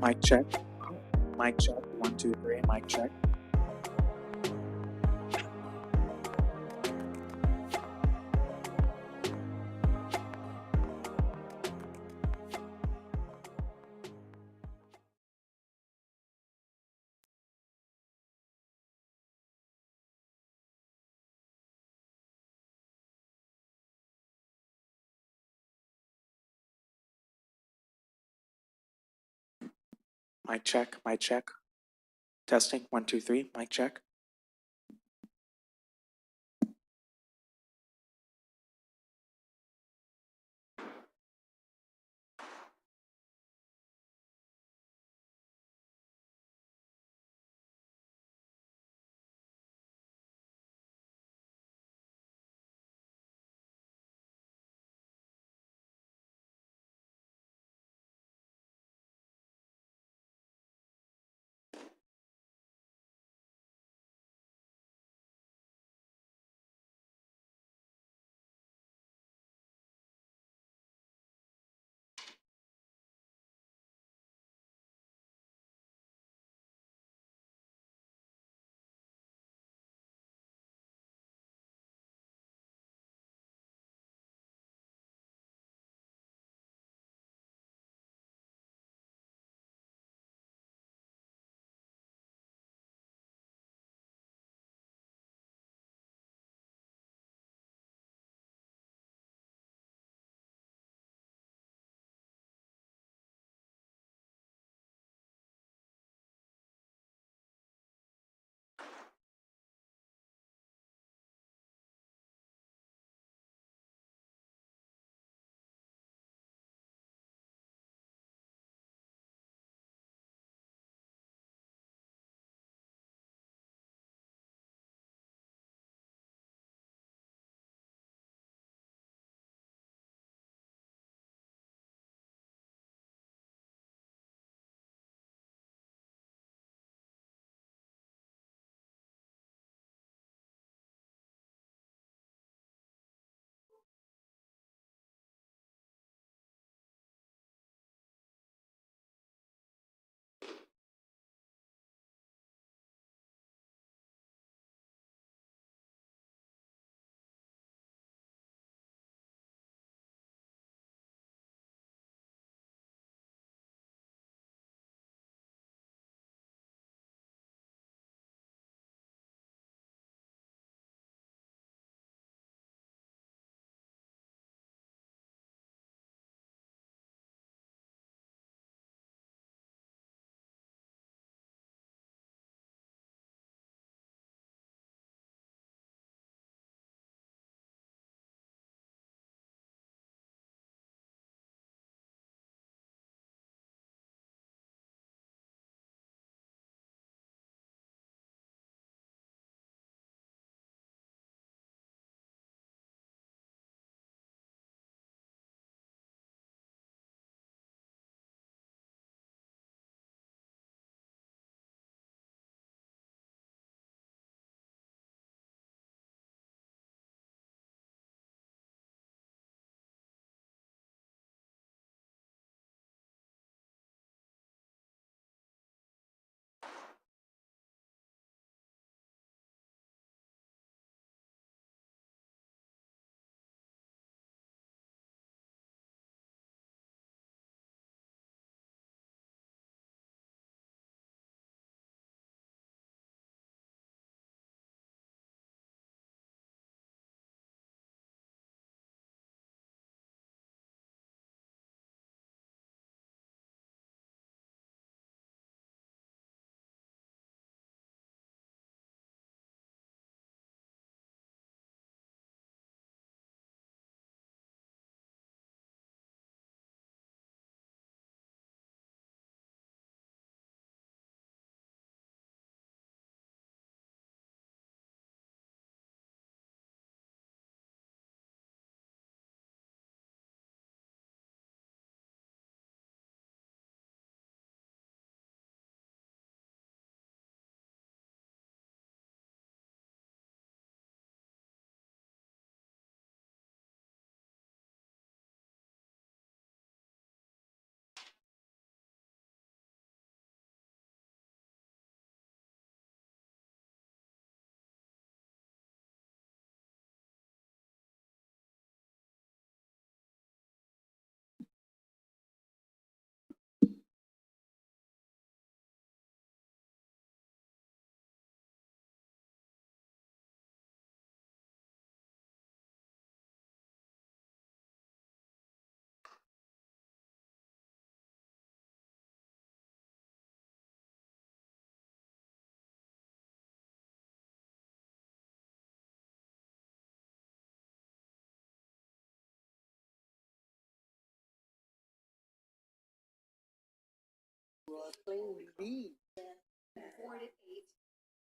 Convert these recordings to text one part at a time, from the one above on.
Mic check. Mic check. 1, 2, 3. Mic check. Mic check. Mic check. Testing. 1, 2, 3. Mic check.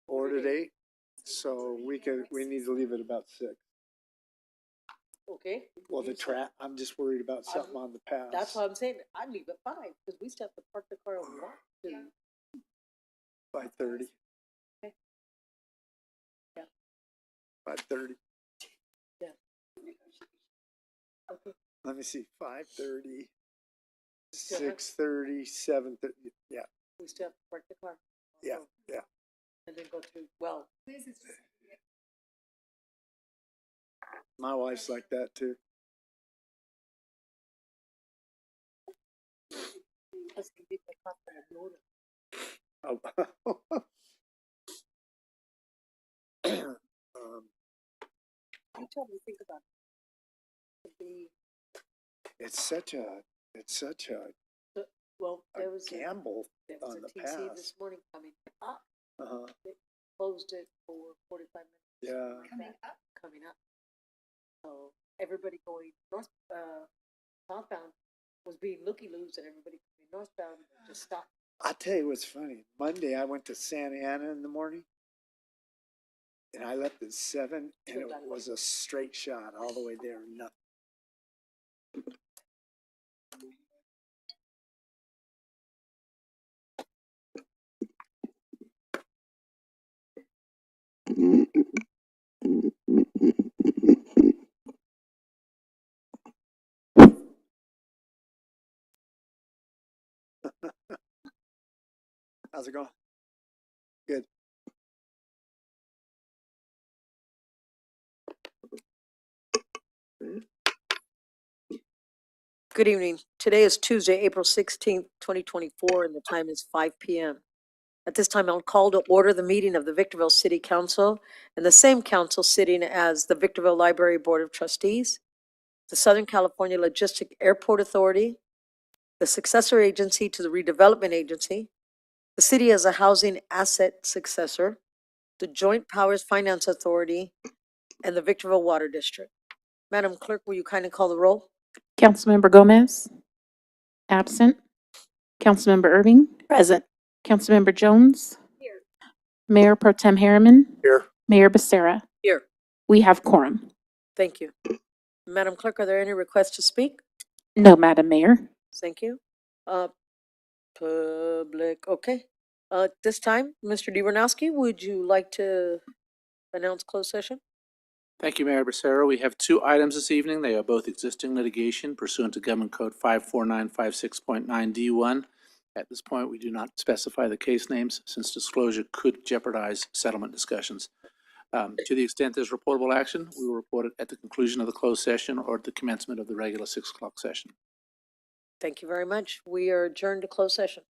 Board at 8, so we need to leave at about 6. Okay. Well, I'm just worried about something on the pass. That's why I'm saying I'd leave at 5, because we still have to park the car and walk to. 5:30. Okay. Yeah. 5:30. Yeah. Okay. Let me see, 5:30, Still have- 6:30, 7:30, yeah, We still have to park the car. yeah, Oh, yeah. and then go through, well, My wife's like that too. let's get the car from the border. Oh. I'm trying to think about it. It's such a Well, there was gamble there was on a the TC pass. this morning coming up. Uh-huh. They closed it for 45 minutes. Yeah. Coming up. So everybody going southbound was being looky-loos, and everybody coming northbound just stopped. I'll tell you what's funny. Monday I went to Santa Ana in the morning, and I left at 7, and it was a straight shot all the way there. Nothing. How's it going? Good. Good evening. Today is Tuesday, April 16th, 2024, and the time is 5 p.m. At this time, I'll call to order the meeting of the Victorville City Council and the same council sitting as the Victorville Library Board of Trustees, the Southern California Logistic Airport Authority, the successor agency to the Redevelopment Agency, the city as a housing asset successor, the Joint Powers Finance Authority, and the Victorville Water District. Madam Clerk, will you kindly call the roll? Councilmember Gomez, absent. Councilmember Irving, Present. Councilmember Jones. Here. Mayor Pro Tem Harriman, Here. Mayor Becerra. Here. We have quorum. Thank you. Madam Clerk, are there any requests to speak? No, Madam Mayor. Thank you. Public, okay. This time, Mr. Dobranowski, would you like to announce closed session? Thank you, Mayor Becerra. We have 2 items this evening. They are both existing litigation pursuant to Government Code 54956.9D1. At this point, we do not specify the case names since disclosure could jeopardize settlement discussions. To the extent there's reportable action, we will report it at the conclusion of the closed session or at the commencement of the regular 6 o'clock session. Thank you very much. We are adjourned to closed session.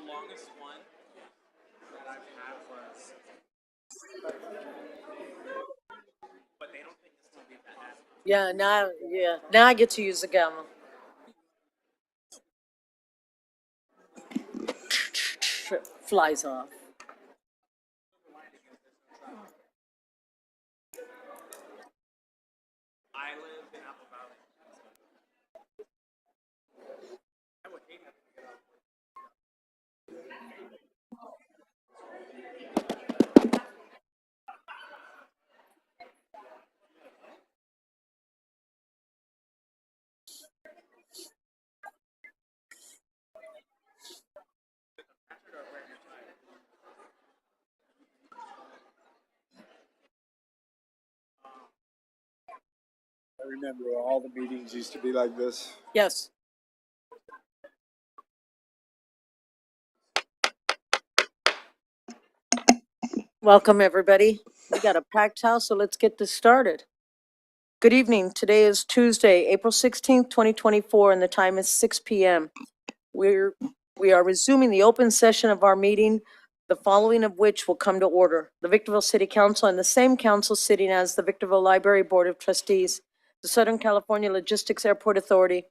longest one that I've had was, but they don't think it's gonna be that bad. Now I get to use the gavel. Flies off. I live in Apple Valley. I would hate having to get up. I remember all the meetings used to be like this. Yes. Welcome, everybody. We got a packed house, so let's get this started. Good evening. Today is Tuesday, April 16th, 2024, and the time is 6 p.m. We are resuming the open session of our meeting, the following of which will come to order. The Victorville City Council and the same council sitting as the Victorville Library Board of Trustees, the Southern California Logistics Airport Authority,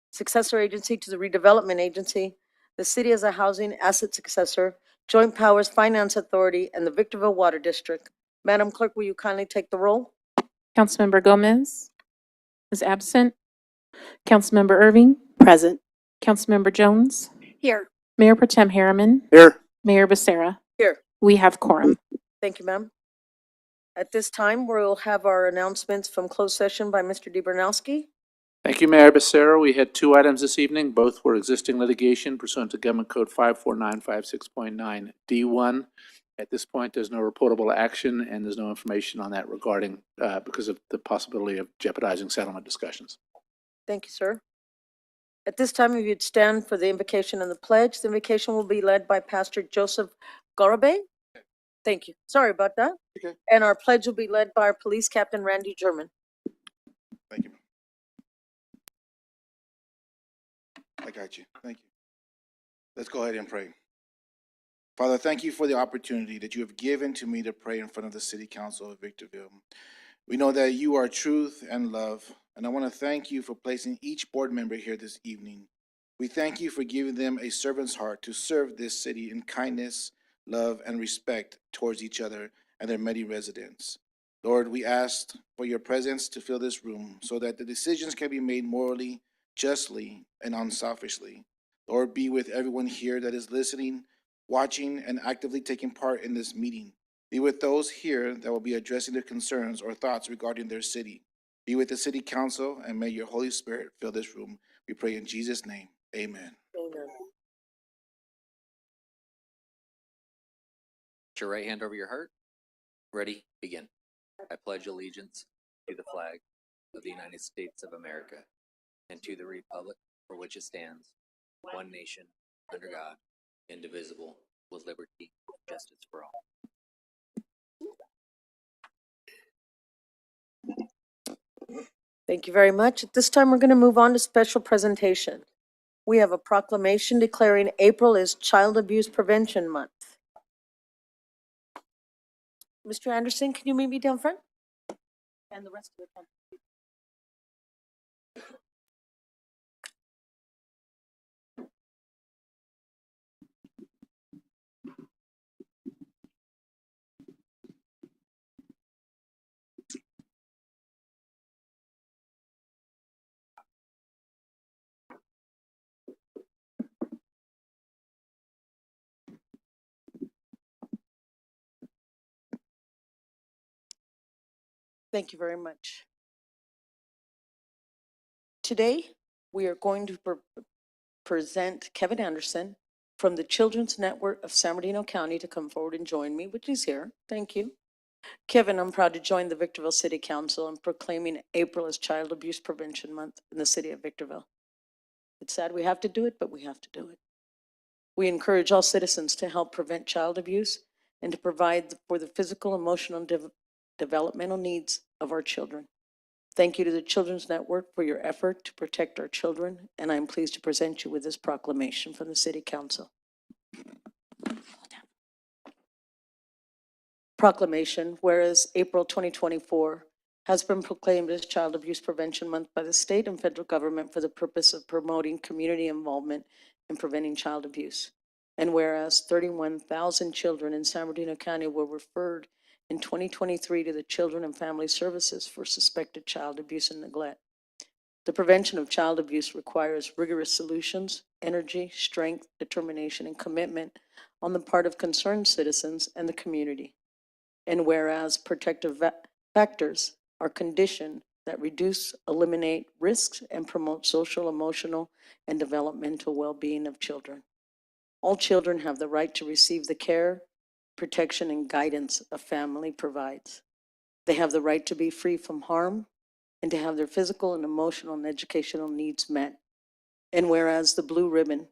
successor agency to the redevelopment agency, the city as a housing asset successor, Joint Powers Finance Authority, and the Victorville Water District. Madam Clerk, will you kindly take the roll? Councilmember Gomez is absent. Councilmember Irving, Present. Councilmember Jones, Here. Mayor Pro Tem Harriman, Here. Mayor Becerra. Here. We have quorum. Thank you, ma'am. At this time, we'll have our announcements from closed session by Mr. DeBernowski. Thank you, Mayor Becerra. We had two items this evening. Both were existing litigation pursuant to Government Code 54956.9 D1. At this point, there's no reportable action and there's no information on that regarding, because of the possibility of jeopardizing settlement discussions. Thank you, sir. At this time, if you'd stand for the invocation and the pledge, the invocation will be led by Pastor Joseph Garabay. Thank you. Sorry about that. Okay. And our pledge will be led by our Police Captain Randy German. Thank you. I got you. Thank you. Let's go ahead and pray. Father, thank you for the opportunity that you have given to me to pray in front of the City Council of Victorville. We know that you are truth and love, and I want to thank you for placing each board member here this evening. We thank you for giving them a servant's heart to serve this city in kindness, love, and respect towards each other and their many residents. Lord, we ask for your presence to fill this room so that the decisions can be made morally, justly, and unselfishly. Lord, be with everyone here that is listening, watching, and actively taking part in this meeting. Be with those here that will be addressing their concerns or thoughts regarding their city. Be with the City Council, and may your Holy Spirit fill this room. We pray in Jesus' name. Amen. Amen. Put your right hand over your heart. Ready? Begin. I pledge allegiance to the flag of the United States of America and to the republic for which it stands, one nation, under God, indivisible, with liberty and justice for all. Thank you very much. At this time, we're going to move on to special presentation. We have a proclamation declaring April is Child Abuse Prevention Month. Mr. Anderson, can you meet me down front? And the rest of the time. Thank you very much. Today, we are going to present Kevin Anderson from the Children's Network of San Bernardino County to come forward and join me, which is here. Thank you. Kevin, I'm proud to join the Victorville City Council in proclaiming April as Child Abuse Prevention Month in the city of Victorville. It's sad we have to do it, but we have to do it. We encourage all citizens to help prevent child abuse and to provide for the physical, emotional, and developmental needs of our children. Thank you to the Children's Network for your effort to protect our children, and I'm pleased to present you with this proclamation from the City Council. Proclamation, whereas April 2024 has been proclaimed as Child Abuse Prevention Month by the state and federal government for the purpose of promoting community involvement in preventing child abuse. And whereas 31,000 children in San Bernardino County were referred in 2023 to the Children and Family Services for suspected child abuse and neglect. The prevention of child abuse requires rigorous solutions, energy, strength, determination, and commitment on the part of concerned citizens and the community. And whereas protective factors are conditioned that reduce, eliminate risks, and promote social, emotional, and developmental well-being of children. All children have the right to receive the care, protection, and guidance a family provides. They have the right to be free from harm and to have their physical and emotional and educational needs met. And whereas the blue ribbon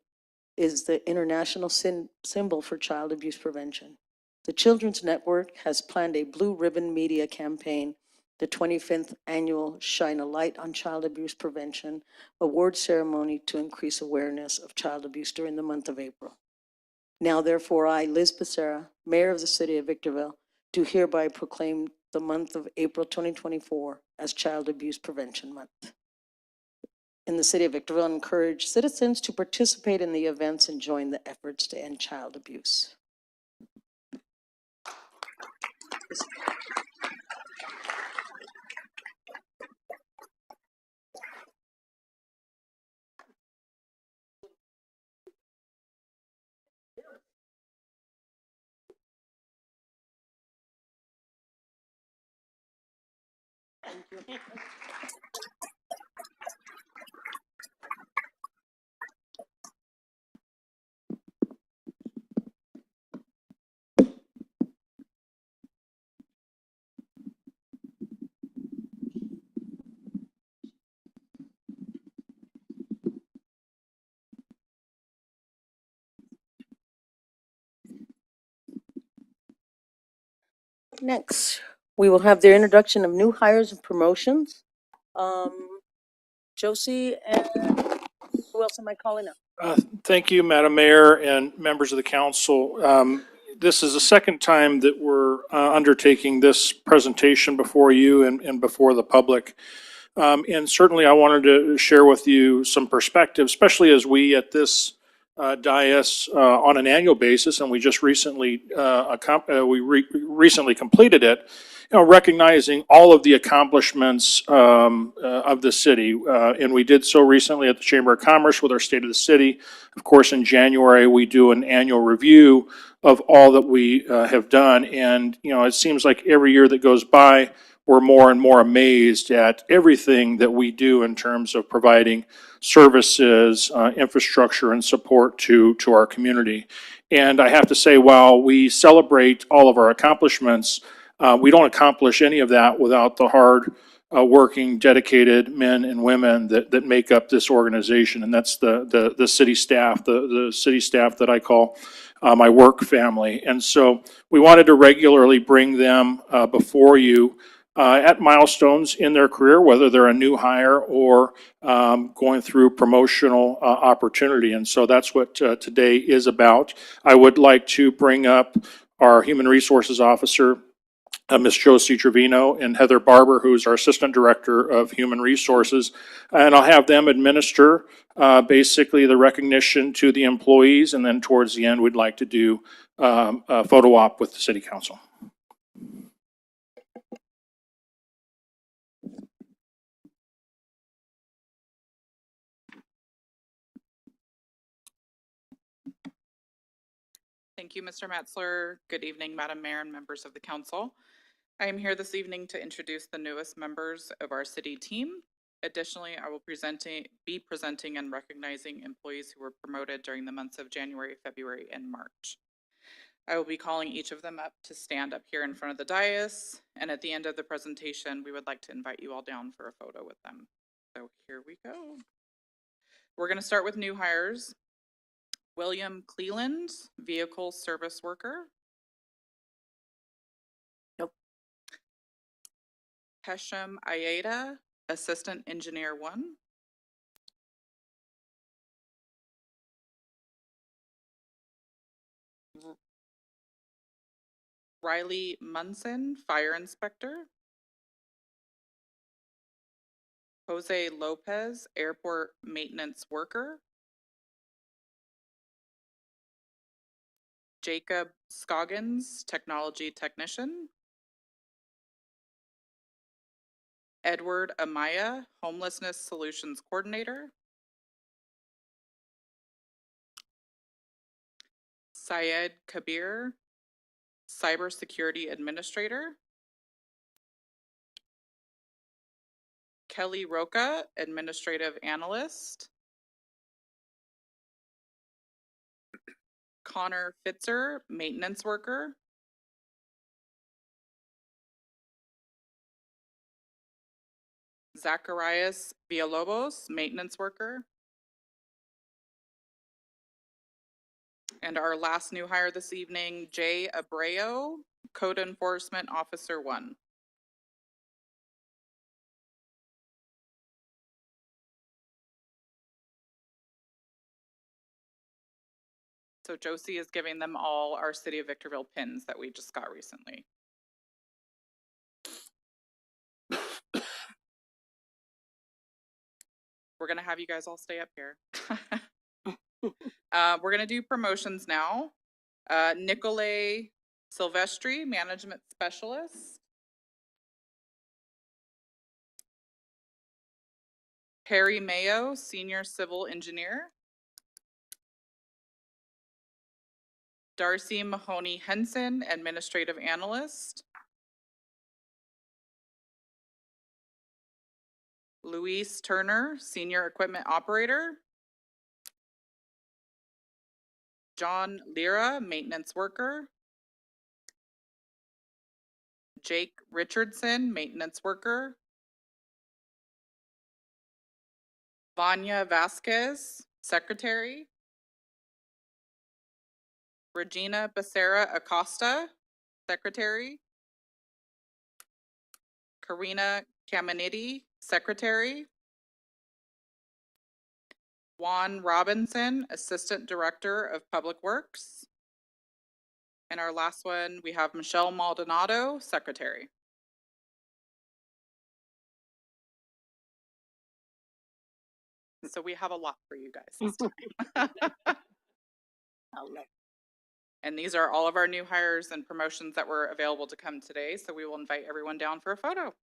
is the international symbol for child abuse prevention, the Children's Network has planned a Blue Ribbon Media campaign, the 25th annual Shine a Light on Child Abuse Prevention award ceremony to increase awareness of child abuse during the month of April. Now therefore I, Liz Becerra, Mayor of the City of Victorville, do hereby proclaim the month of April 2024 as Child Abuse Prevention Month. In the City of Victorville, encourage citizens to participate in the events and join the efforts to end child abuse. Next, we will have the introduction of new hires and promotions. Josie, and who else am I calling up? Thank you, Madam Mayor and members of the council. This is the second time that we're undertaking this presentation before you and before the public. And certainly I wanted to share with you some perspective, especially as we at this dais on an annual basis, and we just recently recently completed it, recognizing all of the accomplishments of the city. And we did so recently at the Chamber of Commerce with our State of the City. Of course, in January, we do an annual review of all that we have done. And, it seems like every year that goes by, we're more and more amazed at everything that we do in terms of providing services, infrastructure, and support to our community. And I have to say, while we celebrate all of our accomplishments, we don't accomplish any of that without the hard working, dedicated men and women that make up this organization. And that's the city staff, the city staff that I call my work family. And so we wanted to regularly bring them before you at milestones in their career, whether they're a new hire or going through promotional opportunity. And so that's what today is about. I would like to bring up our Human Resources Officer, Ms. Josie Trevino, and Heather Barber, who's our Assistant Director of Human Resources. And I'll have them administer basically the recognition to the employees. And then towards the end, we'd like to do a photo op with the City Council. Thank you, Mr. Metzler. Good evening, Madam Mayor and members of the council. I am here this evening to introduce the newest members of our city team. Additionally, I will be presenting and recognizing employees who were promoted during the months of January, February, and March. I will be calling each of them up to stand up here in front of the dais, and at the end of the presentation, we would like to invite you all down for a photo with them. So here we go. We're going to start with new hires. William Cleland, Vehicle Service Worker. Nope. Hesham Ayeda, Assistant Engineer 1. Riley Munson, Fire Inspector. Jose Lopez, Airport Maintenance Worker. Jacob Scoggins, Technology Technician. Edward Amaya, Homelessness Solutions Coordinator. Syed Kabir, Cybersecurity Administrator. Kelly Roca, Administrative Analyst. Connor Fitzer, Maintenance Worker. Zacharias Villalobos, Maintenance Worker. And our last new hire this evening, Jay Abreu, Code Enforcement Officer 1. So Josie is giving them all our City of Victorville pins that we just got recently. We're gonna have you guys all stay up here. We're gonna do promotions now. Nicolay Silvestri, Management Specialist. Harry Mayo, Senior Civil Engineer. Darcy Mahoney Henson, Administrative Analyst. Luis Turner, Senior Equipment Operator. John Lira, Maintenance Worker. Jake Richardson, Maintenance Worker. Vanya Vasquez, Secretary. Regina Becerra Acosta, Secretary. Karina Caminiti, Secretary. Juan Robinson, Assistant Director of Public Works. And our last one, we have Michelle Maldonado, Secretary. So we have a lot for you guys this time. And these are all of our new hires and promotions that were available to come today. So we will invite everyone down for a photo.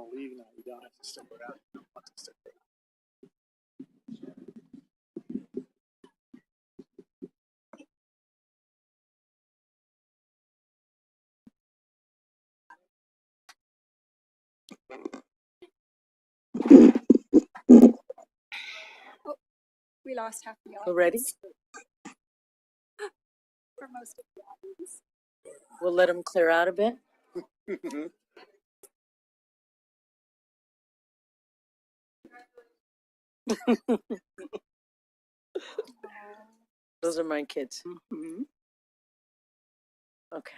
gonna leave now, you don't have to stick around. You don't want to stick around. We lost half the We're ready? audience for most of the audience. We'll let them clear out a bit. Those are my kids. Okay.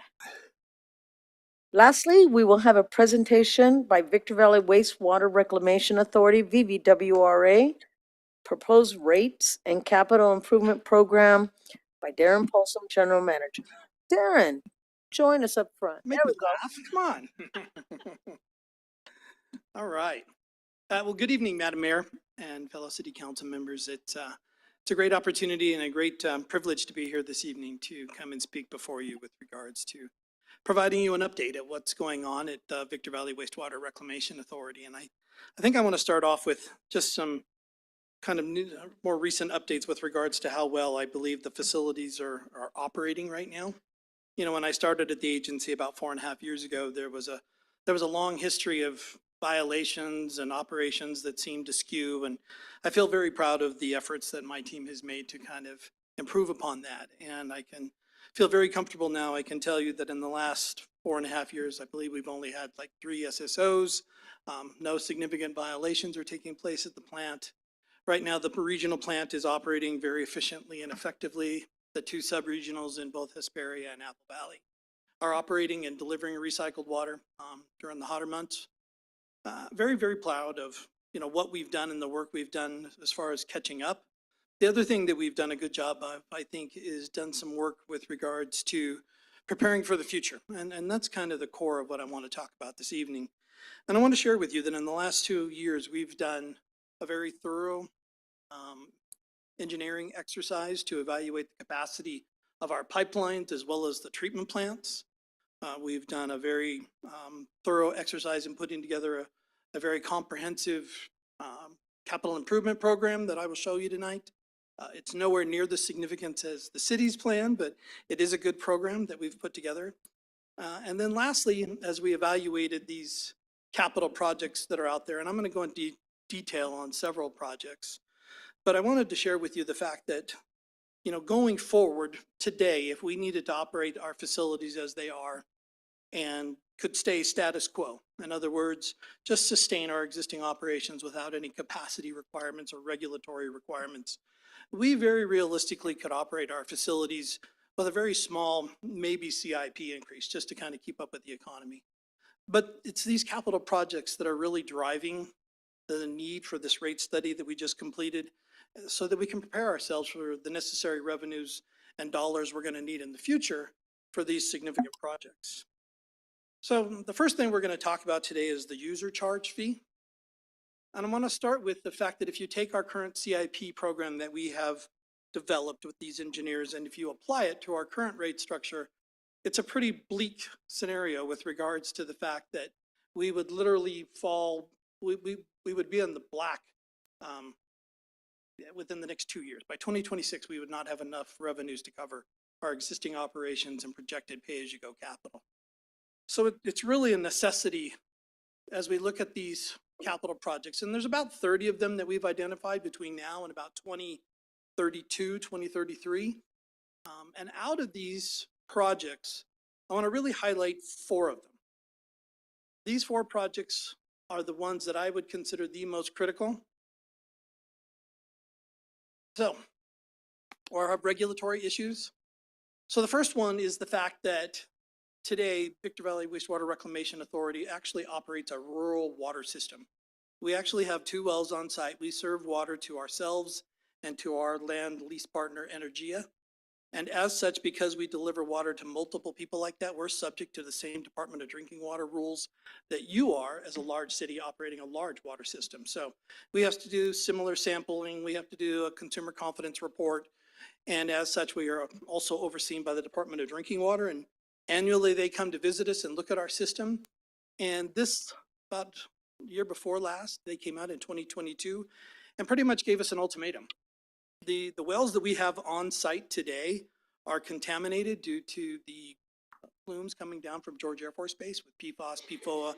Lastly, we will have a presentation by Victor Valley Wastewater Reclamation Authority, VVWRA, proposed rates and capital improvement program by Darren Paulson, General Manager. Darren, join us up front. There Make we me go. laugh. Come on. All right. Well, good evening, Madam Mayor and fellow City Council members. It's a great opportunity and a great privilege to be here this evening to come and speak before you with regards to providing you an update at what's going on at the Victor Valley Wastewater Reclamation Authority. And I think I want to start off with just some kind of new, more recent updates with regards to how well I believe the facilities are operating right now. You know, when I started at the agency about 4.5 years ago, there was a long history of violations and operations that seemed to skew, and I feel very proud of the efforts that my team has made to kind of improve upon that. And I can feel very comfortable now. I can tell you that in the last 4.5 years, I believe we've only had like 3 SSOs. No significant violations are taking place at the plant. Right now, the regional plant is operating very efficiently and effectively. The 2 sub-regionals in both Hesperia and Apple Valley are operating and delivering recycled water during the hotter months. Very, very proud of, you know, what we've done and the work we've done as far as catching up. The other thing that we've done a good job of, I think, is done some work with regards to preparing for the future. And that's kind of the core of what I want to talk about this evening. And I want to share with you that in the last 2 years, we've done a very thorough engineering exercise to evaluate the capacity of our pipelines as well as the treatment plants. We've done a very thorough exercise in putting together a very comprehensive capital improvement program that I will show you tonight. It's nowhere near the significance as the city's plan, but it is a good program that we've put together. And then lastly, as we evaluated these capital projects that are out there, and I'm going to go into detail on several projects, but I wanted to share with you the fact that, you know, going forward today, if we needed to operate our facilities as they are and could stay status quo, in other words, just sustain our existing operations without any capacity requirements or regulatory requirements, we very realistically could operate our facilities with a very small, maybe CIP increase, just to kind of keep up with the economy. But it's these capital projects that are really driving the need for this rate study that we just completed, so that we can prepare ourselves for the necessary revenues and dollars we're going to need in the future for these significant projects. So the first thing we're going to talk about today is the user charge fee. And I want to start with the fact that if you take our current CIP program that we have developed with these engineers, and if you apply it to our current rate structure, it's a pretty bleak scenario with regards to the fact that we would literally fall, we would be in the black within the next 2 years. By 2026, we would not have enough revenues to cover our existing operations and projected pay-as-you-go capital. So it's really a necessity as we look at these capital projects, and there's about 30 of them that we've identified between now and about 2032, 2033. And out of these projects, I want to really highlight 4 of them. These 4 projects are the ones that I would consider the most critical. So, or have regulatory issues. So the first one is the fact that today, Victor Valley Wastewater Reclamation Authority actually operates a rural water system. We actually have 2 wells on site. We serve water to ourselves and to our land lease partner, Energia. And as such, because we deliver water to multiple people like that, we're subject to the same Department of Drinking Water rules that you are as a large city operating a large water system. So we have to do similar sampling. We have to do a consumer confidence report. And as such, we are also overseen by the Department of Drinking Water. And annually, they come to visit us and look at our system. And this, about year before last. They came out in 2022 and pretty much gave us an ultimatum. The wells that we have on site today are contaminated due to the plumes coming down from George Air Force Base with PFAS, PFOA,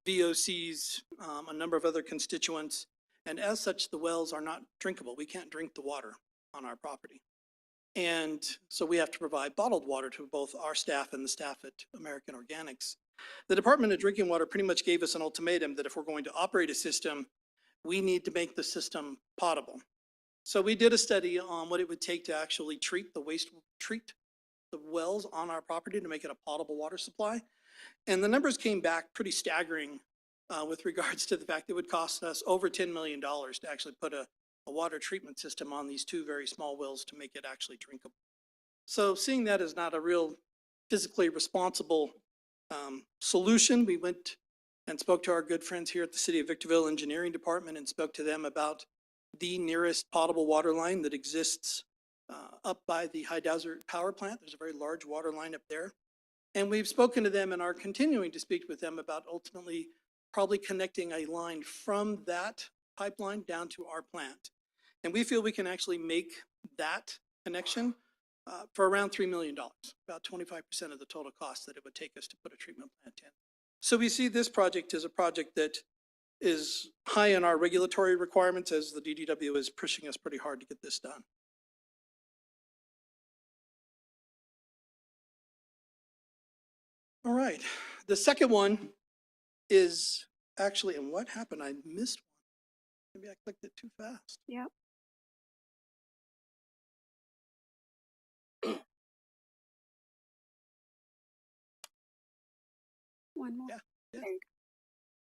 VOCs, a number of other constituents. And as such, the wells are not drinkable. We can't drink the water on our property. And so we have to provide bottled water to both our staff and the staff at American Organics. The Department of Drinking Water pretty much gave us an ultimatum that if we're going to operate a system, we need to make the system potable. So we did a study on what it would take to actually treat the wells on our property to make it a potable water supply. And the numbers came back pretty staggering with regards to the fact it would cost us over $10 million to actually put a water treatment system on these two very small wells to make it actually drinkable. So seeing that as not a real physically responsible solution, we went and spoke to our good friends here at the City of Victorville Engineering Department and spoke to them about the nearest potable water line that exists up by the High Desert Power Plant. There's a very large water line up there. And we've spoken to them and are continuing to speak with them about ultimately probably connecting a line from that pipeline down to our plant. And we feel we can actually make that connection for around $3 million, about 25% of the total cost that it would take us to put a treatment plant in. So we see this project as a project that is high in our regulatory requirements as the DDW is pushing us pretty hard to get this done. All right, the second one is actually, and what happened? I missed one. Maybe I clicked it too fast. Yep. One more. Yeah. There you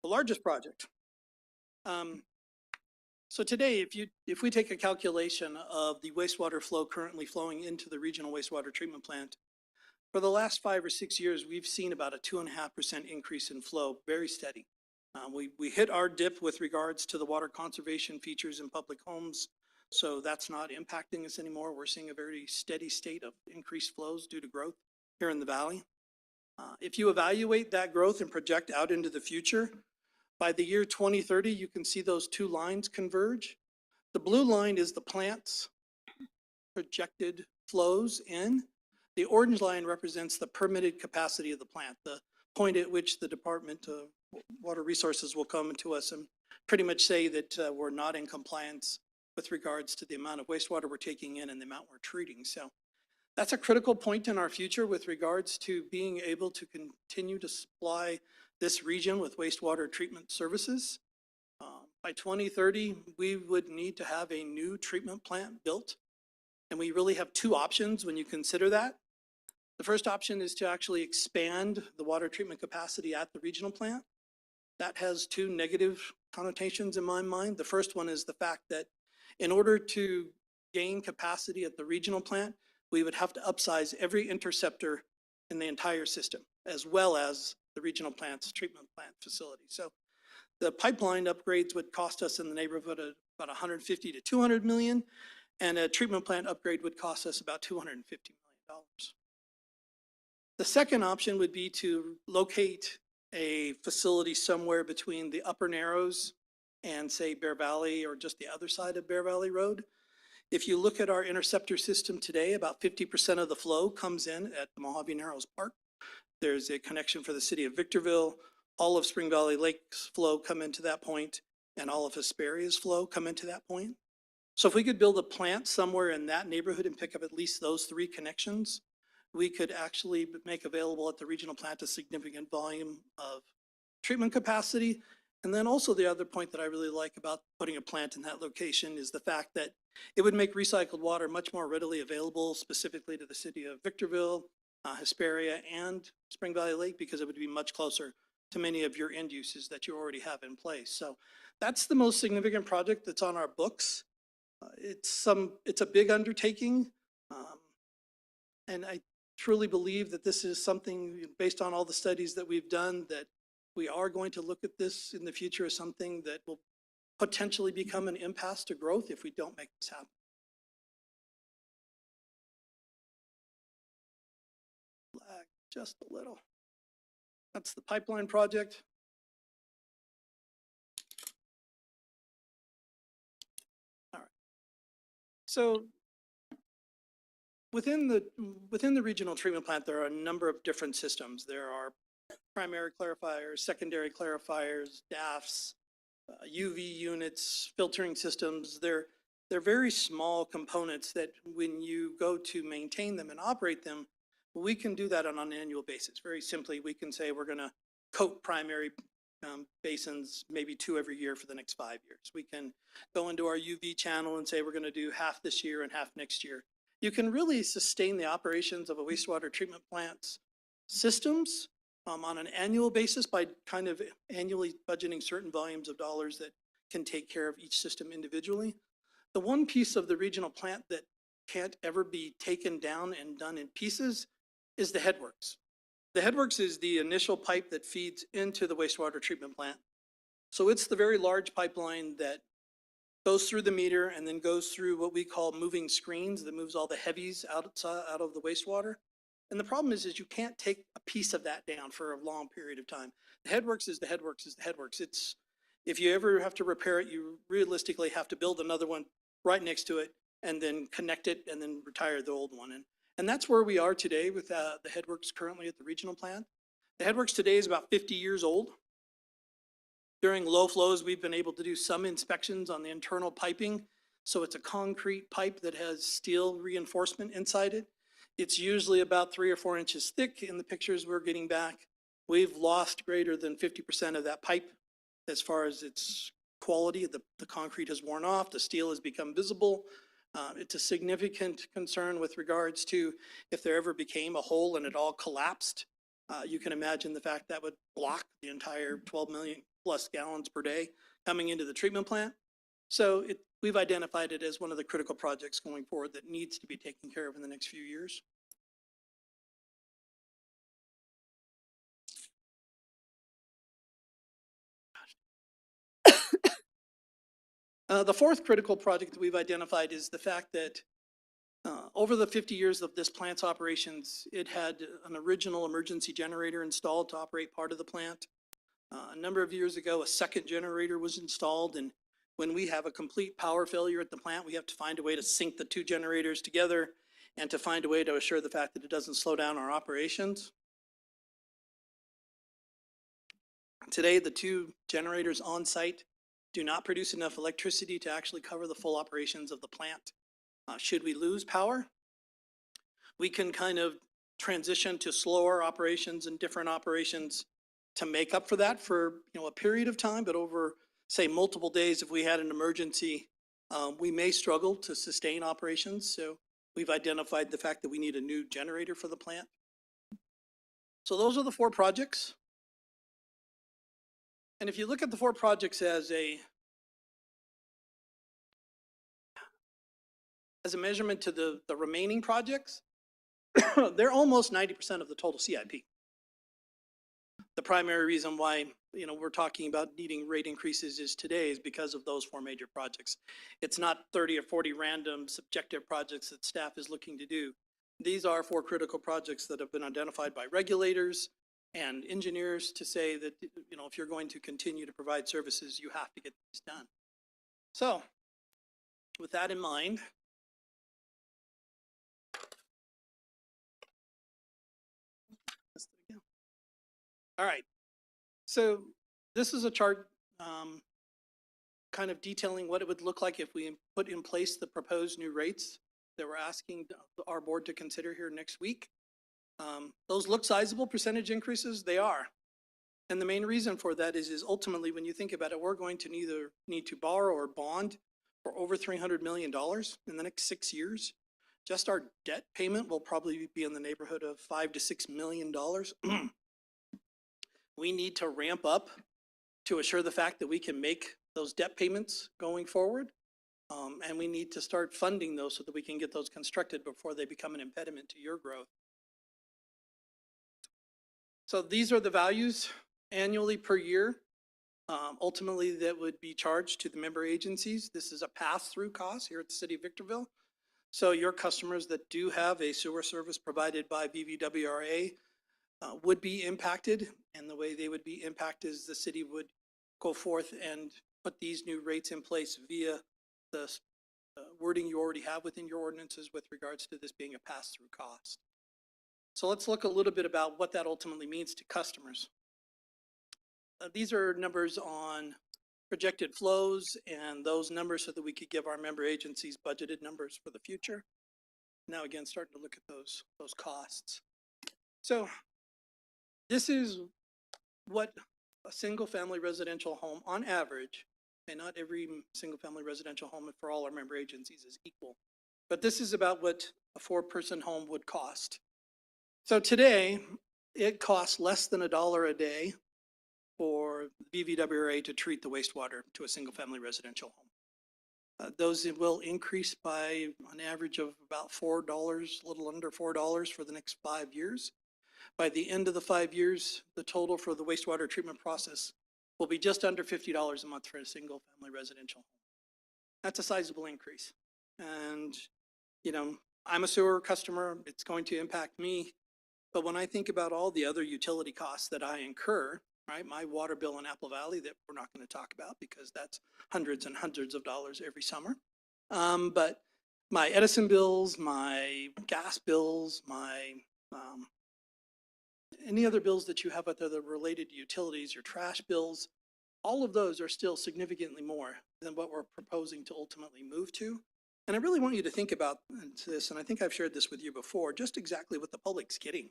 The largest project. So today, if we take a calculation of the wastewater flow currently flowing into the regional wastewater treatment plant, for the last 5 or 6 years, we've seen about a 2.5% increase in flow, very steady. We hit our dip with regards to the water conservation features in public homes, so that's not impacting us anymore. We're seeing a very steady state of increased flows due to growth here in the valley. If you evaluate that growth and project out into the future, by the year 2030, you can see those two lines converge. The blue line is the plant's projected flows in. The orange line represents the permitted capacity of the plant, the point at which the Department of Water Resources will come to us and pretty much say that we're not in compliance with regards to the amount of wastewater we're taking in and the amount we're treating. So that's a critical point in our future with regards to being able to continue to supply this region with wastewater treatment services. By 2030, we would need to have a new treatment plant built. And we really have two options when you consider that. The first option is to actually expand the water treatment capacity at the regional plant. That has two negative connotations in my mind. The first one is the fact that in order to gain capacity at the regional plant, we would have to upsize every interceptor in the entire system, as well as the regional plant's treatment plant facility. So the pipeline upgrades would cost us in the neighborhood of about 150 to 200 million, and a treatment plant upgrade would cost us about $250 million. The second option would be to locate a facility somewhere between the Upper Narrows and say Bear Valley or just the other side of Bear Valley Road. If you look at our interceptor system today, about 50% of the flow comes in at the Mojave Narrows Park. There's a connection for the city of Victorville. All of Spring Valley Lake's flow come into that point, and all of Hesperia's flow come into that point. So if we could build a plant somewhere in that neighborhood and pick up at least those three connections, we could actually make available at the regional plant a significant volume of treatment capacity. And then also the other point that I really like about putting a plant in that location is the fact that it would make recycled water much more readily available, specifically to the city of Victorville, Hesperia, and Spring Valley Lake, because it would be much closer to many of your end uses that you already have in place. So that's the most significant project that's on our books. It's a big undertaking, and I truly believe that this is something, based on all the studies that we've done, that we are going to look at this in the future as something that will potentially become an impasse to growth if we don't make this happen. Lag just a little. That's the pipeline project. So within the regional treatment plant, there are a number of different systems. There are primary clarifiers, secondary clarifiers, DAFs, UV units, filtering systems. They're very small components that when you go to maintain them and operate them, we can do that on an annual basis. Very simply, we can say we're going to coat primary basins maybe 2 every year for the next 5 years. We can go into our UV channel and say we're going to do half this year and half next year. You can really sustain the operations of a wastewater treatment plant's systems on an annual basis by kind of annually budgeting certain volumes of dollars that can take care of each system individually. The one piece of the regional plant that can't ever be taken down and done in pieces is the headworks. The headworks is the initial pipe that feeds into the wastewater treatment plant. So it's the very large pipeline that goes through the meter and then goes through what we call moving screens that moves all the heavies out of the wastewater. And the problem is you can't take a piece of that down for a long period of time. The headworks is the headworks is the headworks. It's, if you ever have to repair it, you realistically have to build another one right next to it and then connect it and then retire the old one. And that's where we are today with the headworks currently at the regional plant. The headworks today is about 50 years old. During low flows, we've been able to do some inspections on the internal piping. So it's a concrete pipe that has steel reinforcement inside it. It's usually about 3 or 4 inches thick in the pictures we're getting back. We've lost greater than 50% of that pipe as far as its quality. The concrete has worn off, the steel has become visible. It's a significant concern with regards to if there ever became a hole and it all collapsed. You can imagine the fact that would block the entire 12 million plus gallons per day coming into the treatment plant. So we've identified it as one of the critical projects going forward that needs to be taken care of in the next few years. The fourth critical project that we've identified is the fact that over the 50 years of this plant's operations, it had an original emergency generator installed to operate part of the plant. A number of years ago, a second generator was installed, and when we have a complete power failure at the plant, we have to find a way to sync the 2 generators together and to find a way to assure the fact that it doesn't slow down our operations. Today, the 2 generators on site do not produce enough electricity to actually cover the full operations of the plant. Should we lose power, we can kind of transition to slower operations and different operations to make up for that for a period of time, but over say multiple days, if we had an emergency, we may struggle to sustain operations. So we've identified the fact that we need a new generator for the plant. So those are the 4 projects. And if you look at the 4 projects as a measurement to the remaining projects, they're almost 90% of the total CIP. The primary reason why we're talking about needing rate increases is because of those 4 major projects. It's not 30 or 40 random subjective projects that staff is looking to do. These are 4 critical projects that have been identified by regulators and engineers to say that if you're going to continue to provide services, you have to get these done. So with that in mind, all right, so this is a chart kind of detailing what it would look like if we put in place the proposed new rates that we're asking our board to consider here next week. Those look sizable percentage increases, they are. And the main reason for that is ultimately when you think about it, we're going to either need to borrow or bond for over $300 million in the next 6 years. Just our debt payment will probably be in the neighborhood of $5 to $6 million. We need to ramp up to assure the fact that we can make those debt payments going forward. And we need to start funding those so that we can get those constructed before they become an impediment to your growth. So these are the values annually per year. Ultimately, that would be charged to the member agencies. This is a pass-through cost here at the City of Victorville. So your customers that do have a sewer service provided by VVWRA would be impacted, and the way they would be impacted is the city would go forth and put these new rates in place via the wording you already have within your ordinances with regards to this being a pass-through cost. So let's look a little bit about what that ultimately means to customers. These are numbers on projected flows and those numbers so that we could give our member agencies budgeted numbers for the future. Now again, starting to look at those costs. So this is what a single family residential home on average, and not every single family residential home for all our member agencies is equal, but this is about what a 4-person home would cost. So today it costs less than $1 a day for BVWRA to treat the wastewater to a single family residential home. Those will increase by an average of about $4, a little under $4 for the next 5 years. By the end of the 5 years, the total for the wastewater treatment process will be just under $50 a month for a single family residential home. That's a sizable increase. And, you know, I'm a sewer customer, it's going to impact me. But when I think about all the other utility costs that I incur, right, my water bill in Apple Valley that we're not going to talk about because that's hundreds and hundreds of dollars every summer. But my Edison bills, my gas bills, my any other bills that you have out there that are related to utilities, your trash bills, all of those are still significantly more than what we're proposing to ultimately move to. And I really want you to think about this, and I think I've shared this with you before, just exactly what the public's getting,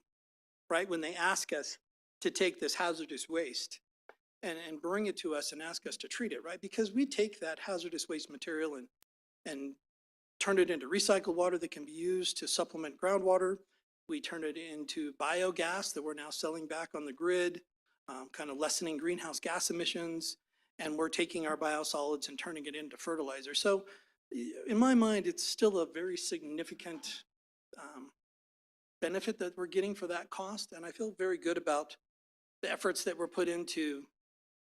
right? When they ask us to take this hazardous waste and bring it to us and ask us to treat it, right? Because we take that hazardous waste material and turn it into recycled water that can be used to supplement groundwater. We turn it into biogas that we're now selling back on the grid, kind of lessening greenhouse gas emissions, and we're taking our biosolids and turning it into fertilizer. So in my mind, it's still a very significant benefit that we're getting for that cost, and I feel very good about the efforts that were put into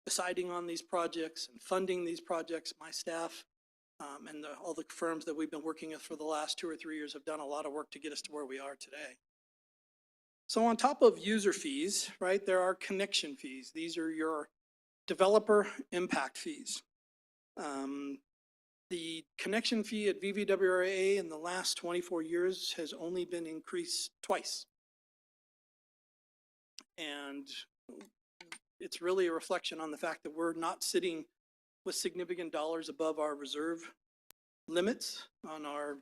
deciding on these projects and funding these projects. My staff and all the firms that we've been working with for the last 2 or 3 years have done a lot of work to get us to where we are today. So on top of user fees, right, there are connection fees. These are your developer impact fees. The connection fee at BVWRA in the last 24 years has only been increased twice. And it's really a reflection on the fact that we're not sitting with significant dollars above our reserve limits on our,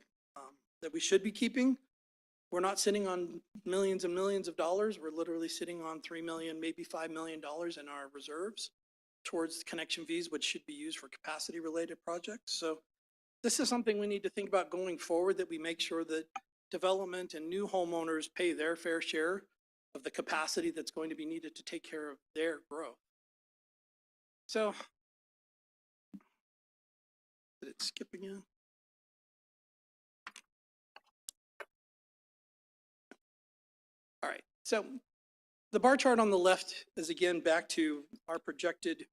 that we should be keeping. We're not sitting on millions and millions of dollars. We're literally sitting on $3 million, maybe $5 million in our reserves towards connection fees, which should be used for capacity related projects. So this is something we need to think about going forward, that we make sure that development and new homeowners pay their fair share of the capacity that's going to be needed to take care of their growth. So, did it skip again? All right, so the bar chart on the left is again back to our projected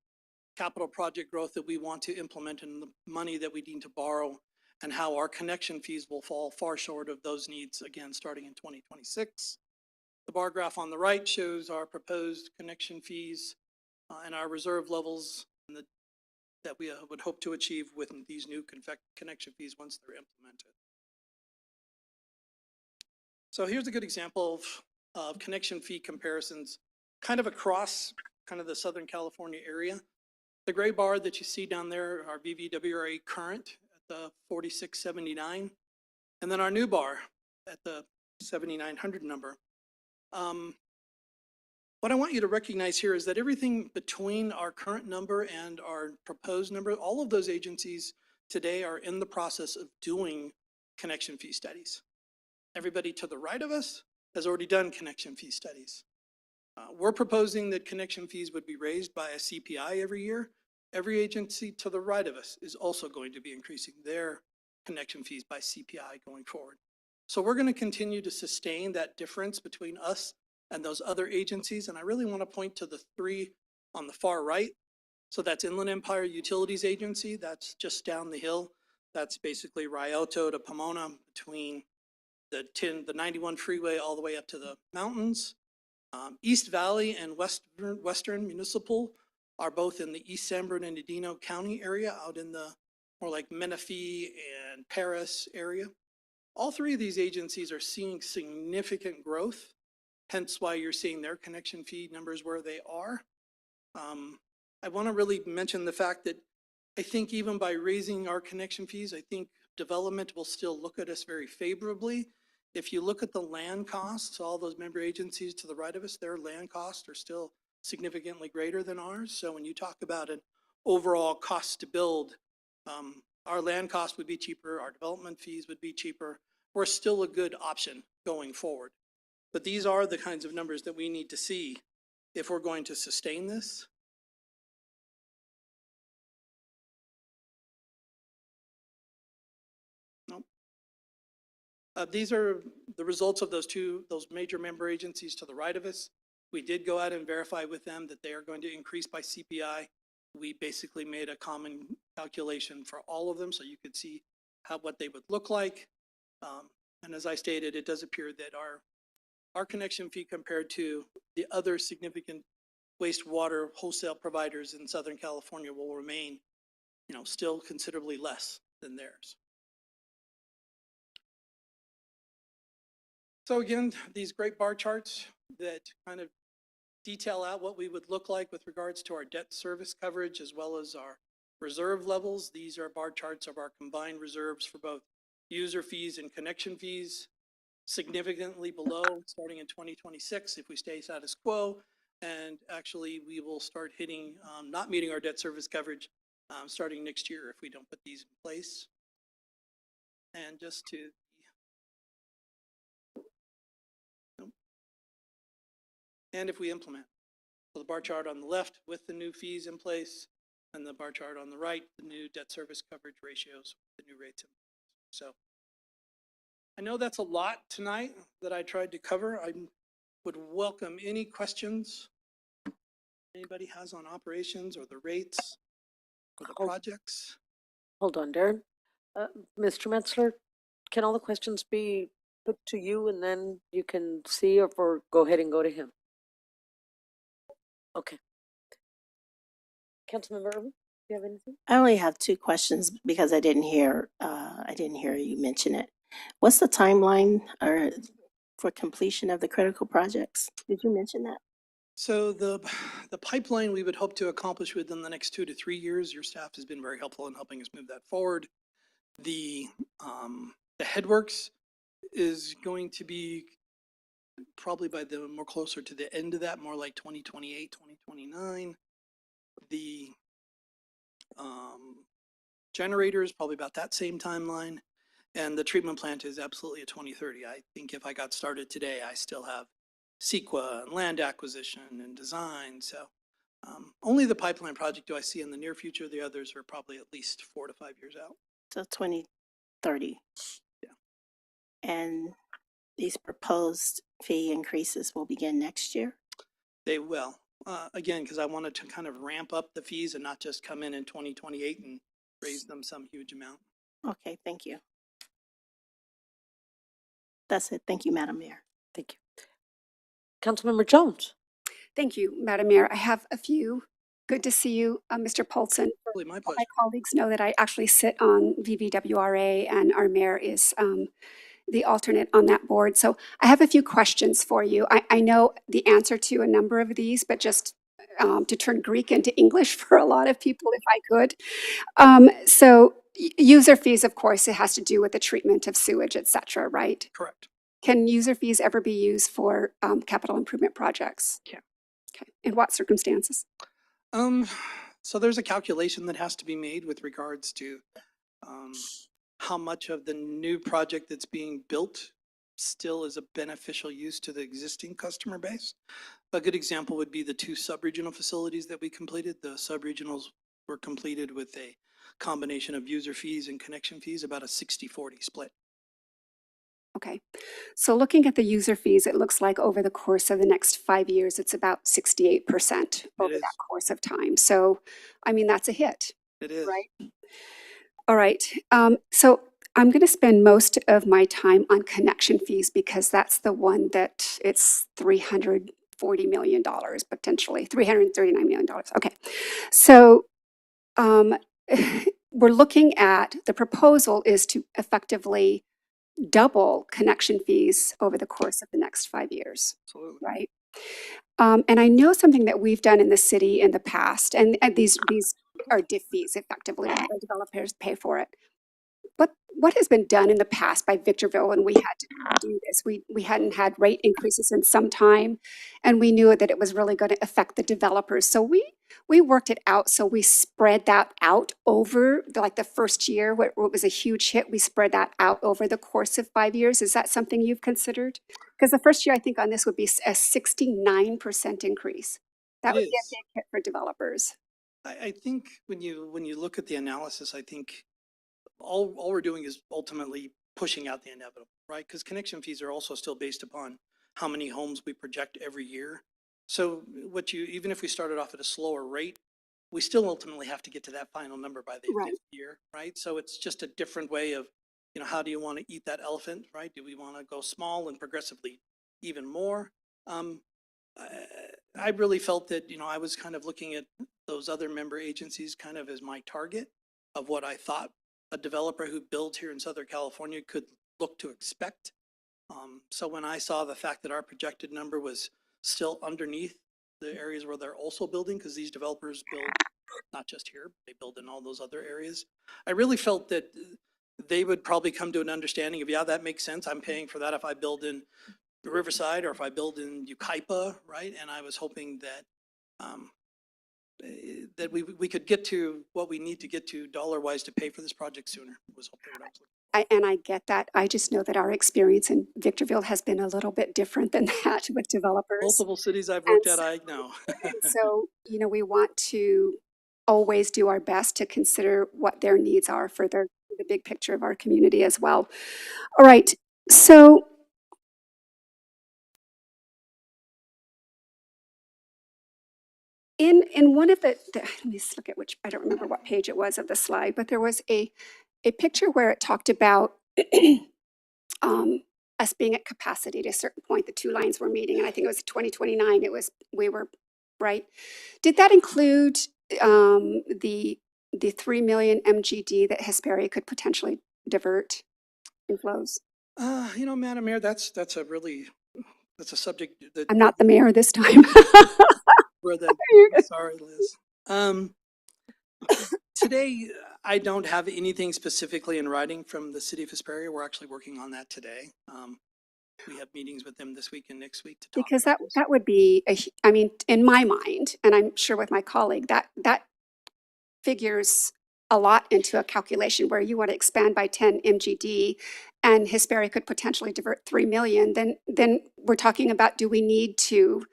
capital project growth that we want to implement and the money that we need to borrow, and how our connection fees will fall far short of those needs again starting in 2026. The bar graph on the right shows our proposed connection fees and our reserve levels that we would hope to achieve with these new connection fees once they're implemented. So here's a good example of connection fee comparisons kind of across kind of the Southern California area. The gray bar that you see down there are BVWRA current at the 4679, and then our new bar at the 7900 number. What I want you to recognize here is that everything between our current number and our proposed number, all of those agencies today are in the process of doing connection fee studies. Everybody to the right of us has already done connection fee studies. We're proposing that connection fees would be raised by a CPI every year. Every agency to the right of us is also going to be increasing their connection fees by CPI going forward. So we're going to continue to sustain that difference between us and those other agencies. And I really want to point to the three on the far right. So that's Inland Empire Utilities Agency. That's just down the hill. That's basically Rialto to Pomona, between the 91 freeway all the way up to the mountains. East Valley and Western Municipal are both in the East San Bernardino County area, out in the more like Menifee and Paris area. All three of these agencies are seeing significant growth, hence why you're seeing their connection fee numbers where they are. I want to really mention the fact that I think even by raising our connection fees, I think development will still look at us very favorably. If you look at the land costs, all those member agencies to the right of us, their land costs are still significantly greater than ours. So when you talk about an overall cost to build, our land cost would be cheaper, our development fees would be cheaper. We're still a good option going forward. But these are the kinds of numbers that we need to see if we're going to sustain this. These are the results of those major member agencies to the right of us. We did go out and verify with them that they are going to increase by CPI. We basically made a common calculation for all of them so you could see what they would look like. And as I stated, it does appear that our connection fee compared to the other significant wastewater wholesale providers in Southern California will remain, still considerably less than theirs. So again, these great bar charts that kind of detail out what we would look like with regards to our debt service coverage as well as our reserve levels. These are bar charts of our combined reserves for both user fees and connection fees, significantly below starting in 2026 if we stay status quo. And actually we will start hitting, not meeting our debt service coverage starting next year if we don't put these in place. And just to and if we implement. So the bar chart on the left with the new fees in place and the bar chart on the right, the new debt service coverage ratios, the new rates. So I know that's a lot tonight that I tried to cover. I would welcome any questions anybody has on operations or the rates or the projects. Hold on, Darren. Mr. Metzler, can all the questions be put to you and then you can see, or go ahead and go to him? Okay. Councilmember Irvin, do you have anything? I only have two questions because I didn't hear you mention it. What's the timeline for completion of the critical projects? Did you mention that? So the pipeline we would hope to accomplish within the next 2 to 3 years. Your staff has been very helpful in helping us move that forward. The headworks is going to be probably by the more closer to the end of that, more like 2028, 2029. The generator is probably about that same timeline. And the treatment plant is absolutely a 2030. I think if I got started today, I still have CEQA and land acquisition and design. So only the pipeline project do I see in the near future. The others are probably at least 4 to 5 years out. So 2030. Yeah. And these proposed fee increases will begin next year? They will. Again, because I wanted to kind of ramp up the fees and not just come in 2028 and raise them some huge amount. Okay, thank you. That's it. Thank you, Madam Mayor. Thank you. Councilmember Jones. Thank you, Madam Mayor. I have a few. Good to see you, Mr. Poulsen. Really my All pleasure. my colleagues know that I actually sit on VVWRA and our mayor is the alternate on that board. So I have a few questions for you. I know the answer to a number of these, but just to turn Greek into English for a lot of people, if I could. So user fees, of course, it has to do with the treatment of sewage, et cetera, right? Correct. Can user fees ever be used for capital improvement projects? Can. Okay. In what circumstances? So there's a calculation that has to be made with regards to how much of the new project that's being built still is a beneficial use to the existing customer base. A good example would be the 2 sub-regional facilities that we completed. The sub-regionals were completed with a combination of user fees and connection fees, about a 60-40 split. Okay. So looking at the user fees, it looks like over the course of the next 5 years, it's about 68% over is. that course of time. So, I mean, that's a hit, It is. right? All right. So I'm going to spend most of my time on connection fees because that's the one that it's $340 million, potentially $339 million. Okay. So we're looking at, the proposal is to effectively double connection fees over the course of the next 5 years, Absolutely. right? And I know something that we've done in the city in the past, and these are diff fees effectively, the developers pay for it. What has been done in the past by Victorville when we had to do this? We hadn't had rate increases in some time, and we knew that it was really going to affect the developers. So we worked it out. So we spread that out over like the first year, where it was a huge hit. We spread that out over the course of 5 years. Is that something you've considered? Because the first year, I think on this would be a 69% increase. That It would be a is. big hit for developers. I think when you look at the analysis, I think all we're doing is ultimately pushing out the inevitable, right? Because connection fees are also still based upon how many homes we project every year. So even if we started off at a slower rate, we still ultimately have to get to that final number by the Right. fifth year, right? So it's just a different way of, how do you want to eat that elephant, right? Do we want to go small and progressively even more? I really felt that, I was kind of looking at those other member agencies kind of as my target of what I thought a developer who builds here in Southern California could look to expect. So when I saw the fact that our projected number was still underneath the areas where they're also building, because these developers build not just here, they build in all those other areas, I really felt that they would probably come to an understanding of, yeah, that makes sense. I'm paying for that if I build in Riverside or if I build in Yucaipa, right? And I was hoping that we could get to what we need to get to dollar-wise to pay for this project sooner, was hoping what I was looking And I get that. I just know that our experience in Victorville has been a little bit different than that with developers. Multiple cities I've worked And at, I know. And so, we want to always do our best to consider what their needs are for the big picture of our community as well. All right, so in one of let me just look at which, I don't remember what page it was of the slide, but there was a picture where it talked about us being at capacity to a certain point. The two lines were meeting, and I think it was 2029. We were right. Did that include the 3 million MGD that Hesperia could potentially divert inflows? Madam Mayor, that's a subject that I'm not the mayor this time. sorry, Liz. Today, I don't have anything specifically in writing from the city of Hesperia. We're actually working on that today. We have meetings with them this week and next week to talk. Because about this. that would be, I mean, in my mind, and I'm sure with my colleague, that figures a lot into a calculation where you want to expand by 10 MGD and Hesperia could potentially divert 3 million, then we're talking about, do we need to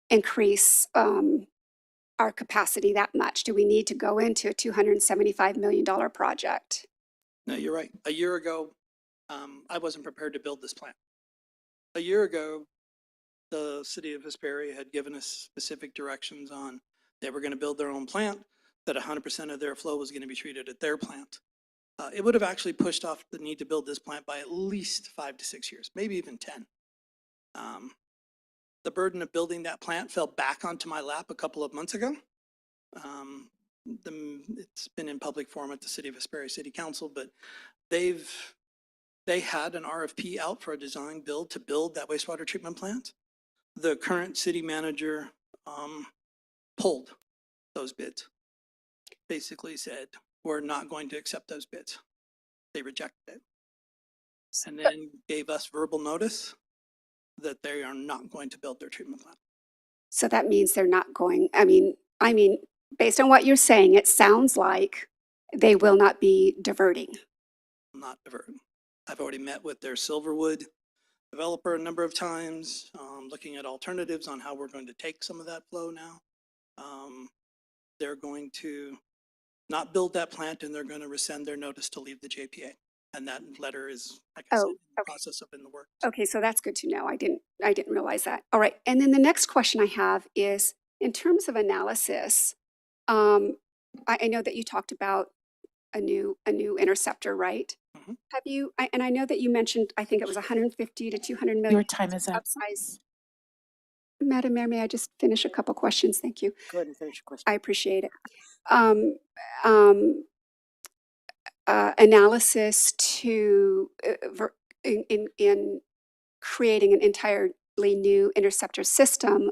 increase our capacity that much? Do we need to go into a $275 million project? No, you're right. A year ago, I wasn't prepared to build this plant. A year ago, the city of Hesperia had given us specific directions on they were going to build their own plant, that 100% of their flow was going to be treated at their plant. It would have actually pushed off the need to build this plant by at least 5 to 6 years, maybe even 10. The burden of building that plant fell back onto my lap a couple of months ago. It's been in public forum at the City of Hesperia City Council, but they had an RFP out for a design build to build that wastewater treatment plant. The current city manager pulled those bids. Basically said, we're not going to accept those bids. They rejected it. And then gave us verbal notice that they are not going to build their treatment plant. So that means they're not going, I mean, based on what you're saying, it sounds like they will not be diverting. Not diverting. I've already met with their Silverwood developer a number of times, looking at alternatives on how we're going to take some of that flow now. They're going to not build that plant and they're going to rescind their notice to leave the JPA. And that letter is, like I said, in the process of in the work. Okay, so that's good to know. I didn't realize that. All right, and then the next question I have is, in terms of analysis, I know that you talked about a new interceptor, right? Mhm. Have you? And I know that you mentioned, I think it was 150 to 200 million. Your time is up. Upsize. Madam Mayor, may I just finish a couple questions? Thank you. Go ahead and finish your question. I appreciate it. analysis to, in creating an entirely new interceptor system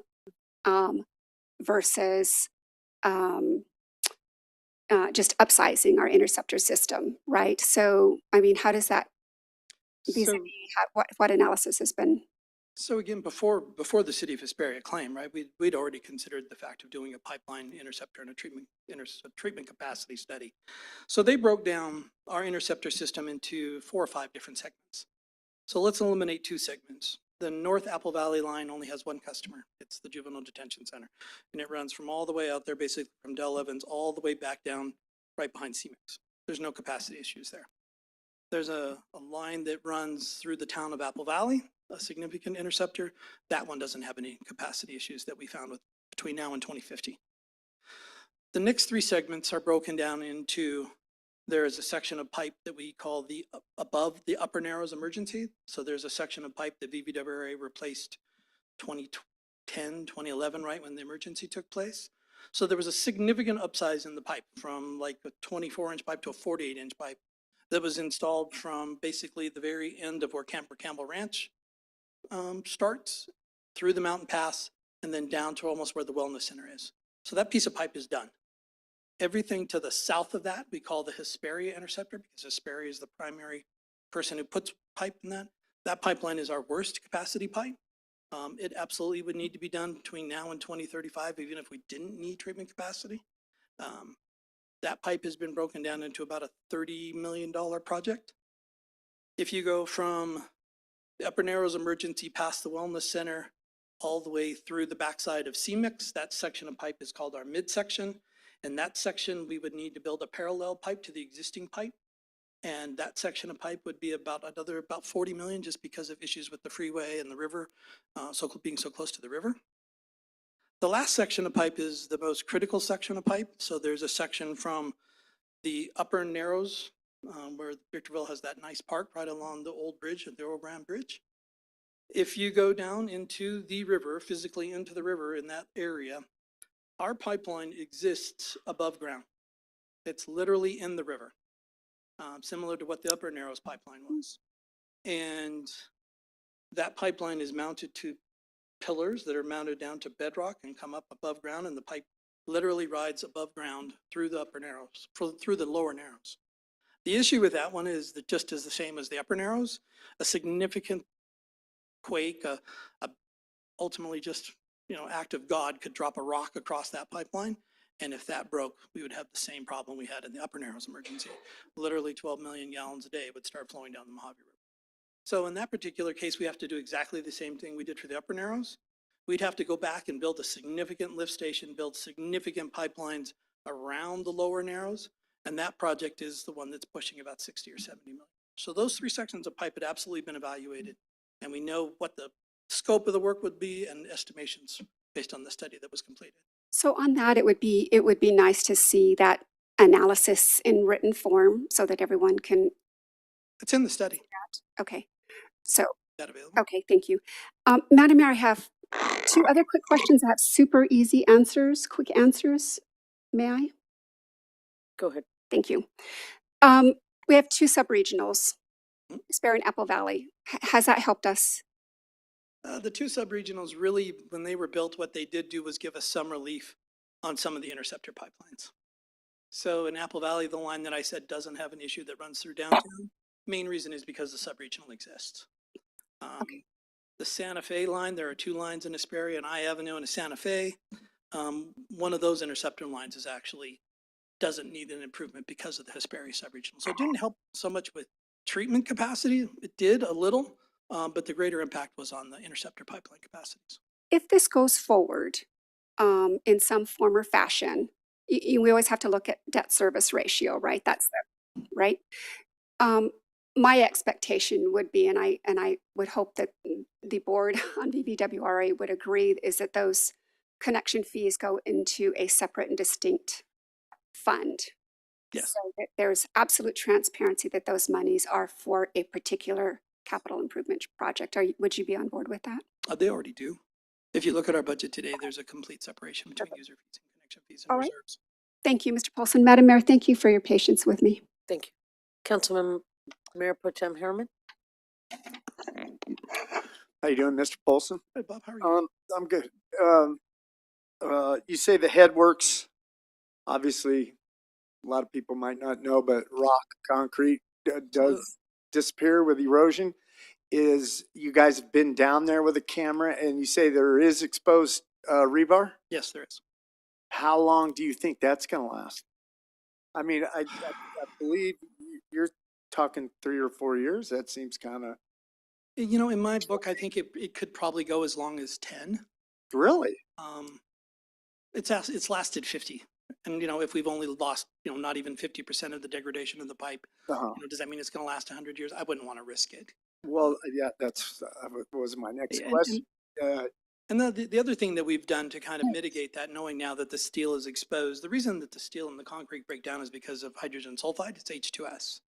versus just upsizing our interceptor system, right? So, I mean, how does that, So, what analysis has been? so again, before the city of Hesperia claim, right, we'd already considered the fact of doing a pipeline interceptor and a treatment capacity study. So they broke down our interceptor system into 4 or 5 different segments. So let's eliminate 2 segments. The North Apple Valley line only has one customer. It's the Juvenile Detention Center. And it runs from all the way out there, basically from Del Evans, all the way back down right behind CMEX. There's no capacity issues there. There's a line that runs through the town of Apple Valley, a significant interceptor. That one doesn't have any capacity issues that we found with between now and 2050. The next 3 segments are broken down into, there is a section of pipe that we call the above the Upper Narrows emergency. So there's a section of pipe that VVWRA replaced 2010, 2011, right when the emergency took place. So there was a significant upsize in the pipe from like a 24-inch pipe to a 48-inch pipe that was installed from basically the very end of where Camper Campbell Ranch starts, through the mountain pass, and then down to almost where the wellness center is. So that piece of pipe is done. Everything to the south of that, we call the Hesperia interceptor, because Hesperia is the primary person who puts pipe in that. That pipeline is our worst capacity pipe. It absolutely would need to be done between now and 2035, even if we didn't need treatment capacity. That pipe has been broken down into about a $30 million project. If you go from the Upper Narrows emergency past the wellness center, all the way through the backside of CMEX, that section of pipe is called our midsection. And that section, we would need to build a parallel pipe to the existing pipe. And that section of pipe would be about 40 million just because of issues with the freeway and the river, being so close to the river. The last section of pipe is the most critical section of pipe. So there's a section from the Upper Narrows, where Victorville has that nice park right along the old bridge, the Oran Bridge. If you go down into the river, physically into the river in that area, our pipeline exists above ground. It's literally in the river, similar to what the Upper Narrows pipeline was. And that pipeline is mounted to pillars that are mounted down to bedrock and come up above ground, and the pipe literally rides above ground through the Upper Narrows, through the Lower Narrows. The issue with that one is that just as the same as the Upper Narrows, a significant quake, ultimately just, act of God could drop a rock across that pipeline. And if that broke, we would have the same problem we had in the Upper Narrows emergency. Literally 12 million gallons a day would start flowing down the Mojave River. So in that particular case, we have to do exactly the same thing we did for the Upper Narrows. We'd have to go back and build a significant lift station, build significant pipelines around the Lower Narrows. And that project is the one that's pushing about 60 or 70 million. So those 3 sections of pipe had absolutely been evaluated. And we know what the scope of the work would be and estimations based on the study that was completed. So on that, it would be nice to see that analysis in written form so that everyone can. It's in the study. Okay. So, That available? okay, thank you. Madam Mayor, I have 2 other quick questions that have super easy answers, quick answers. May I? Go ahead. Thank you. We have 2 subregionals, Hesperia and Apple Valley. Has that helped us? The 2 subregionals really, when they were built, what they did do was give us some relief on some of the interceptor pipelines. So in Apple Valley, the line that I said doesn't have an issue that runs through downtown. Main reason is because the subregional exists. Okay. The Santa Fe line, there are 2 lines in Hesperia, an I Avenue and a Santa Fe. One of those interceptor lines is actually doesn't need an improvement because of the Hesperia subregional. So it didn't help so much with treatment capacity. It did a little, but the greater impact was on the interceptor pipeline capacities. If this goes forward in some form or fashion, we always have to look at debt service ratio, right? That's right. My expectation would be, and I would hope that the board on VVWRA would agree, is that those connection fees go into a separate and distinct fund. Yes. So that there's absolute transparency that those monies are for a particular capital improvement project. Would you be on board with that? They already do. If you look at our budget today, there's a complete separation between user fees and connection fees and All right. reserves. Thank you, Mr. Paulson. Madam Mayor, thank you for your patience with me. Thank you. Councilman Mayor Pro Tem Harriman? How you doing, Mr. Polson? Hey, Bob, how are you? I'm good. You say the head works, obviously, a lot of people might not know, but rock, concrete does disappear with erosion. You guys have been down there with a camera and you say there is exposed rebar? Yes, there is. How long do you think that's gonna last? I mean, I believe you're talking 3 or 4 years. That seems kind of, You know, in my book, I think it could probably go as long as 10. really? It's lasted 50. And, you know, if we've only lost, you know, not even 50% of the degradation of the pipe, Uh-huh. you know, does that mean it's going to last 100 years? I wouldn't want to risk it. Well, yeah, that's, was my next And- question. Uh, And the other thing that we've done to kind of mitigate that, knowing now that the steel is exposed, the reason that the steel and the concrete break down is because of hydrogen sulfide, it's H2S.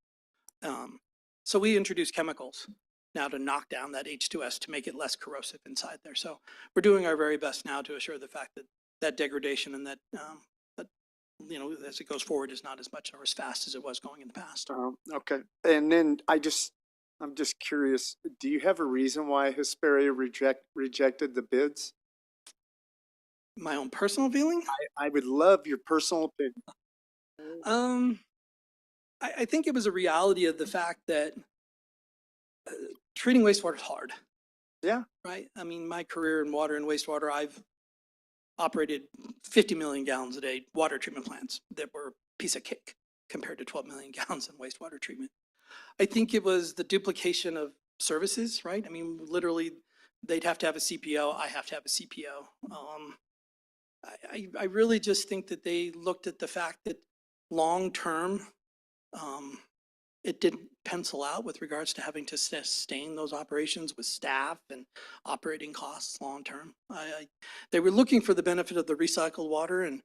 So we introduce chemicals now to knock down that H2S to make it less corrosive inside there. So we're doing our very best now to assure the fact that that degradation and that, you know, as it goes forward is not as much or as fast as it was going in the past. Okay. And then I'm just curious, do you have a reason why Hesperia rejected the bids? My own personal feeling? I would love your personal opinion. I think it was a reality of the fact that treating wastewater is hard. Yeah. Right? I mean, my career in water and wastewater, I've operated 50 million gallons a day water treatment plants that were a piece of cake compared to 12 million gallons in wastewater treatment. I think it was the duplication of services, right? I mean, literally, they'd have to have a CPO, I have to have a CPO. I really just think that they looked at the fact that long-term, it didn't pencil out with regards to having to sustain those operations with staff and operating costs long-term. They were looking for the benefit of the recycled water, and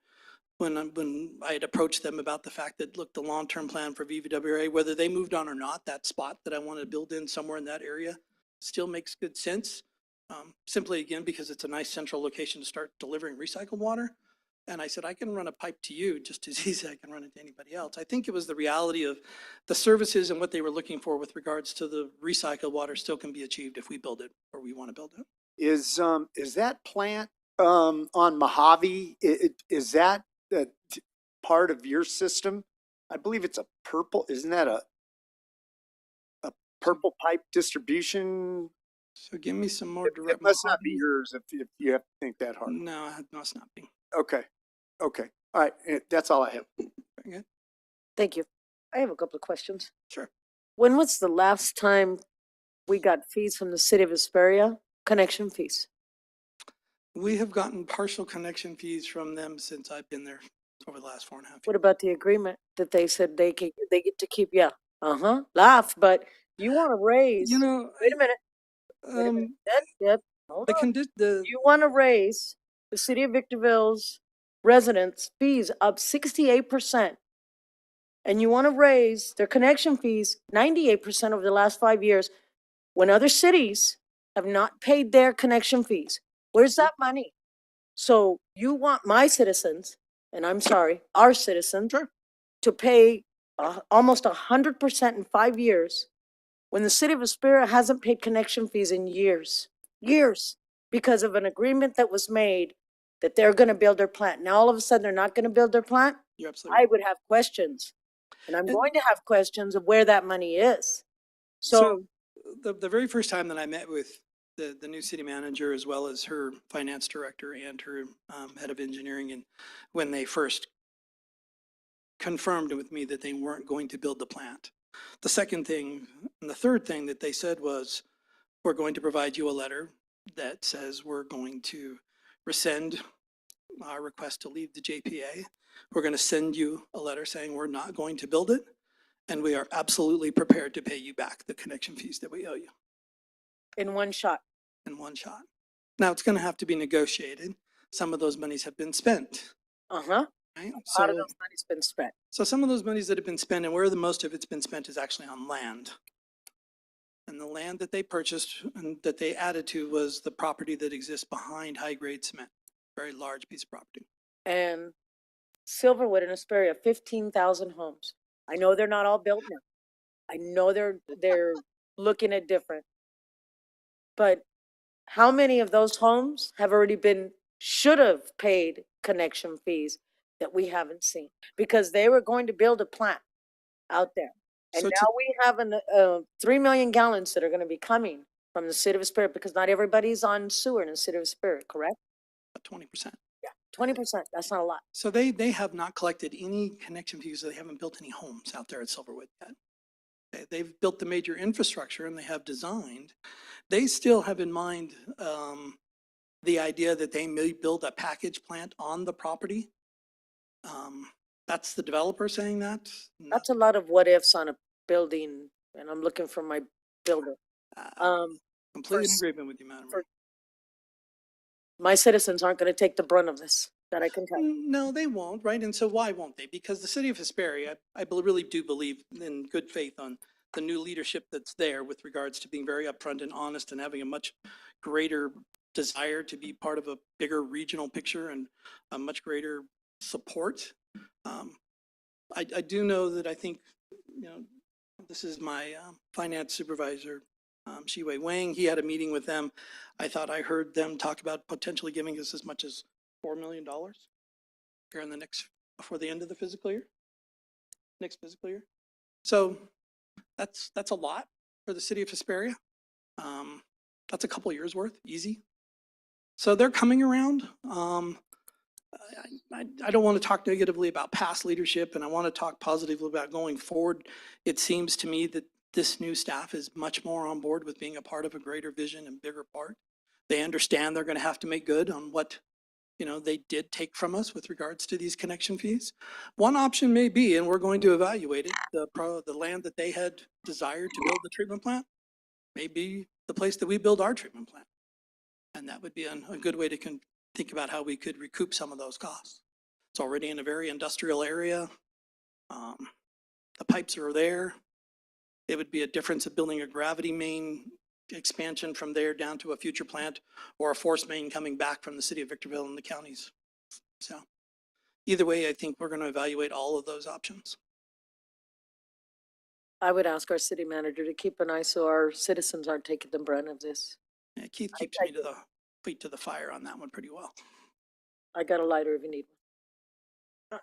when I had approached them about the fact that, look, the long-term plan for VVWRA, whether they moved on or not, that spot that I want to build in somewhere in that area still makes good sense. Simply again, because it's a nice central location to start delivering recycled water. And I said, I can run a pipe to you just as easy as I can run it to anybody else. I think it was the reality of the services and what they were looking for with regards to the recycled water still can be achieved if we build it or we want to build it. Is that plant on Mojave, is that part of your system? I believe it's a purple, isn't that a purple pipe distribution? So give me some more direct. It must not be yours if you have to think that hard. No, it must not be. Okay. Okay. All right. That's all I have. Very good. Thank you. I have a couple of questions. Sure. When was the last time we got fees from the city of Hesperia, connection fees? We have gotten partial connection fees from them since I've been there over the last 4.5 years. What about the agreement that they said they get to keep? Yeah. Laugh, but you want to raise. You know, Wait a minute. Hold on. You want to raise the city of Victorville's residents' fees up 68%. And you want to raise their connection fees 98% over the last 5 years when other cities have not paid their connection fees. Where's that money? So you want my citizens, and I'm sorry, our citizens, to pay almost 100% in 5 years when the city of Hesperia hasn't paid connection fees in years, because of an agreement that was made that they're going to build their plant. Now, all of a sudden, they're not going to build their plant? You're absolutely I would have questions. And I'm going to have questions of where that money is. So the very first time that I met with the new city manager, as well as her finance director and her head of engineering, and when they first confirmed with me that they weren't going to build the plant. The second thing and the third thing that they said was, we're going to provide you a letter that says we're going to rescind our request to leave the JPA. We're going to send you a letter saying we're not going to build it, and we are absolutely prepared to pay you back the connection fees that we owe you. in one shot. In one shot. Now, it's going to have to be negotiated. Some of those monies have been spent. Right? So, How did those monies been spent? so some of those monies that have been spent, and where the most of it's been spent, is actually on land. And the land that they purchased and that they added to was the property that exists behind High Grade Cement, very large piece of property. And Silverwood and Hesperia, 15,000 homes. I know they're not all built now. I know they're looking at different. But how many of those homes have already should have paid connection fees that we haven't seen? Because they were going to build a plant out there. And So now we have 3 million gallons that are gonna be coming from the city of Spirit, because not everybody's on sewer in the city of Spirit, correct? 20%. 20%, that's not a lot. So they have not collected any connection fees. They haven't built any homes out there at Silverwood yet. They've built the major infrastructure and they have designed. They still have in mind the idea that they may build a package plant on the property. That's the developer saying that. That's a lot of what ifs on a building, and I'm looking for my builder. Completely in first- agreement with you, Madam for- Mayor. My citizens aren't gonna take the brunt of this, that I can tell you. No, they won't, right? And so why won't they? Because the city of Hesperia, really do believe in good faith on the new leadership that's there with regards to being very upfront and honest and having a much greater desire to be part of a bigger regional picture and a much greater support. I do know that I think, this is my finance supervisor, Shiwei Wang. He had a meeting with them. I thought I heard them talk about potentially giving us as much as $4 million here in before the end of the fiscal year, next fiscal year. So that's a lot for the city of Hesperia. That's a couple years worth, easy. So they're coming around. I don't want to talk negatively about past leadership, and I want to talk positively about going forward. It seems to me that this new staff is much more on board with being a part of a greater vision and bigger part. They understand they're going to have to make good on what they did take from us with regards to these connection fees. One option may be, and we're going to evaluate it, the land that they had desired to build the treatment plant may be the place that we build our treatment plant. And that would be a good way to think about how we could recoup some of those costs. It's already in a very industrial area. The pipes are there. It would be a difference of building a gravity main expansion from there down to a future plant, or a force main coming back from the city of Victorville and the counties. So either way, I think we're going to evaluate all of those options. I would ask our city manager to keep an eye so our citizens aren't taking the brunt of this. Yeah, Keith keeps me to the feet to the fire on that one pretty well. I got a lighter if you need one.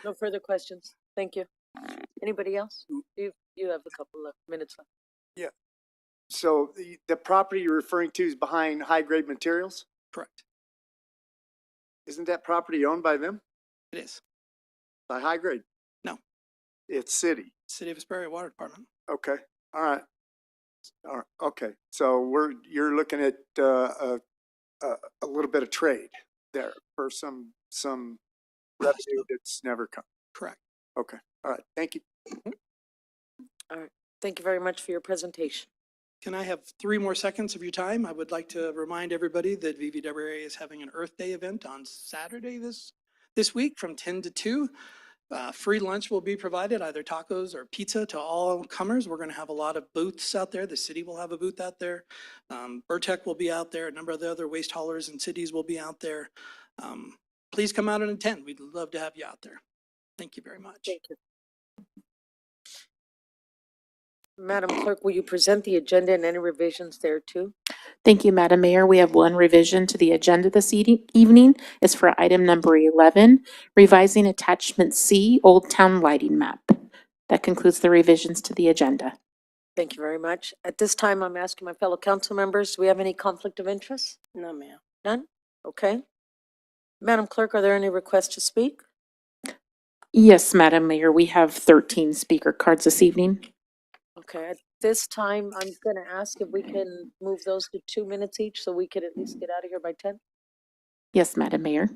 No further questions. Thank you. Anybody else? You have a couple of minutes left. So the property you're referring to is behind High Grade Materials? Correct. Isn't that property owned by them? It is. By High Grade? No. It's city. City of Hesperia Water Department. Okay, all right. All right, okay, so you're looking at a little bit of trade there for some revenue that's never come. Correct. Okay, all right, thank you. Thank you very much for your presentation. Can I have 3 more seconds of your time? I would like to remind everybody that VVWA is having an Earth Day event on Saturday this week from 10 to 2. Free lunch will be provided, either tacos or pizza to all comers. We're going to have a lot of booths out there. The city will have a booth out there. Burtec will be out there. A number of the other waste haulers and cities will be out there. Please come out and attend. We'd love to have you out there. Thank you very much. Thank you. Madam Clerk, will you present the agenda and any revisions there too? Thank you, Madam Mayor. We have one revision to the agenda this evening. It's for item number 11, revising attachment C, Old Town Lighting Map. That concludes the revisions to the agenda. Thank you very much. At this time, I'm asking my fellow council members, do we have any conflict of interest? No, ma'am. None? Okay. Madam Clerk, are there any requests to speak? Yes, Madam Mayor, we have 13 speaker cards this evening. Okay, at this time, I'm gonna ask if we can move those to 2 minutes each so we could at least get out of here by 10. Yes, Madam Mayor.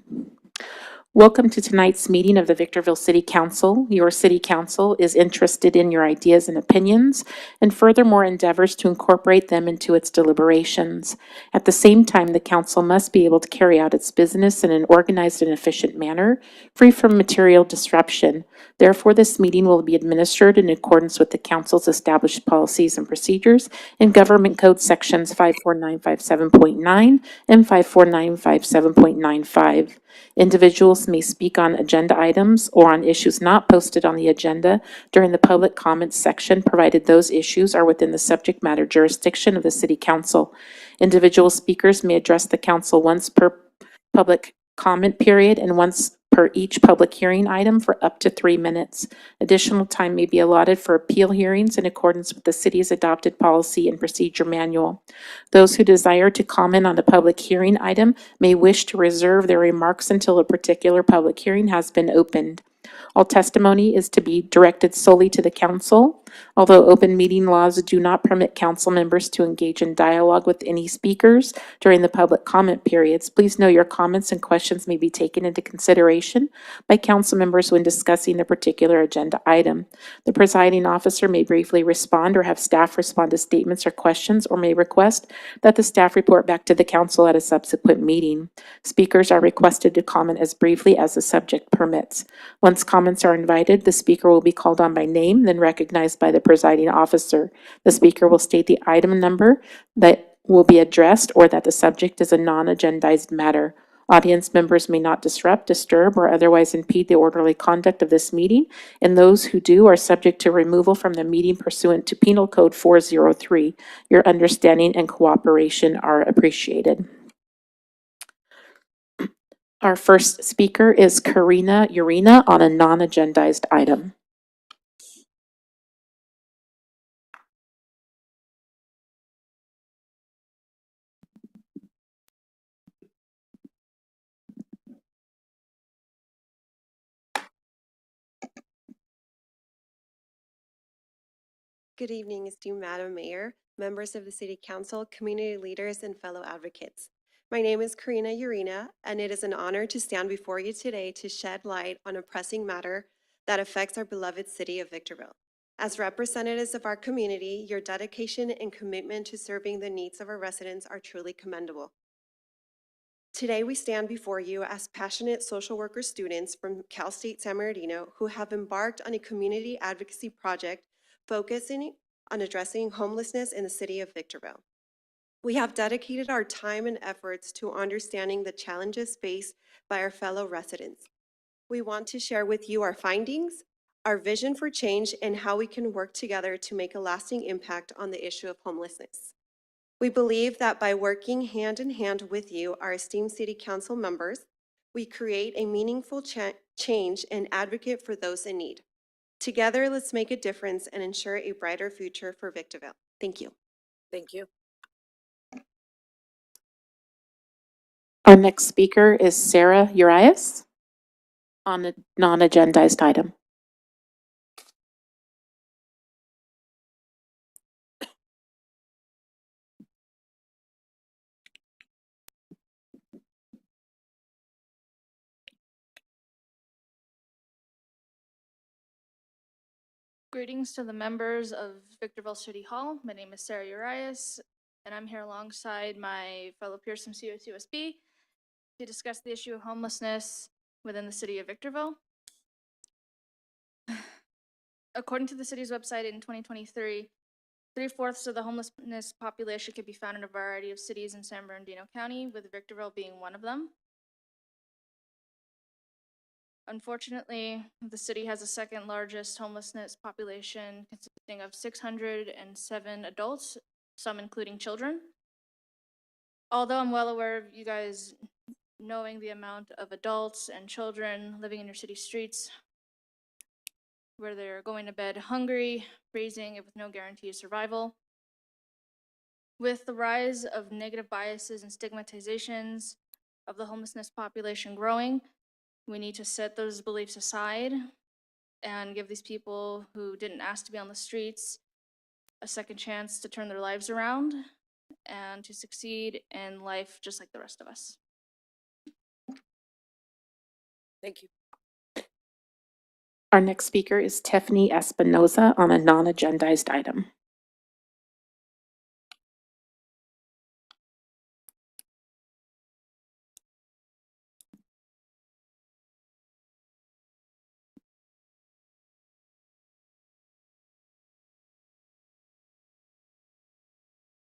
Welcome to tonight's meeting of the Victorville City Council. Your City Council is interested in your ideas and opinions, and furthermore endeavors to incorporate them into its deliberations. At the same time, the Council must be able to carry out its business in an organized and efficient manner, free from material disruption. Therefore, this meeting will be administered in accordance with the Council's established policies and procedures in Government Code Sections 54957.9 and 54957.95. Individuals may speak on agenda items or on issues not posted on the agenda during the public comments section, provided those issues are within the subject matter jurisdiction of the City Council. Individual speakers may address the council once per public comment period and once per each public hearing item for up to 3 minutes. Additional time may be allotted for appeal hearings in accordance with the city's adopted policy and procedure manual. Those who desire to comment on a public hearing item may wish to reserve their remarks until a particular public hearing has been opened. All testimony is to be directed solely to the council. Although open meeting laws do not permit council members to engage in dialogue with any speakers during the public comment periods, please know your comments and questions may be taken into consideration by council members when discussing a particular agenda item. The presiding officer may briefly respond or have staff respond to statements or questions, or may request that the staff report back to the council at a subsequent meeting. Speakers are requested to comment as briefly as the subject permits. Once comments are invited, the speaker will be called on by name, then recognized by the presiding officer. The speaker will state the item number that will be addressed or that the subject is a non-agendized matter. Audience members may not disrupt, disturb, or otherwise impede the orderly conduct of this meeting, and those who do are subject to removal from the meeting pursuant to Penal Code 403. Your understanding and cooperation are appreciated. Our first speaker is Karina Urena on a non-agendized item. Good evening, esteemed Madam Mayor, members of the City Council, community leaders, and fellow advocates. My name is Karina Urena, and it is an honor to stand before you today to shed light on a pressing matter that affects our beloved city of Victorville. As representatives of our community, your dedication and commitment to serving the needs of our residents are truly commendable. Today, we stand before you as passionate social worker students from Cal State San Bernardino who have embarked on a community advocacy project focusing on addressing homelessness in the city of Victorville. We have dedicated our time and efforts to understanding the challenges faced by our fellow residents. We want to share with you our findings, our vision for change, and how we can work together to make a lasting impact on the issue of homelessness. We believe that by working hand in hand with you, our esteemed City Council members, we create a meaningful change and advocate for those in need. Together, let's make a difference and ensure a brighter future for Victorville. Thank you. Thank you. Our next speaker is Sarah Urias on a non-agendized item. Greetings to the members of Victorville City Hall. My name is Sarah Urias, and I'm here alongside my fellow peers from COCUSB to discuss the issue of homelessness within the city of Victorville. According to the city's website in 2023, 3/4 of the homelessness population can be found in a variety of cities in San Bernardino County, with Victorville being one of them. Unfortunately, the city has the second largest homelessness population, consisting of 607 adults, some including children. Although I'm well aware of you guys knowing the amount of adults and children living in your city streets, where they're going to bed hungry, freezing, and with no guarantee of survival. With the rise of negative biases and stigmatizations of the homelessness population growing, we need to set those beliefs aside and give these people who didn't ask to be on the streets a second chance to turn their lives around and to succeed in life just like the rest of us. Thank you. Our next speaker is Tiffany Espinoza on a non-agendized item.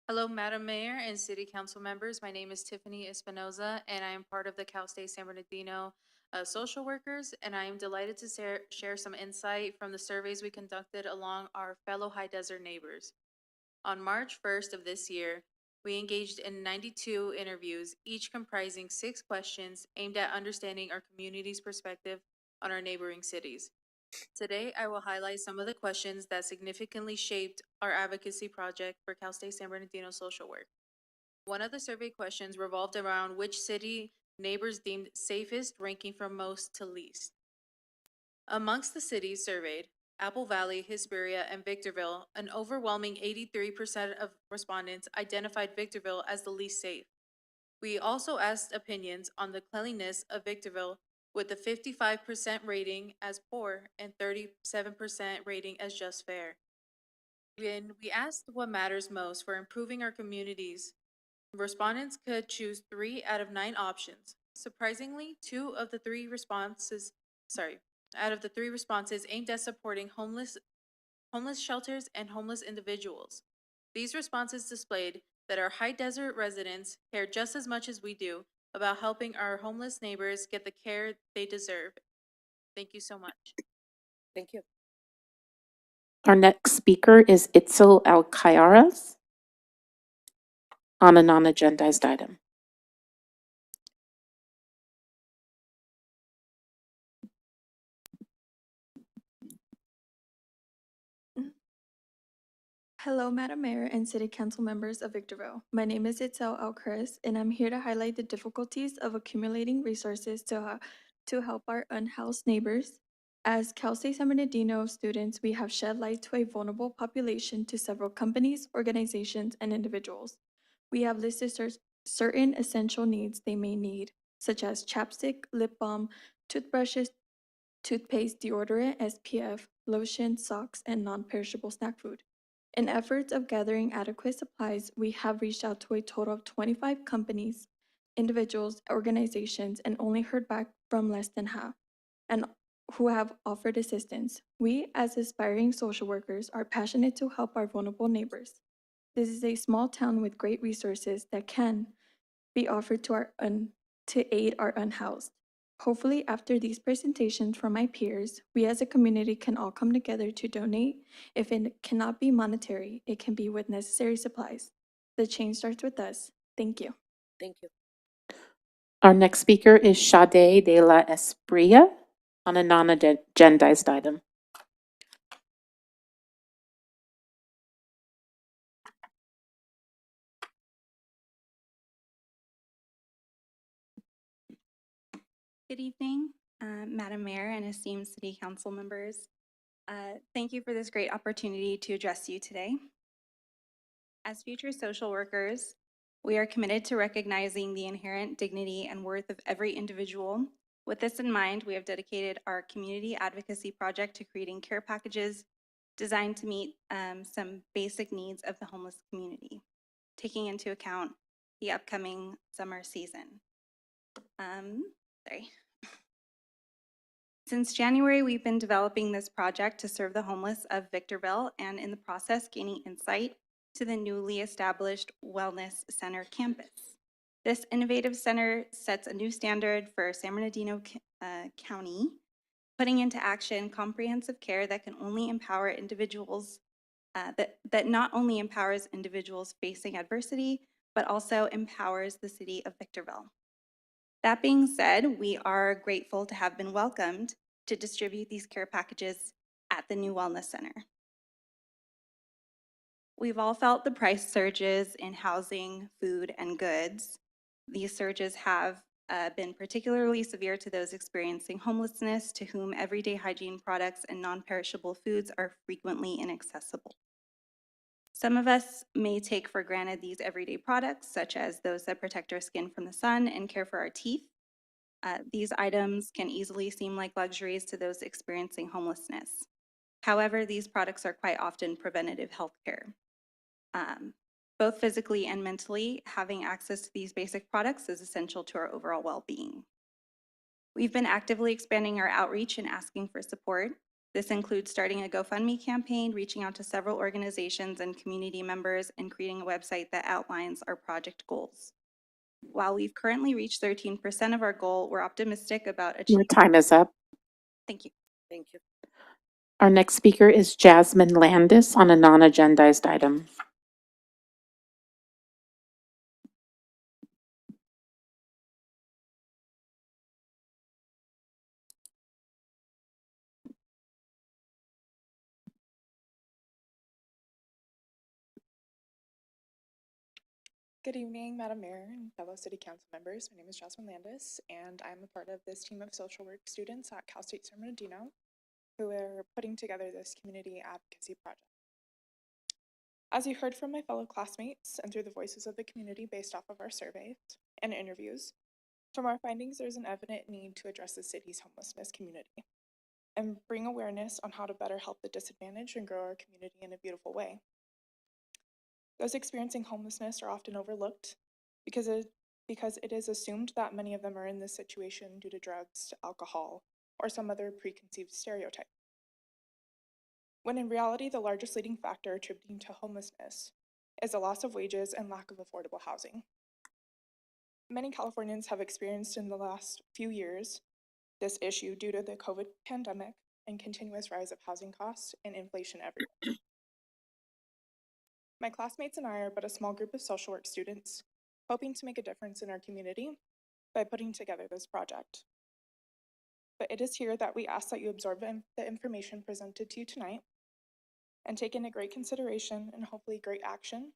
Hello, Madam Mayor and City Council members. My name is Tiffany Espinoza, and I am part of the Cal State San Bernardino as social workers, and I am delighted to share some insight from the surveys we conducted along our fellow High Desert neighbors. On March 1st of this year, we engaged in 92 interviews, each comprising 6 questions aimed at understanding our community's perspective on our neighboring cities. Today, I will highlight some of the questions that significantly shaped our advocacy project for Cal State San Bernardino Social Work. One of the survey questions revolved around which city neighbors deemed safest, ranking from most to least. Amongst the cities surveyed, Apple Valley, Hesperia, and Victorville, an overwhelming 83% of respondents identified Victorville as the least safe. We also asked opinions on the cleanliness of Victorville, with a 55% rating as poor and 37% rating as just fair. When we asked what matters most for improving our communities, respondents could choose 3 out of 9 options. Surprisingly, out of the three responses aimed at supporting homeless shelters and homeless individuals. These responses displayed that our high desert residents care just as much as we do about helping our homeless neighbors get the care they deserve. Thank you so much. Thank you. Our next speaker is Itzel Alcayaras on a non-agendized item. Hello, Madam Mayor and City Council members of Victorville. My name is Itzel Alcaraz, and I'm here to highlight the difficulties of accumulating resources to help our unhoused neighbors. As Cal State San Bernardino students, we have shed light to a vulnerable population to several companies, organizations, and individuals. We have listed certain essential needs they may need, such as chapstick, lip balm, toothbrushes, toothpaste, deodorant, SPF, lotion, socks, and non-perishable snack food. In efforts of gathering adequate supplies, we have reached out to a total of 25 companies, individuals, organizations, and only heard back from less than half, and who have offered assistance. We, as aspiring social workers, are passionate to help our vulnerable neighbors. This is a small town with great resources that can be offered to aid our unhoused. Hopefully, after these presentations from my peers, we as a community can all come together to donate. If it cannot be monetary, it can be with necessary supplies. The change starts with us. Thank you. Thank you. Our next speaker is Sade de la Esprilla on a non-agendized item. Good evening, Madam Mayor and esteemed City Council members. Thank you for this great opportunity to address you today. As future social workers, we are committed to recognizing the inherent dignity and worth of every individual. With this in mind, we have dedicated our community advocacy project to creating care packages designed to meet some basic needs of the homeless community, taking into account the upcoming summer season. Since January, we've been developing this project to serve the homeless of Victorville and in the process gaining insight to the newly established Wellness Center campus. This innovative center sets a new standard for San Bernardino County, putting into action comprehensive care that can only empower individuals, that not only empowers individuals facing adversity, but also empowers the city of Victorville. That being said, we are grateful to have been welcomed to distribute these care packages at the new Wellness Center. We've all felt the price surges in housing, food, and goods. These surges have been particularly severe to those experiencing homelessness, to whom everyday hygiene products and non-perishable foods are frequently inaccessible. Some of us may take for granted these everyday products, such as those that protect our skin from the sun and care for our teeth. These items can easily seem like luxuries to those experiencing homelessness. However, these products are quite often preventative health care. Both physically and mentally, having access to these basic products is essential to our overall well-being. We've been actively expanding our outreach and asking for support. This includes starting a GoFundMe campaign, reaching out to several organizations and community members, and creating a website that outlines our project goals. While we've currently reached 13% of our goal, we're optimistic about Your achieving. time is up. Thank you. Thank you. Our next speaker is Jasmine Landis on a non-agendized item. Good evening, Madam Mayor and fellow City Council members. My name is Jasmine Landis, and I'm a part of this team of social work students at Cal State San Bernardino who are putting together this community advocacy project. As you heard from my fellow classmates and through the voices of the community based off of our surveys and interviews, from our findings, there's an evident need to address the city's homelessness community and bring awareness on how to better help the disadvantaged and grow our community in a beautiful way. Those experiencing homelessness are often overlooked because it is assumed that many of them are in this situation due to drugs, alcohol, or some other preconceived stereotype. When in reality, the largest leading factor attributing to homelessness is the loss of wages and lack of affordable housing. Many Californians have experienced in the last few years this issue due to the COVID pandemic and continuous rise of housing costs and inflation everywhere. My classmates and I are but a small group of social work students hoping to make a difference in our community by putting together this project. But it is here that we ask that you absorb the information presented to you tonight and take into great consideration and hopefully great action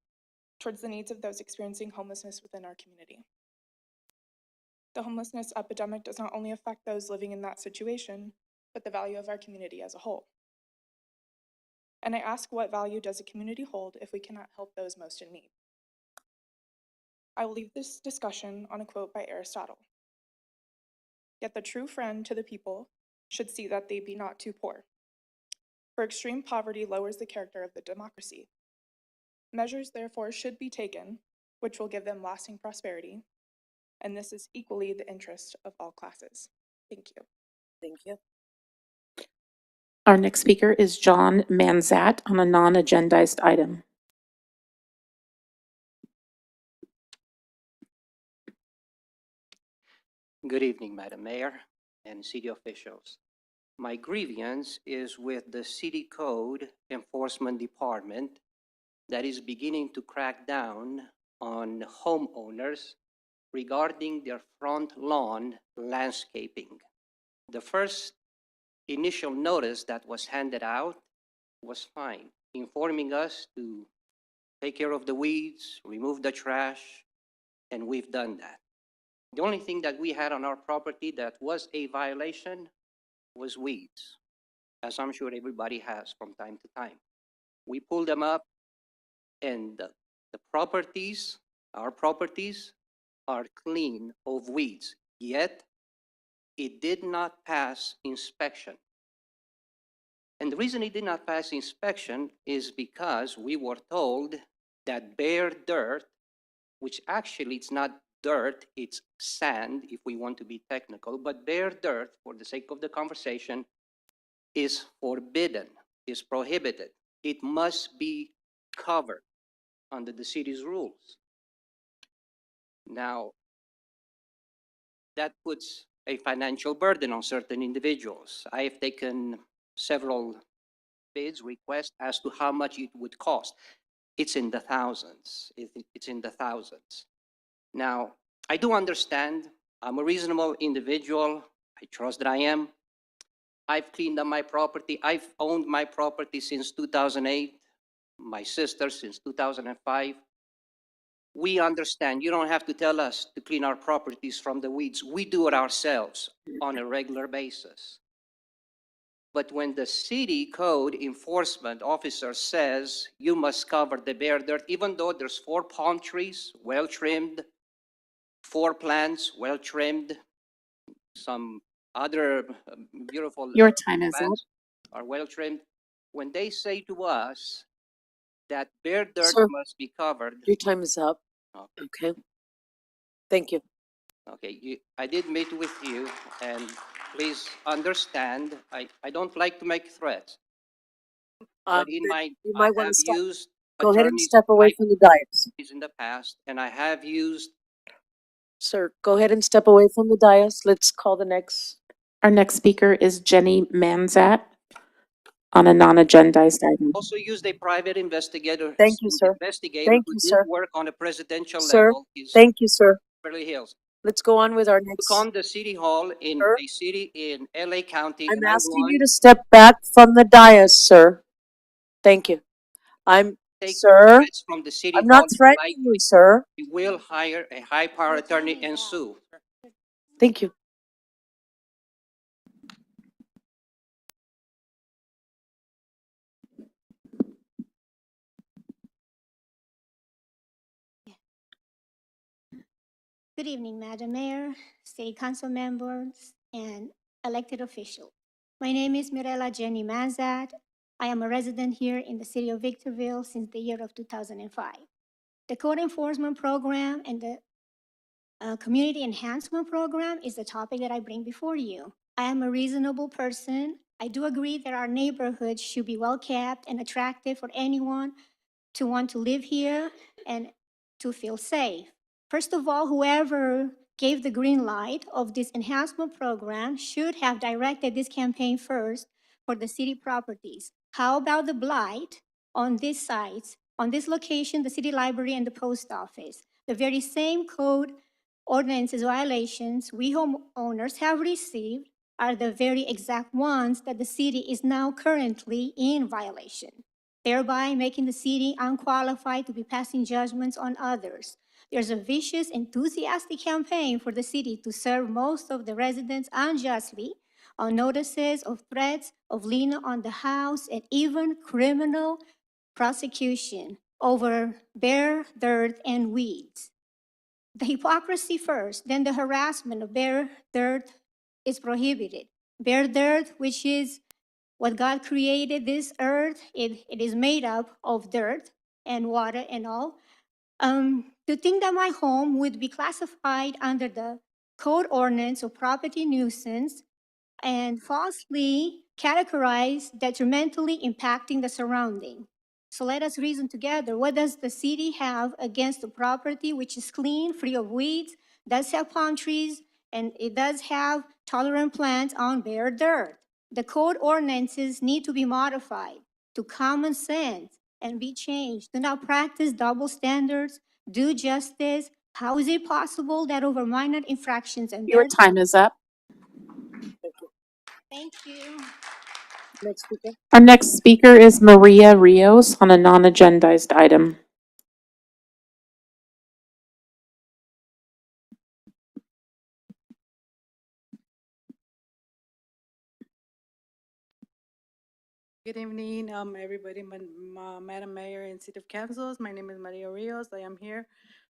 towards the needs of those experiencing homelessness within our community. The homelessness epidemic does not only affect those living in that situation, but the value of our community as a whole. And I ask, what value does a community hold if we cannot help those most in need? I will leave this discussion on a quote by Aristotle. Yet the true friend to the people should see that they be not too poor. For extreme poverty lowers the character of the democracy. Measures therefore should be taken, which will give them lasting prosperity, and this is equally the interest of all classes. Thank you. Thank you. Our next speaker is John Manzat on a non-agendized item. Good evening, Madam Mayor and city officials. My grievance is with the City Code Enforcement Department that is beginning to crack down on homeowners regarding their front lawn landscaping. The first initial notice that was handed out was fine, informing us to take care of the weeds, remove the trash, and we've done that. The only thing that we had on our property that was a violation was weeds, as I'm sure everybody has from time to time. We pulled them up, and the properties, our properties, are clean of weeds, yet it did not pass inspection. And the reason it did not pass inspection is because we were told that bare dirt, which actually it's not dirt, it's sand, if we want to be technical, but bare dirt, for the sake of the conversation, is forbidden, is prohibited. It must be covered under the city's rules. Now, that puts a financial burden on certain individuals. I have taken several bids, requests as to how much it would cost. It's in the thousands. It's in the thousands. Now, I do understand. I'm a reasonable individual. I trust that I am. I've cleaned up my property. I've owned my property since 2008. My sister since 2005. We understand. You don't have to tell us to clean our properties from the weeds. We do it ourselves on a regular basis. But when the city code enforcement officer says you must cover the bare dirt, even though there's 4 palm trees, well trimmed, 4 plants, well trimmed, some other beautiful Your time is up. plants are well trimmed. When they say to us that bare dirt Sir, must be covered, your time is up. Okay. Thank you. okay, I did meet with you, and please understand, I don't like to make threats. But in my, You I might want have to step. used Go ahead and attorneys step away from the dais. in the past, and I have used Sir, go ahead and step away from the dais. Let's call the next. Our next speaker is Jenny Manzat on a non-agendized item. Also used a private investigator. Thank you, sir. Investigator Thank who you, did sir. work on a presidential Sir, level. He's thank you, sir. Beverly Hills. Let's go on with our Took next. on the city hall in Sir? a city in LA County. I'm and I asking won. you to step back from the dais, sir. Thank you. Take Sir, threats from the city I'm not hall threatening politely. you, sir. We will hire a high power attorney and sue. Thank you. Good evening, Madam Mayor, City Council members, and elected officials. My name is Mirela Jenny Manzat. I am a resident here in the city of Victorville since the year of 2005. The Code Enforcement Program and the Community Enhancement Program is the topic that I bring before you. I am a reasonable person. I do agree that our neighborhoods should be well-kept and attractive for anyone to want to live here and to feel safe. First of all, whoever gave the green light of this enhancement program should have directed this campaign first for the city properties. How about the blight on these sites, on this location, the city library and the post office? The very same code ordinances violations we homeowners have received are the very exact ones that the city is now currently in violation, thereby making the city unqualified to be passing judgments on others. There's a vicious, enthusiastic campaign for the city to serve most of the residents unjustly on notices of threats of lien on the house and even criminal prosecution over bare dirt and weeds. The hypocrisy first, then the harassment of bare dirt is prohibited. Bare dirt, which is what God created this earth, it is made up of dirt and water and all. To think that my home would be classified under the code ordinance of property nuisance and falsely categorized detrimentally impacting the surrounding. So let us reason together. What does the city have against the property which is clean, free of weeds, does have palm trees, and it does have tolerant plants on bare dirt? The code ordinances need to be modified to common sense and be changed. Do not practice double standards, do justice. How is it possible that over minor infractions and Your time is up. Thank you. Next speaker. Our next speaker is Maria Rios on a non-agendized item. Good evening, everybody, Madam Mayor and City of Councils. My name is Maria Rios. I am here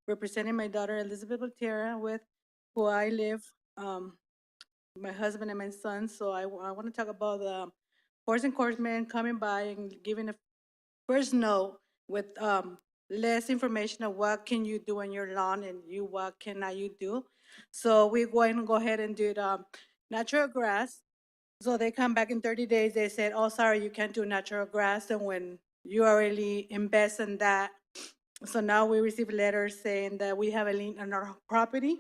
representing my daughter Elizabeth Botera, with who I live, my husband and my son. So I want to talk about the force enforcement coming by and giving a first note with less information of what can you do on your lawn and what cannot you do. So we're going to go ahead and do the natural grass. So they come back in 30 days, they said, oh, sorry, you can't do natural grass. And when you already invest in that, so now we receive letters saying that we have a lien on our property.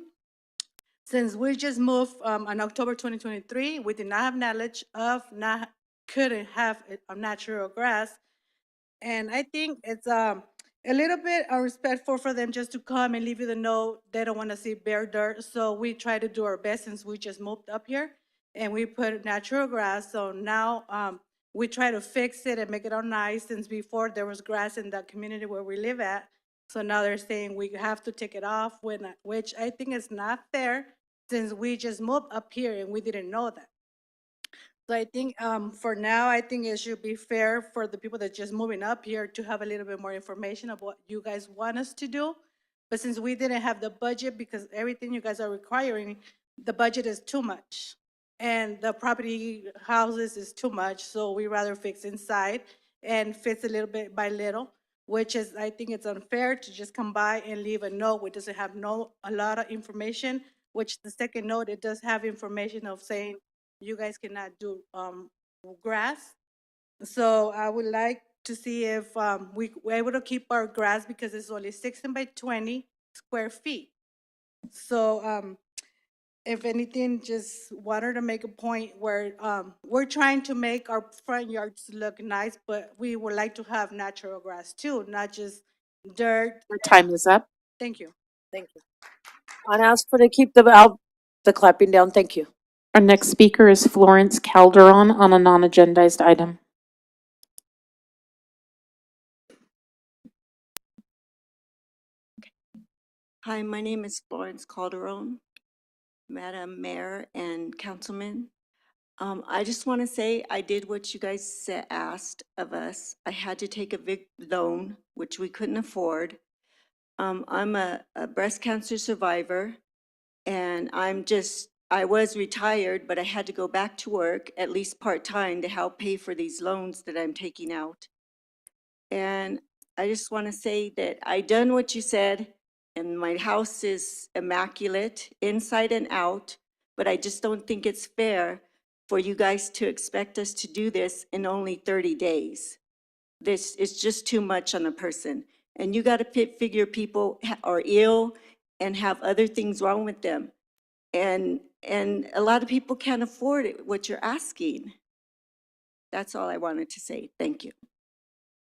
Since we just moved on October 2023, we did not have knowledge of, couldn't have a natural grass. And I think it's a little bit unrespectful for them just to come and leave you the note. They don't want to see bare dirt. So we try to do our best since we just moved up here and we put natural grass. So now we try to fix it and make it all nice, since before there was grass in the community where we live at. So now they're saying we have to take it off, which I think is not fair, since we just moved up here and we didn't know that. So I think for now, I think it should be fair for the people that just moving up here to have a little bit more information of what you guys want us to do. But since we didn't have the budget, because everything you guys are requiring, the budget is too much. And the property houses is too much, so we rather fix inside and fix a little bit by little, which is, I think it's unfair to just come by and leave a note which doesn't have a lot of information, which the second note, it does have information of saying, you guys cannot do grass. So I would like to see if we're able to keep our grass, because it's only 16 by 20 square feet. So, if anything, just wanted to make a point where, we're trying to make our front yards look nice, but we would like to have natural grass too, not just dirt. Your time is up. Thank you. Thank you. And ask for to keep the clapping down. Thank you. Our next speaker is Florence Calderon on a non-agendized item. Hi, my name is Florence Calderon, Madam Mayor and Councilman. I just want to say I did what you guys asked of us. I had to take a big loan, which we couldn't afford. I'm a breast cancer survivor, and I was retired, but I had to go back to work, at least part-time, to help pay for these loans that I'm taking out. And I just want to say that I done what you said, and my house is immaculate, inside and out, but I just don't think it's fair for you guys to expect us to do this in only 30 days. This is just too much on a person. And you got to figure people are ill and have other things wrong with them. And a lot of people can't afford it, what you're asking. That's all I wanted to say. Thank you.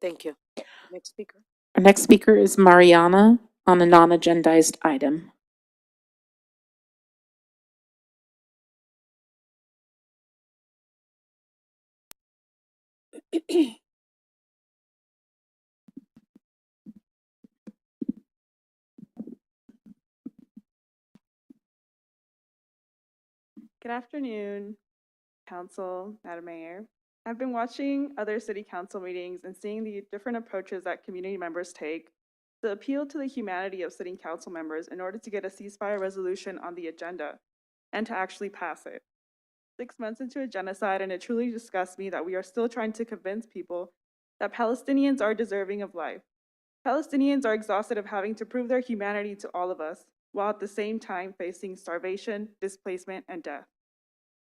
Thank you. Next speaker. Our next speaker is Mariana on a non-agendized item. Good afternoon, Council, Madam Mayor. I've been watching other city council meetings and seeing the different approaches that community members take to appeal to the humanity of sitting council members in order to get a ceasefire resolution on the agenda and to actually pass it. 6 months into a genocide, and it truly disgusts me that we are still trying to convince people that Palestinians are deserving of life. Palestinians are exhausted of having to prove their humanity to all of us, while at the same time facing starvation, displacement, and death.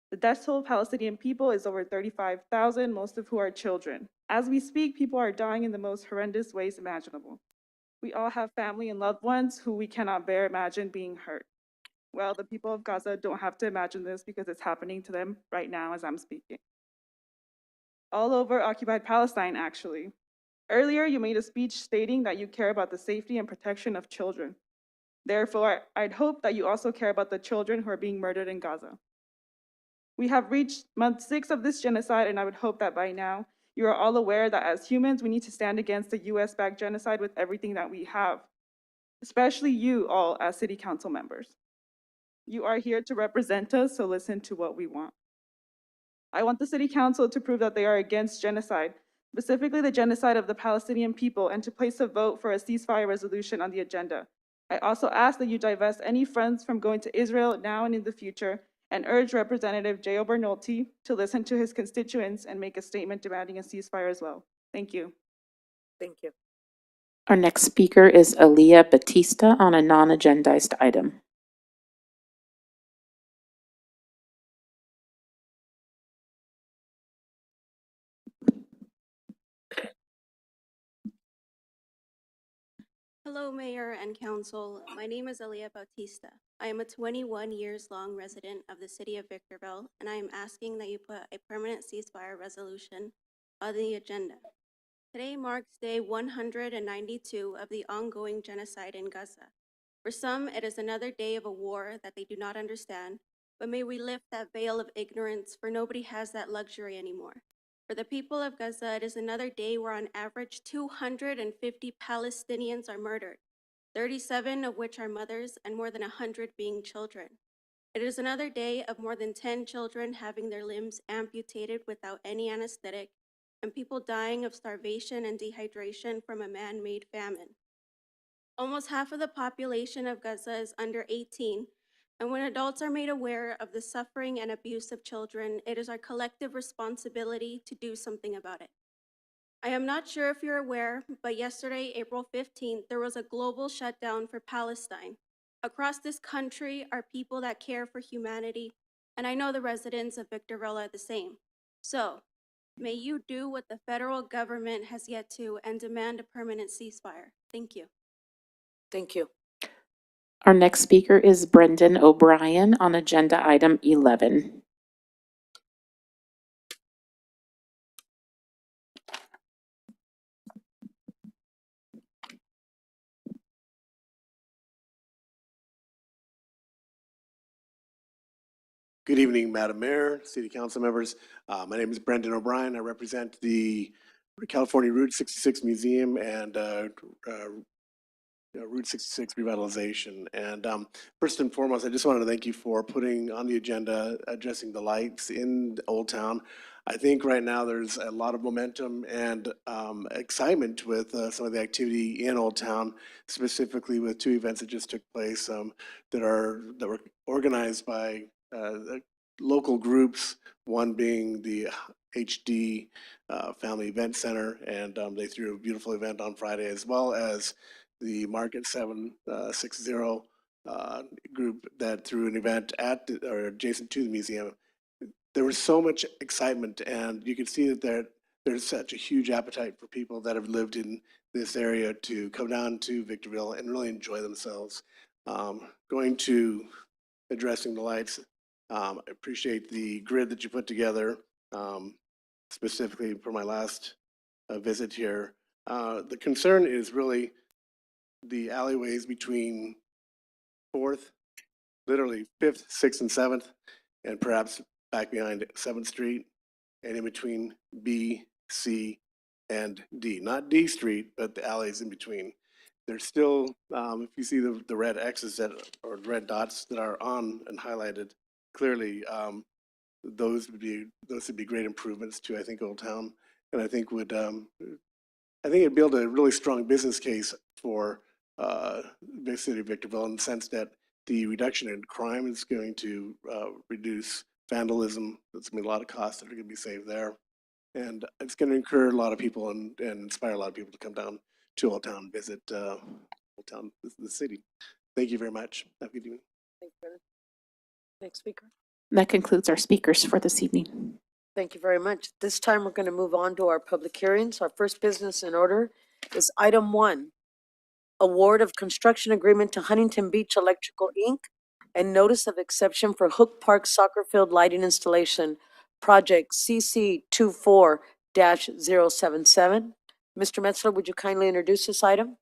The death toll of Palestinian people is over 35,000, most of who are children. As we speak, people are dying in the most horrendous ways imaginable. We all have family and loved ones who we cannot bear imagine being hurt. Well, the people of Gaza don't have to imagine this because it's happening to them right now as I'm speaking. All over occupied Palestine, actually. Earlier, you made a speech stating that you care about the safety and protection of children. Therefore, I'd hope that you also care about the children who are being murdered in Gaza. We have reached month 6 of this genocide, and I would hope that by now you are all aware that as humans, we need to stand against the US-backed genocide with everything that we have, especially you all as city council members. You are here to represent us, so listen to what we want. I want the city council to prove that they are against genocide, specifically the genocide of the Palestinian people, and to place a vote for a ceasefire resolution on the agenda. I also ask that you divest any funds from going to Israel now and in the future, and urge Representative J.O. Bernolti to listen to his constituents and make a statement demanding a ceasefire as well. Thank you. Thank you. Our next speaker is Aaliyah Batista on a non-agendized item. Hello, Mayor and Council. My name is Aaliyah Bautista. I am a 21 years long resident of the city of Victorville, and I am asking that you put a permanent ceasefire resolution on the agenda. Today marks day 192 of the ongoing genocide in Gaza. For some, it is another day of a war that they do not understand, but may we lift that veil of ignorance, for nobody has that luxury anymore. For the people of Gaza, it is another day where on average 250 Palestinians are murdered, 37 of which are mothers and more than 100 being children. It is another day of more than 10 children having their limbs amputated without any anesthetic, and people dying of starvation and dehydration from a man-made famine. Almost half of the population of Gaza is under 18, and when adults are made aware of the suffering and abuse of children, it is our collective responsibility to do something about it. I am not sure if you're aware, but yesterday, April 15th, there was a global shutdown for Palestine. Across this country are people that care for humanity, and I know the residents of Victorville are the same. So, may you do what the federal government has yet to and demand a permanent ceasefire. Thank you. Thank you. Our next speaker is Brendan O'Brien on agenda item 11. Good evening, Madam Mayor, City Council members. My name is Brendan O'Brien. I represent the California Route 66 Museum and Route 66 revitalization. And first and foremost, I just wanted to thank you for putting on the agenda addressing the lights in Old Town. I think right now there's a lot of momentum and excitement with some of the activity in Old Town, specifically with two events that just took place that were organized by local groups. One being the HD Family Event Center, and they threw a beautiful event on Friday, as well as the Market 760 group that threw an event at or adjacent to the museum. There was so much excitement, and you can see that there's such a huge appetite for people that have lived in this area to come down to Victorville and really enjoy themselves. Going to addressing the lights, I appreciate the grid that you put together, specifically for my last visit here. The concern is really the alleyways between 4th, literally 5th, 6th, and 7th, and perhaps back behind 7th Street, and in between B, C, and D. Not D Street, but the alleys in between. There's still, if you see the red X's or red dots that are on and highlighted clearly, those would be great improvements to, I think, Old Town, and I think it'd build a really strong business case for the city of Victorville, in the sense that the reduction in crime is going to reduce vandalism. There's going to be a lot of costs that are going to be saved there. And it's going to encourage a lot of people and inspire a lot of people to come down to Old Town and visit Old Town, the city. Thank you very much. Have a good evening. Thank you. Next speaker. That concludes our speakers for this evening. Thank you very much. This time, we're going to move on to our public hearings. Our first business in order is item 1, award of construction agreement to Huntington Beach Electrical, Inc., and notice of exception for Hook Park Soccer Field lighting installation, project CC 24-077. Mr. Metzler, would you kindly introduce this item?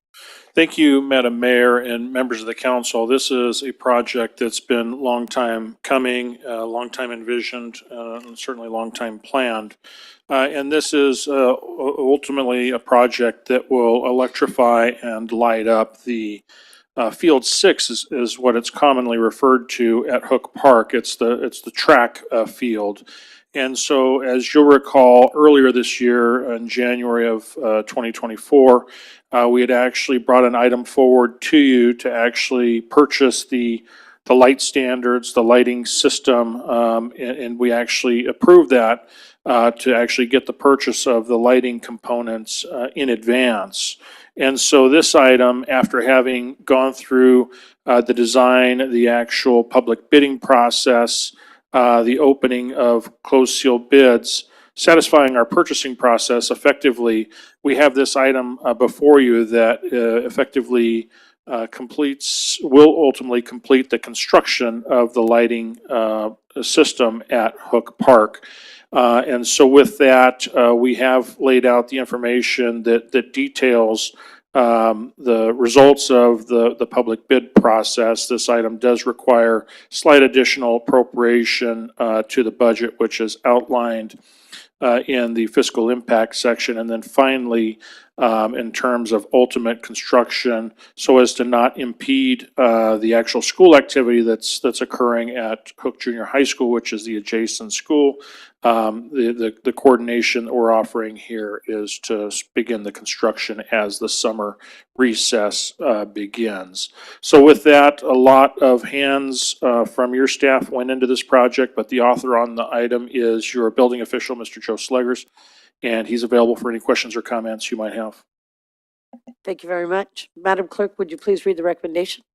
Thank you, Madam Mayor and members of the council. This is a project that's been a long time coming, long time envisioned, and certainly a long time planned. And this is ultimately a project that will electrify and light up the Field 6 is what it's commonly referred to at Hook Park. It's the track field. And so, as you'll recall, earlier this year, in January of 2024, we had actually brought an item forward to you to actually purchase the light standards, the lighting system, and we actually approved that to actually get the purchase of the lighting components in advance. And so this item, after having gone through the design, the actual public bidding process, the opening of closed seal bids, satisfying our purchasing process effectively, we have this item before you that effectively will ultimately complete the construction of the lighting system at Hook Park. And so with that, we have laid out the information that details the results of the public bid process. This item does require slight additional appropriation to the budget, which is outlined in the fiscal impact section. And then finally, in terms of ultimate construction, so as to not impede the actual school activity that's occurring at Hook Junior High School, which is the adjacent school. The coordination that we're offering here is to begin the construction as the summer recess begins. So with that, a lot of hands from your staff went into this project, but the author on the item is your building official, Mr. Joe Sleggers, and he's available for any questions or comments you might have. Thank you very much. Madam Clerk, would you please read the recommendation?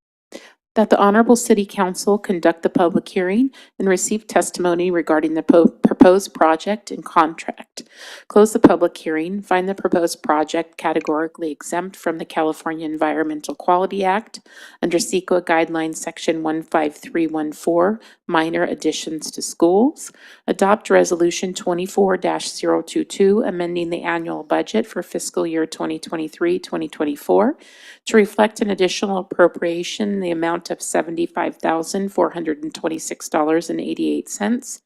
That the Honorable City Council conduct the public hearing and receive testimony regarding the proposed proposed project and contract. Close the public hearing. Find the proposed project categorically exempt from the California Environmental Quality Act under CEQA Guidelines Section 15314, minor additions to schools. Adopt Resolution 24-022, amending the annual budget for fiscal year 2023-2024 to reflect an additional appropriation in the amount of $75,426.88,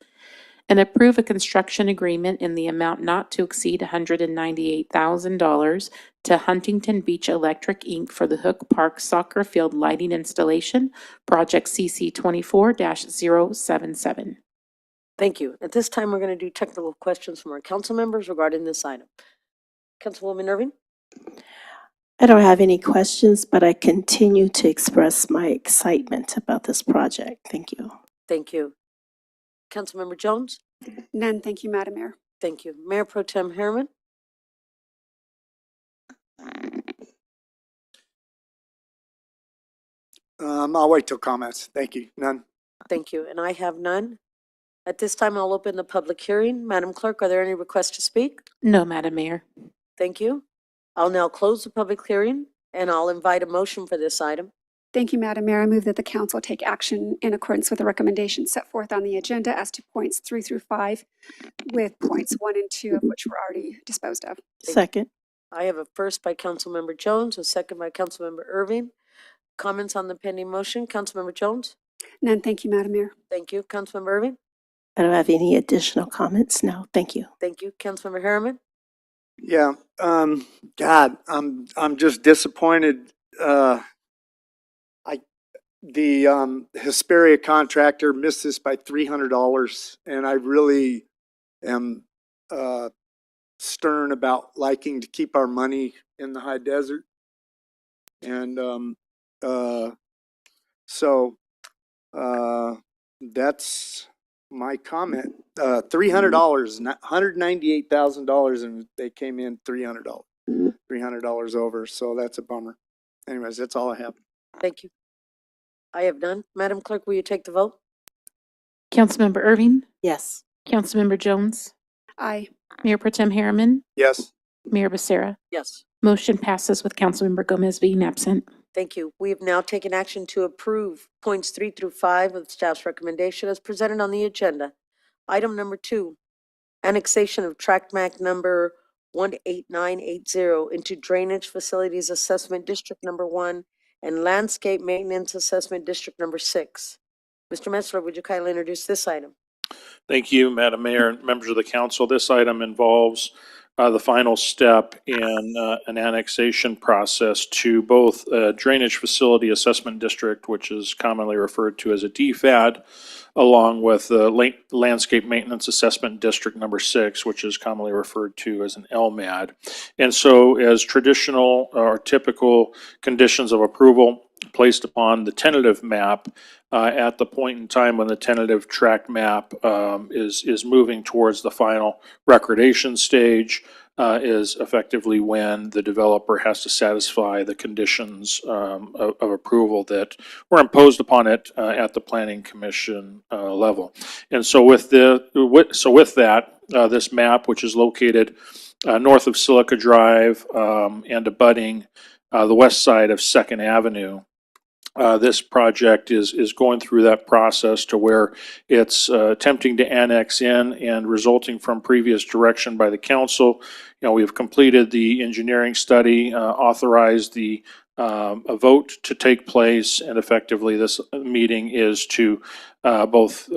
and approve a construction agreement in the amount not to exceed $198,000 to Huntington Beach Electric, Inc. for the Hook Park Soccer Field Lighting Installation, Project CC 24-077. Thank you. At this time, we're going to do technical questions from our council members regarding this item. Councilwoman Irving? I don't have any questions, but I continue to express my excitement about this project. Thank you. Thank you. Councilmember Jones? None, thank you, Madam Mayor. Thank you. Mayor Pro Tem Harriman? I'll wait till comments. Thank you. None. Thank you. And I have none. At this time, I'll open the public hearing. Madam Clerk, are there any requests to speak? No, Madam Mayor. Thank you. I'll now close the public hearing, and I'll invite a motion for this item. Thank you, Madam Mayor. I move that the council take action in accordance with the recommendations set forth on the agenda as to points 3 through 5, with points 1 and 2 of which were already disposed of. Second. I have a first by Councilmember Jones, a second by Councilmember Irving. Comments on the pending motion? Councilmember Jones? None, thank you, Madam Mayor. Thank you. Councilmember Irving? I don't have any additional comments. No, thank you. Thank you. Councilmember Harriman? Yeah. God, I'm just disappointed. The Hesperia contractor missed this by $300, and I really am stern about liking to keep our money in the high desert. And so that's my comment. $300, $198,000, and they came in $300 over. So that's a bummer. Anyways, that's all I have. Thank you. I have none. Madam Clerk, will you take the vote? Councilmember Irving? Yes. Councilmember Jones? Aye. Mayor Pro Tem Harriman? Yes. Mayor Becerra? Yes. Motion passes with Councilmember Gomez being absent. Thank you. We have now taken action to approve points 3 through 5 of the staff's recommendation as presented on the agenda. Item number 2, annexation of tract map number 18980 into Drainage Facilities Assessment District Number 1 and Landscape Maintenance Assessment District Number 6. Mr. Metzler, would you kindly introduce this item? Thank you, Madam Mayor and members of the council. This item involves the final step in an annexation process to both Drainage Facility Assessment District, which is commonly referred to as a DFAD, along with the Landscape Maintenance Assessment District Number 6, which is commonly referred to as an LMAD. And so as traditional or typical conditions of approval placed upon the tentative map, at the point in time when the tentative tract map is moving towards the final recordation stage, is effectively when the developer has to satisfy the conditions of approval that were imposed upon it at the Planning Commission level. And so with that, this map, which is located north of Silica Drive and abutting the west side of 2nd Avenue, this project is going through that process to where it's attempting to annex in, and resulting from previous direction by the council. We have completed the engineering study, authorized a vote to take place, and effectively this meeting is to both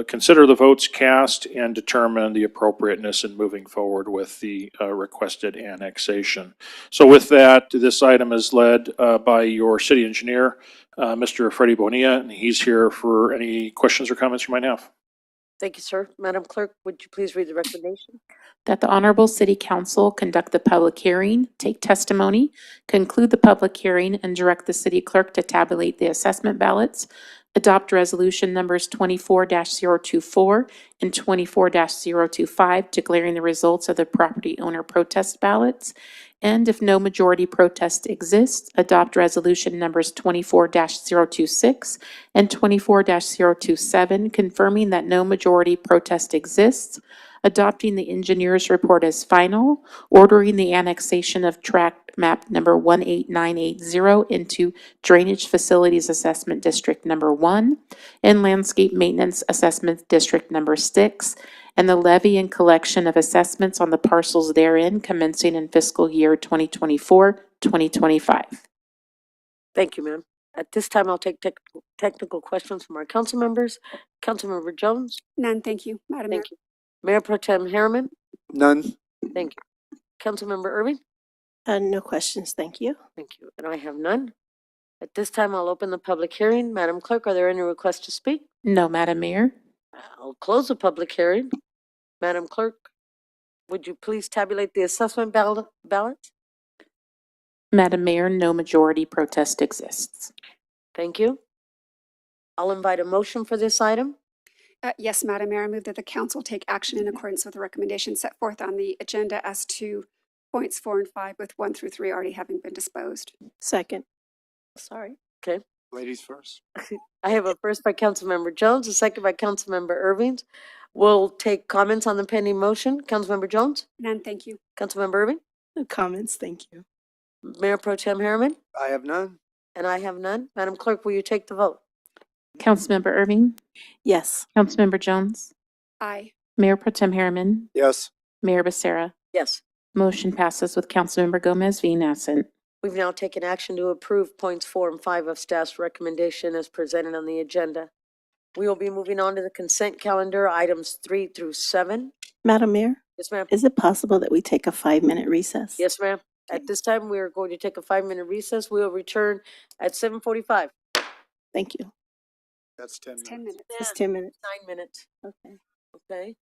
consider the votes cast and determine the appropriateness in moving forward with the requested annexation. So with that, this item is led by your city engineer, Mr. Freddie Bonilla, and he's here for any questions or comments you might have. Thank you, sir. Madam Clerk, would you please read the recommendation? That the Honorable City Council conduct the public hearing, take testimony, conclude the public hearing, and direct the city clerk to tabulate the assessment ballots, adopt resolution numbers 24-024 and 24-025, declaring the results of the property owner protest ballots, And if no majority protest exists, adopt resolution numbers 24-026 and 24-027, confirming that no majority protest exists, adopting the engineer's report as final, ordering the annexation of tract map number 18980 into Drainage Facilities Assessment District Number 1 and Landscape Maintenance Assessment District Number 6, and the levy and collection of assessments on the parcels therein commencing in fiscal year 2024-2025. Thank you, ma'am. At this time, I'll take technical questions from our council members. Councilmember Jones? None, thank you, Madam Mayor. Thank you. Mayor Pro Tem Harriman? None. Thank you. Councilmember Irving? No questions, thank you. Thank you. And I have none. At this time, I'll open the public hearing. Madam Clerk, are there any requests to speak? No, Madam Mayor. I'll close the public hearing. Madam Clerk, would you please tabulate the assessment ballots? Madam Mayor, no majority protest exists. Thank you. I'll invite a motion for this item. Yes, Madam Mayor, I move that the council take action in accordance with the recommendations set forth on the agenda as to points 4 and 5, with 1 through 3 already having been disposed. Second. Sorry. Okay. Ladies first. I have a first by Councilmember Jones, a second by Councilmember Irving. We'll take comments on the pending motion. Councilmember Jones? None, thank you. Councilmember Irving? No comments, thank you. Mayor Pro Tem Harriman? I have none. And I have none. Madam Clerk, will you take the vote? Councilmember Irving? Yes. Councilmember Jones? Aye. Mayor Pro Tem Harriman? Yes. Mayor Becerra? Yes. Motion passes with Councilmember Gomez being absent. We've now taken action to approve points 4 and 5 of staff's recommendation as presented on the agenda. We will be moving on to the consent calendar, items 3 through 7. Madam Mayor, Yes, ma'am. is it possible that we take a 5-minute recess? Yes, ma'am. At this time, we are going to take a 5-minute recess. We will return at 7:45. Thank you. That's 10 minutes. 10 minutes. It's 10 minutes. 9 minutes. Okay. Okay.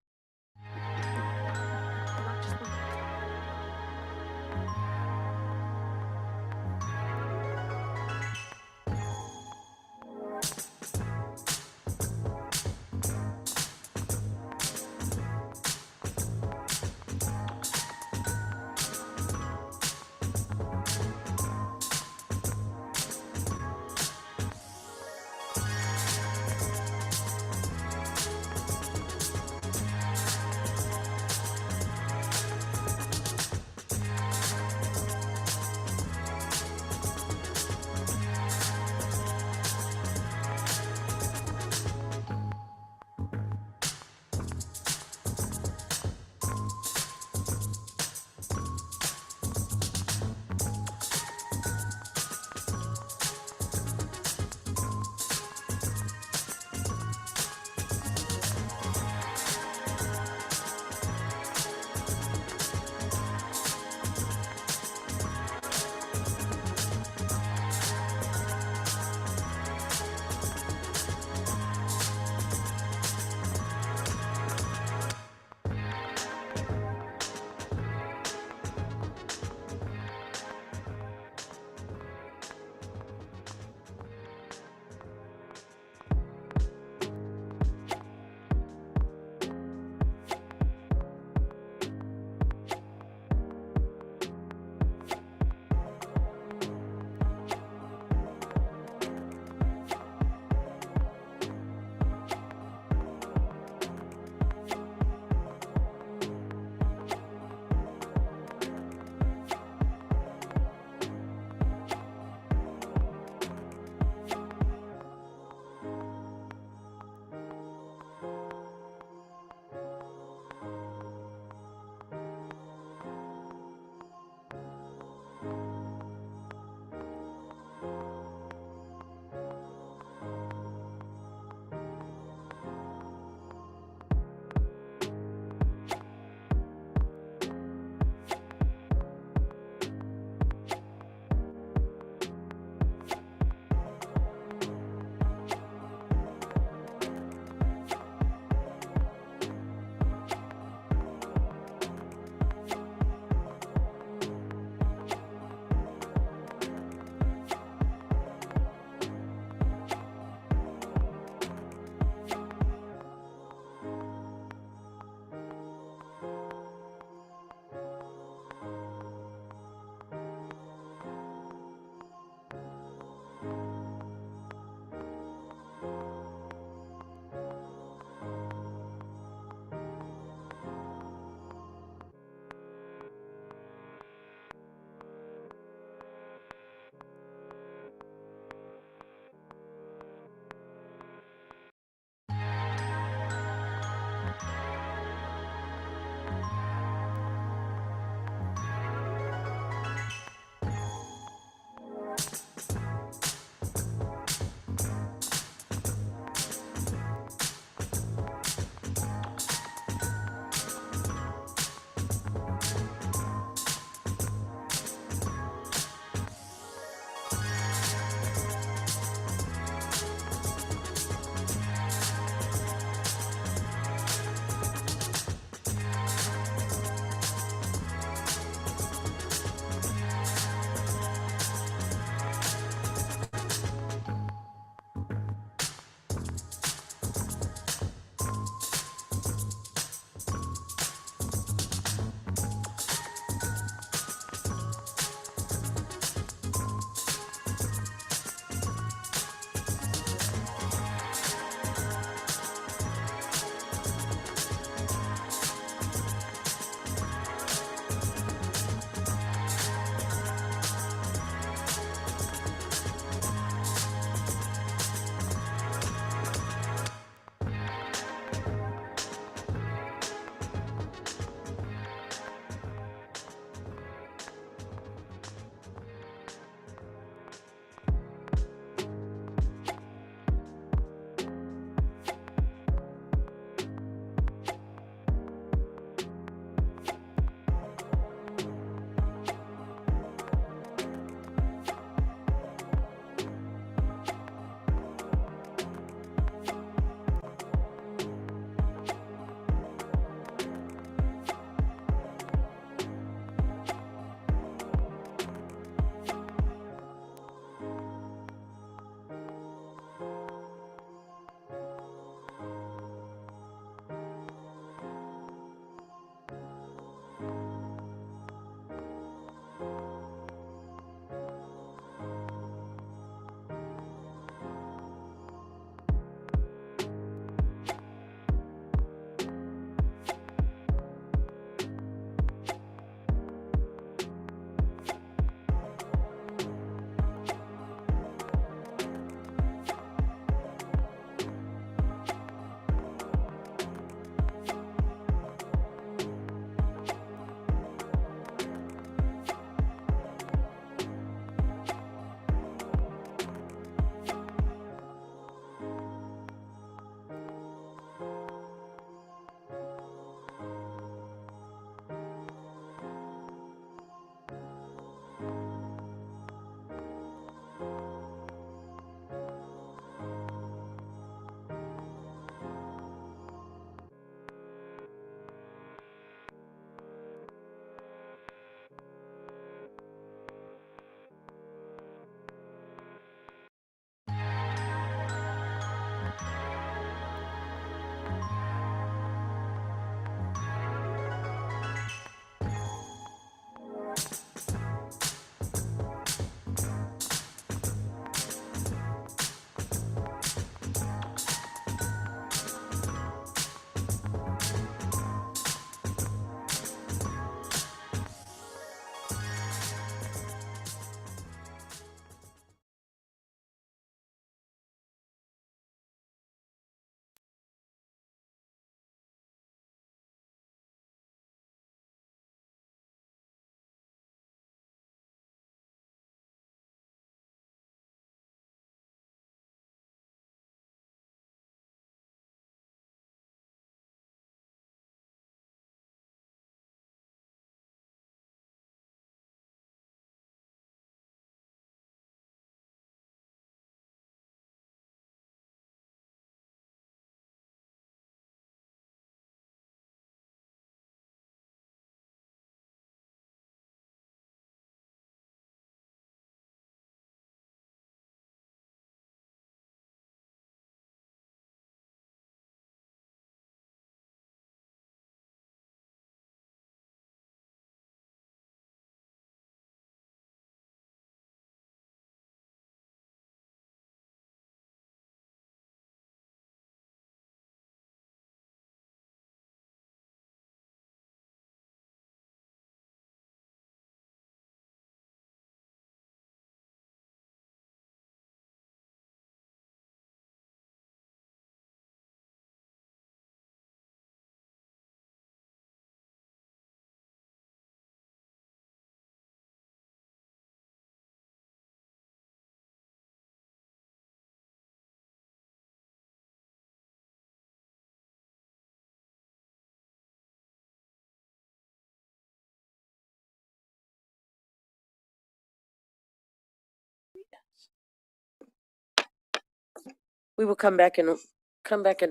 We will come back in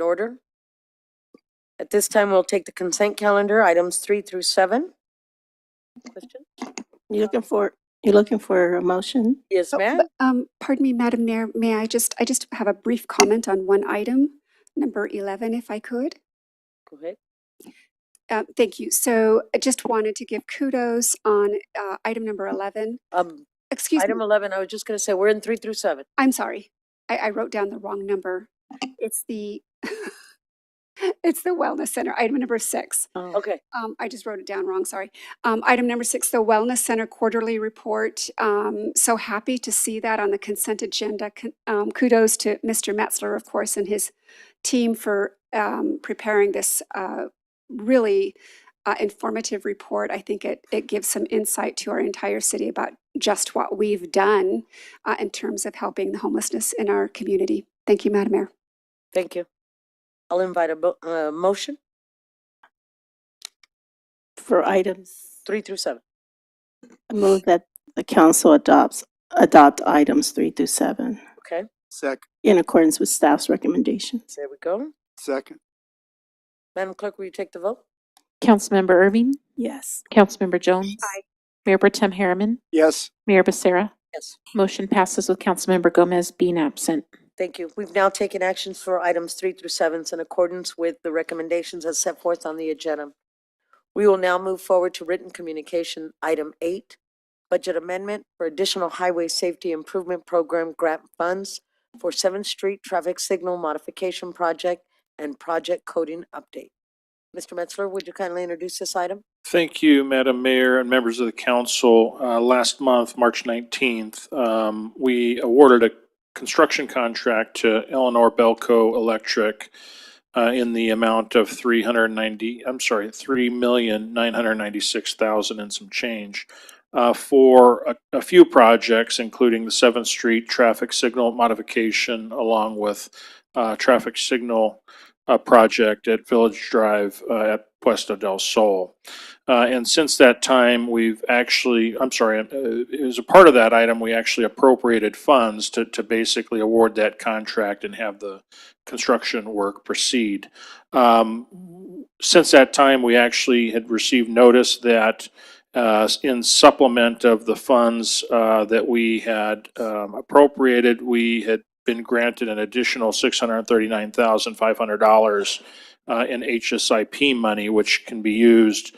order. At this time, we'll take the consent calendar, items 3 through 7. Question? You looking for a motion? Yes, Oh, ma'am. but, pardon me, Madam Mayor, may I just have a brief comment on one item, number 11, if I could? Go ahead. Thank you. So I just wanted to give kudos on item number 11. Excuse me, Item 11, I was just going to say, we're in 3 through 7. I'm sorry. I wrote down the wrong number. It's the, it's the Wellness Center, item number 6. Okay. I just wrote it down wrong, sorry. Item number 6, the Wellness Center quarterly report. So happy to see that on the consent agenda. Kudos to Mr. Metzler, of course, and his team for preparing this really informative report. I think it gives some insight to our entire city about just what we've done in terms of helping the homelessness in our community. Thank you, Madam Mayor. Thank you. I'll invite a motion, For items, 3 through 7. I move that the council adopt items 3 through 7 Okay, Second. in accordance with staff's recommendations. there we go. Second. Madam Clerk, will you take the vote? Councilmember Irving, Yes. Councilmember Jones. Aye. Mayor Pro Tem Harriman, Yes. Mayor Becerra. Yes. Motion passes with Councilmember Gomez being absent. Thank you. We've now taken actions for items 3 through 7 in accordance with the recommendations as set forth on the agenda. We will now move forward to written communication, item 8, budget amendment for additional highway safety improvement program grant funds for 7th Street traffic signal modification project and project coding update. Mr. Metzler, would you kindly introduce this item? Thank you, Madam Mayor and members of the council. Last month, March 19th, we awarded a construction contract to Eleanor Belco Electric in the amount of $3,996,000 and some change for a few projects, including the 7th Street traffic signal modification, along with traffic signal project at Village Drive at Puesto del Sol. And since that time, we've actually, as a part of that item, we actually appropriated funds to basically award that contract and have the construction work proceed. Since that time, we actually had received notice that in supplement of the funds that we had appropriated, we had been granted an additional $639,500 in HSIP money, which can be used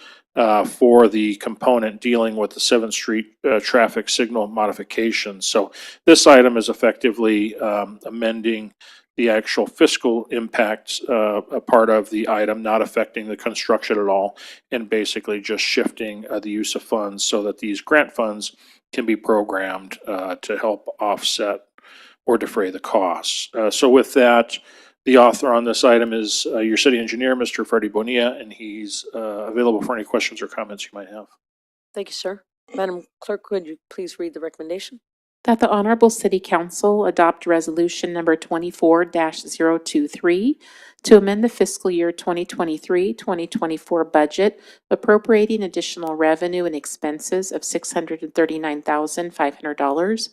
for the component dealing with the 7th Street traffic signal modification. So this item is effectively amending the actual fiscal impacts, a part of the item, not affecting the construction at all, and basically just shifting the use of funds so that these grant funds can be programmed to help offset or defray the costs. So with that, the author on this item is your city engineer, Mr. Freddie Bonilla, and he's available for any questions or comments you might have. Thank you, sir. Madam Clerk, could you please read the recommendation? That the Honorable City Council adopt Resolution Number 24-023 to amend the fiscal year 2023-2024 budget, appropriating additional revenue and expenses of $639,500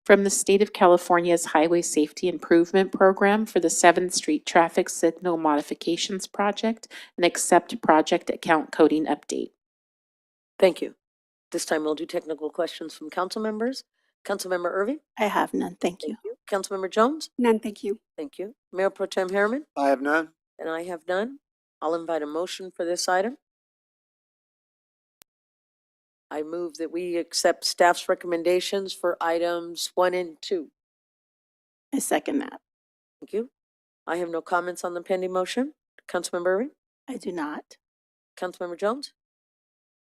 from the State of California's Highway Safety Improvement Program for the 7th Street Traffic Signal Modifications Project and accept project account coding update. Thank you. This time we'll do technical questions from council members. Councilmember Irving? I have none, thank you. Councilmember Jones? None, thank you. Thank you. Mayor Pro Tem Harriman? I have none. And I have none. I'll invite a motion for this item. I move that we accept staff's recommendations for items 1 and 2. I second that. Thank you. I have no comments on the pending motion. Councilmember Irving? I do not. Councilmember Jones?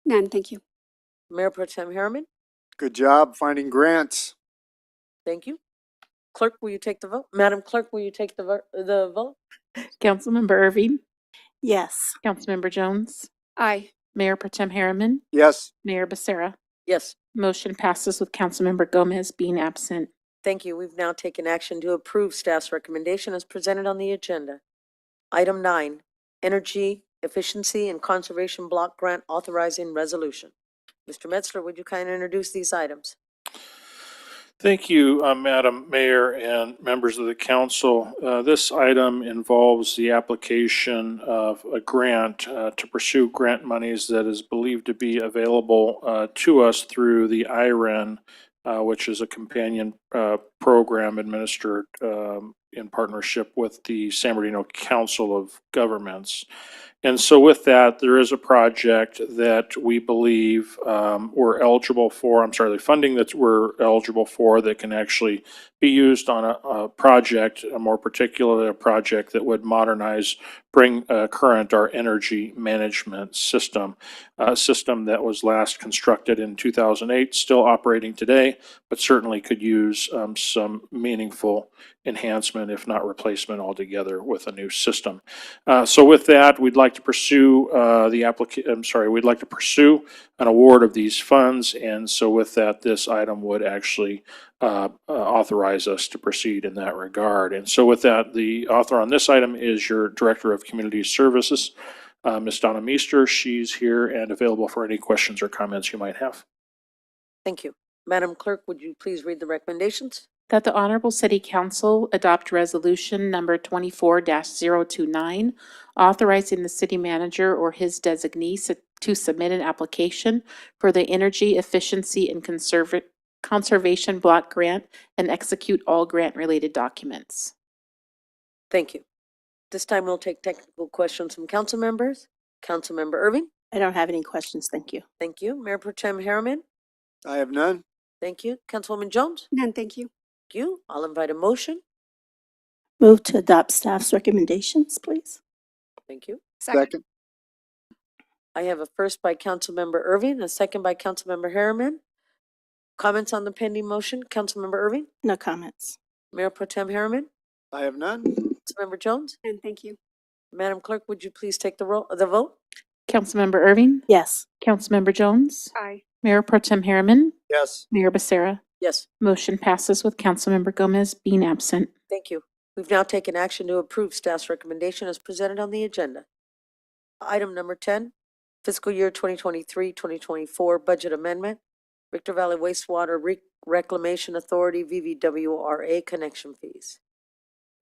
None, thank you. Mayor Pro Tem Harriman? Good job finding grants. Thank you. Clerk, will you take the vote? Madam Clerk, will you take the vote? Councilmember Irving, Yes. Councilmember Jones, Aye. Mayor Pro Tem Harriman, Yes. Mayor Becerra. Yes. Motion passes with Councilmember Gomez being absent. Thank you. We've now taken action to approve staff's recommendation as presented on the agenda. Item 9, Energy Efficiency and Conservation Block Grant Authorizing Resolution. Mr. Metzler, would you kindly introduce these items? Thank you, Madam Mayor and members of the council. This item involves the application of a grant to pursue grant monies that is believed to be available to us through the IREN, which is a companion program administered in partnership with the San Bernardino Council of Governments. And so with that, there is a project that we believe we're eligible for, the funding that we're eligible for that can actually be used on a project, more particularly a project that would modernize, bring current our energy management system, a system that was last constructed in 2008, still operating today, but certainly could use some meaningful enhancement, if not replacement altogether, with a new system. So with that, we'd like to pursue we'd like to pursue an award of these funds. And so with that, this item would actually authorize us to proceed in that regard. And so with that, the author on this item is your Director of Community Services, Ms. Donna Meester. She's here and available for any questions or comments you might have. Thank you. Madam Clerk, would you please read the recommendations? That the Honorable City Council adopt Resolution Number 24-029, authorizing the city manager or his designee to submit an application for the Energy Efficiency and Conservation Block Grant and execute all grant-related documents. Thank you. This time we'll take technical questions from council members. Councilmember Irving? I don't have any questions, thank you. Thank you. Mayor Pro Tem Harriman? I have none. Thank you. Councilwoman Jones? None, thank you. Thank you. I'll invite a motion. Move to adopt staff's recommendations, please. Thank you. Second. I have a first by Councilmember Irving, a second by Councilmember Harriman. Comments on the pending motion? Councilmember Irving? No comments. Mayor Pro Tem Harriman? I have none. Councilmember Jones? None, thank you. Madam Clerk, would you please take the vote? Councilmember Irving? Yes. Councilmember Jones? Aye. Mayor Pro Tem Harriman? Yes. Mayor Becerra? Yes. Motion passes with Councilmember Gomez being absent. Thank you. We've now taken action to approve staff's recommendation as presented on the agenda. Item number 10, fiscal year 2023-2024 budget amendment, Victor Valley Wastewater Reclamation Authority, VVWRA connection fees.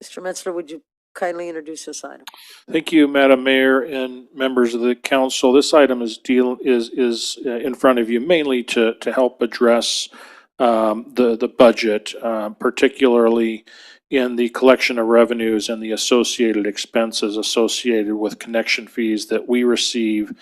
Mr. Metzler, would you kindly introduce this item? Thank you, Madam Mayor and members of the council. This item is in front of you mainly to help address the budget, particularly in the collection of revenues and the associated expenses associated with connection fees that we receive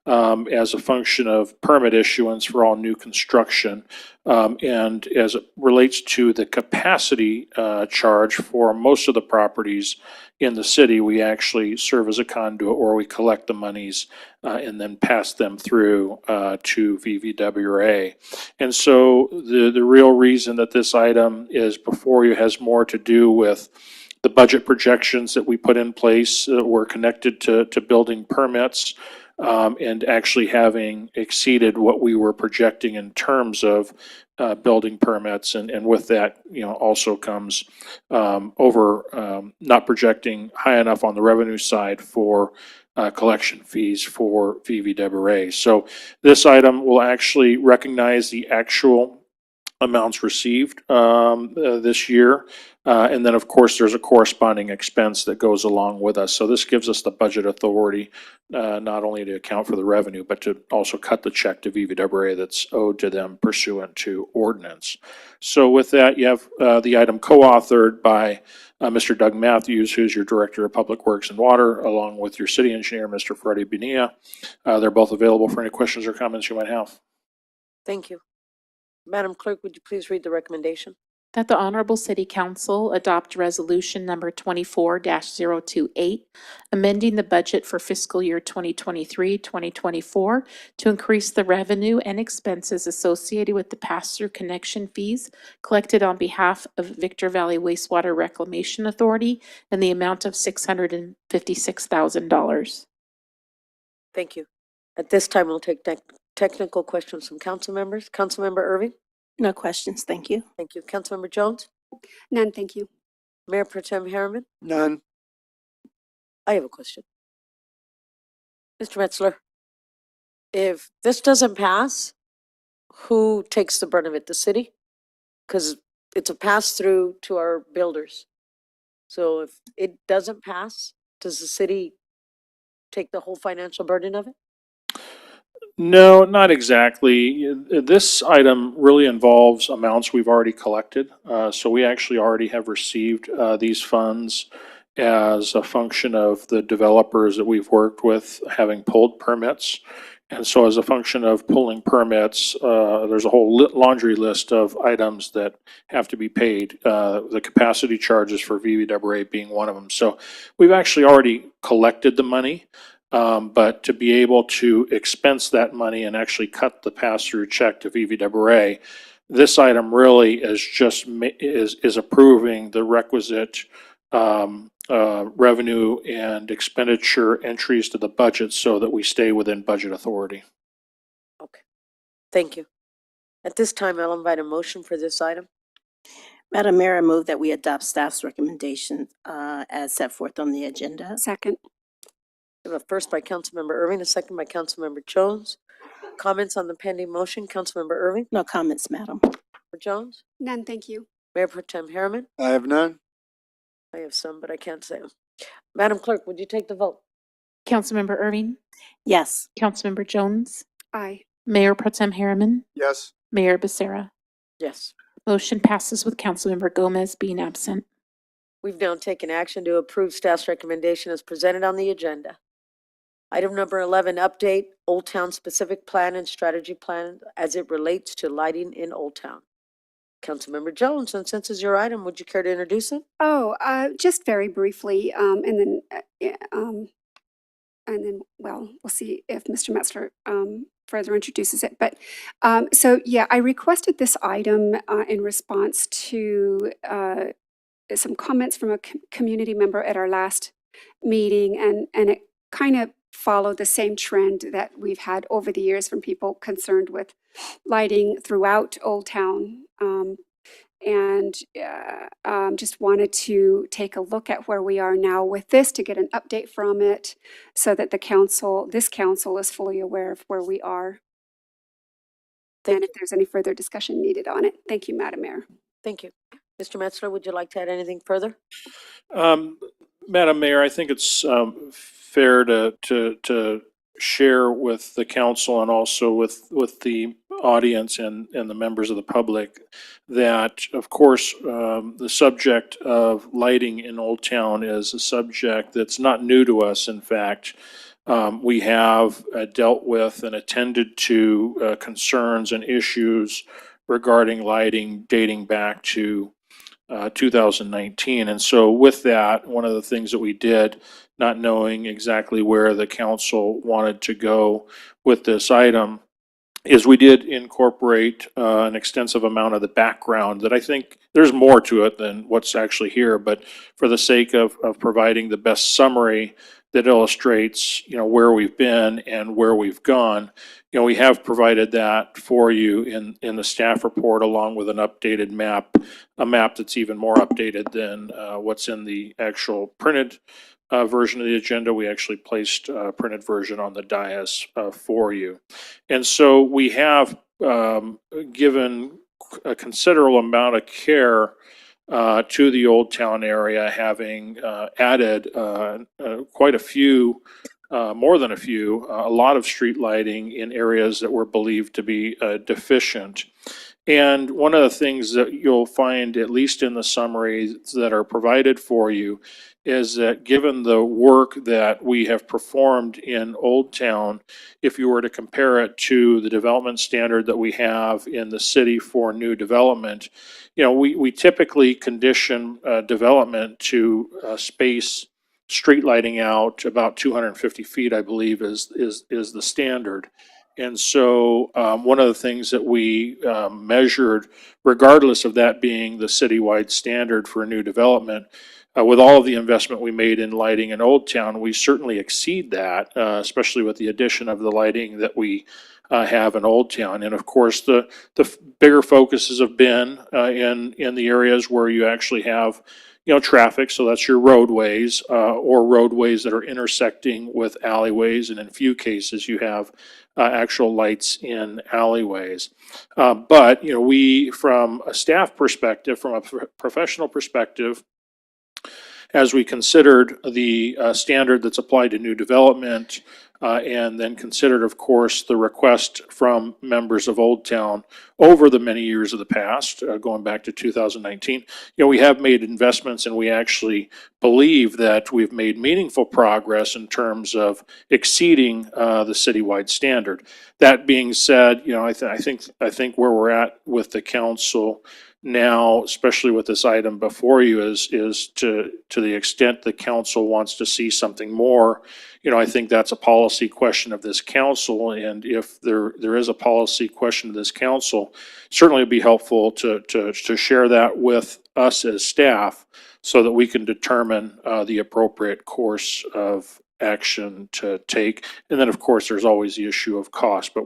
as a function of permit issuance for all new construction. And as it relates to the capacity charge for most of the properties in the city, we actually serve as a conduit where we collect the monies and then pass them through to VVWRA. And so the real reason that this item is before you has more to do with the budget projections that we put in place that were connected to building permits, and actually having exceeded what we were projecting in terms of building permits. And with that, also comes not projecting high enough on the revenue side for collection fees for VVWRA. So this item will actually recognize the actual amounts received this year. And then, of course, there's a corresponding expense that goes along with us. So this gives us the budget authority not only to account for the revenue, but to also cut the check to VVWRA that's owed to them pursuant to ordinance. So with that, you have the item co-authored by Mr. Doug Matthews, who's your Director of Public Works and Water, along with your City Engineer, Mr. Freddie Bonilla. They're both available for any questions or comments you might have. Thank you. Madam Clerk, would you please read the recommendation? That the Honorable City Council adopt Resolution Number 24-028, amending the budget for fiscal year 2023-2024 to increase the revenue and expenses associated with the pass-through connection fees collected on behalf of Victor Valley Wastewater Reclamation Authority in the amount of $656,000. Thank you. At this time, we'll take technical questions from council members. Councilmember Irving? No questions, thank you. Thank you. Councilmember Jones? None, thank you. Mayor Pro Tem Harriman? None. I have a question. Mr. Metzler, if this doesn't pass, who takes the brunt of it? The city? Because it's a pass-through to our builders. So if it doesn't pass, does the city take the whole financial burden of it? No, not exactly. This item really involves amounts we've already collected. So we actually already have received these funds as a function of the developers that we've worked with having pulled permits. And so as a function of pulling permits, there's a whole laundry list of items that have to be paid. The capacity charges for VVWA being one of them. So we've actually already collected the money. But to be able to expense that money and actually cut the pass-through check to VVWA, this item really is just is approving the requisite revenue and expenditure entries to the budget so that we stay within budget authority. Okay, thank you. At this time, I'll invite a motion for this item. Madam Mayor, I move that we adopt staff's recommendation as set forth on the agenda. Second. We have a first by Councilmember Irving, a second by Councilmember Jones. Comments on the pending motion, Councilmember Irving? No comments, Madam. Member Jones? None, thank you. Mayor Pro Tem Harriman? I have none. I have some, but I can't say them. Madam Clerk, would you take the vote? Councilmember Irving, Yes. Councilmember Jones, Aye. Mayor Pro Tem Harriman, Yes. Mayor Becerra. Yes. Motion passes with Councilmember Gomez being absent. We've now taken action to approve staff's recommendation as presented on the agenda. Item number 11, update Old Town specific plan and strategy plan as it relates to lighting in Old Town. Councilmember Jones, and since it's your item, would you care to introduce it? Oh, just very briefly, and then, well, we'll see if Mr. Metzler further introduces it. But so, yeah, I requested this item in response to some comments from a community member at our last meeting, and it kind of followed the same trend that we've had over the years from people concerned with lighting throughout Old Town. Just wanted to take a look at where we are now with this to get an update from it so that this council is fully aware of where we are. And if there's any further discussion needed on it. Thank you, Madam Mayor. Thank you. Mr. Metzler, would you like to add anything further? Madam Mayor, I think it's fair to share with the council and also with the audience and the members of the public that, of course, the subject of lighting in Old Town is a subject that's not new to us. In fact, we have dealt with and attended to concerns and issues regarding lighting dating back to 2019. And so with that, one of the things that we did, not knowing exactly where the council wanted to go with this item, is we did incorporate an extensive amount of the background that I think there's more to it than what's actually here, but for the sake of providing the best summary that illustrates, where we've been and where we've gone, we have provided that for you in the staff report along with an updated map, a map that's even more updated than what's in the actual printed version of the agenda. We actually placed a printed version on the dais for you. And so we have given a considerable amount of care to the Old Town area, having added quite a few, more than a few, a lot of street lighting in areas that were believed to be deficient. And one of the things that you'll find, at least in the summaries that are provided for you, is that given the work that we have performed in Old Town, if you were to compare it to the development standard that we have in the city for new development, we typically condition development to space street lighting out about 250 feet, I believe, is the standard. And so one of the things that we measured, regardless of that being the citywide standard for new development, with all of the investment we made in lighting in Old Town, we certainly exceed that, especially with the addition of the lighting that we have in Old Town. And of course, the bigger focuses have been in the areas where you actually have traffic, so that's your roadways, or roadways that are intersecting with alleyways, and in a few cases, you have actual lights in alleyways. But, we, from a staff perspective, from a professional perspective, as we considered the standard that's applied to new development, and then considered, of course, the request from members of Old Town over the many years of the past, going back to 2019, we have made investments, and we actually believe that we've made meaningful progress in terms of exceeding the citywide standard. That being said, I think where we're at with the council now, especially with this item before you, is to the extent the council wants to see something more. I think that's a policy question of this council, and if there is a policy question of this council, certainly it'd be helpful to share that with us as staff so that we can determine the appropriate course of action to take. And then, of course, there's always the issue of cost, but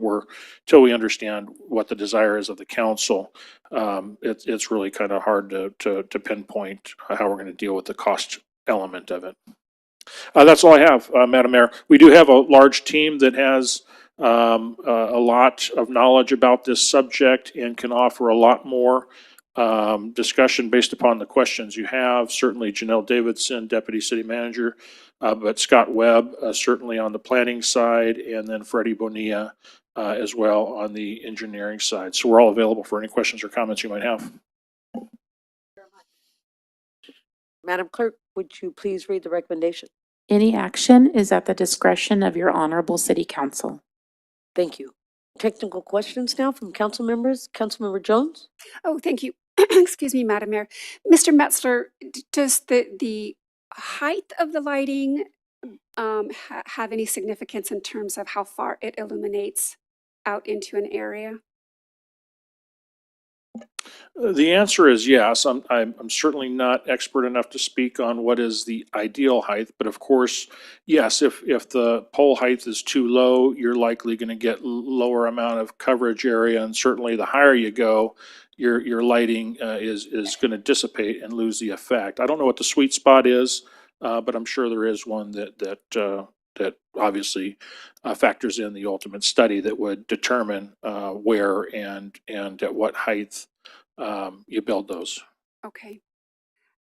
till we understand what the desire is of the council, it's really kind of hard to pinpoint how we're going to deal with the cost element of it. That's all I have, Madam Mayor. We do have a large team that has a lot of knowledge about this subject and can offer a lot more discussion based upon the questions you have. Certainly Janelle Davidson, Deputy City Manager, but Scott Webb, certainly on the planning side, and then Freddie Bonilla as well on the engineering side. So we're all available for any questions or comments you might have. Madam Clerk, would you please read the recommendation? Any action is at the discretion of your honorable city council. Thank you. Technical questions now from council members. Councilmember Jones? Oh, thank you. Excuse me, Madam Mayor. Mr. Metzler, does the height of the lighting have any significance in terms of how far it illuminates out into an area? The answer is yes. I'm certainly not expert enough to speak on what is the ideal height, but of course, yes, if the pole height is too low, you're likely going to get lower amount of coverage area, and certainly the higher you go, your lighting is going to dissipate and lose the effect. I don't know what the sweet spot is, but I'm sure there is one that obviously factors in the ultimate study that would determine where and at what height you build those. Okay.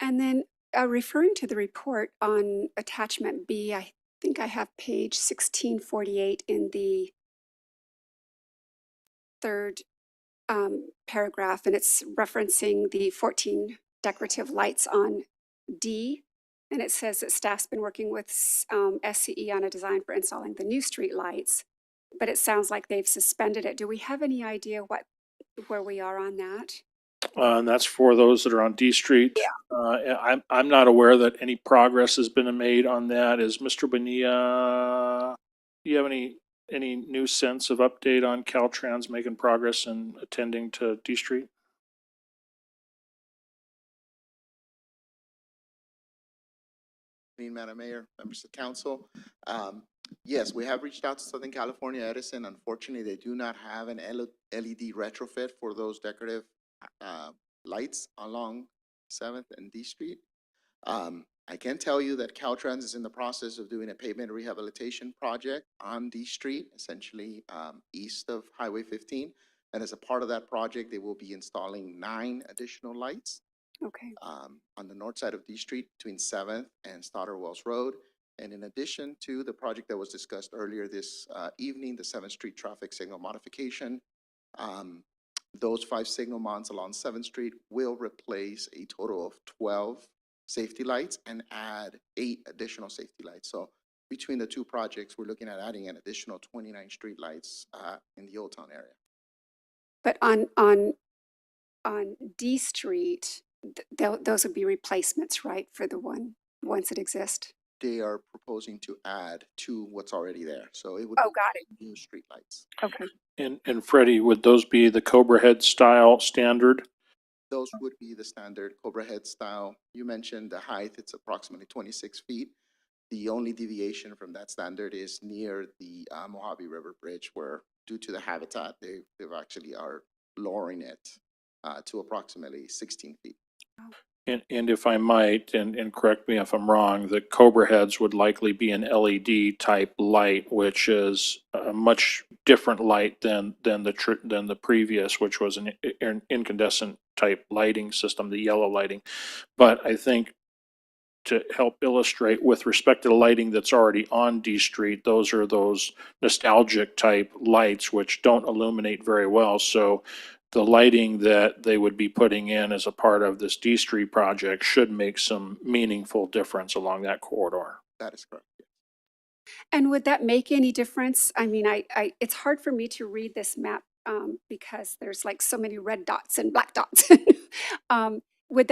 And then referring to the report on attachment B, I think I have page 1648 in the third paragraph, and it's referencing the 14 decorative lights on D. And it says that staff's been working with SCE on a design for installing the new street lights, but it sounds like they've suspended it. Do we have any idea where we are on that? And that's for those that are on D Street. Yeah. I'm not aware that any progress has been made on that. Is Mr. Bonilla, do you have any new sense of update on Caltrans making progress in attending to D Street? Madam Mayor, members of council. Yes, we have reached out to Southern California Edison. Unfortunately, they do not have an LED retrofit for those decorative lights along 7th and D Street. I can tell you that Caltrans is in the process of doing a pavement rehabilitation project on D Street, essentially east of Highway 15. And as a part of that project, they will be installing 9 additional lights. Okay. On the north side of D Street between 7th and Stoddard Wells Road. And in addition to the project that was discussed earlier this evening, the 7th Street traffic signal modification, those 5 signal mounts along 7th Street will replace a total of 12 safety lights and add 8 additional safety lights. So between the 2 projects, we're looking at adding an additional 29 street lights in the Old Town area. But on D Street, those would be replacements, right, for the ones that exist? They are proposing to add to what's already there. So it would got it. be new street lights. Okay. And Freddie, would those be the Cobra Head style standard? Those would be the standard Cobra Head style. You mentioned the height, it's approximately 26 feet. The only deviation from that standard is near the Mojave River Bridge, where due to the habitat, they've actually are lowering it to approximately 16 feet. And if I might, and correct me if I'm wrong, the Cobra heads would likely be an LED type light, which is a much different light than the previous, which was an incandescent type lighting system, the yellow lighting. But I think to help illustrate with respect to the lighting that's already on D Street, those are those nostalgic type lights which don't illuminate very well. So the lighting that they would be putting in as a part of this D Street project should make some meaningful difference along that corridor. That is correct. And would that make any difference? I mean, it's hard for me to read this map because there's like so many red dots and black dots. Could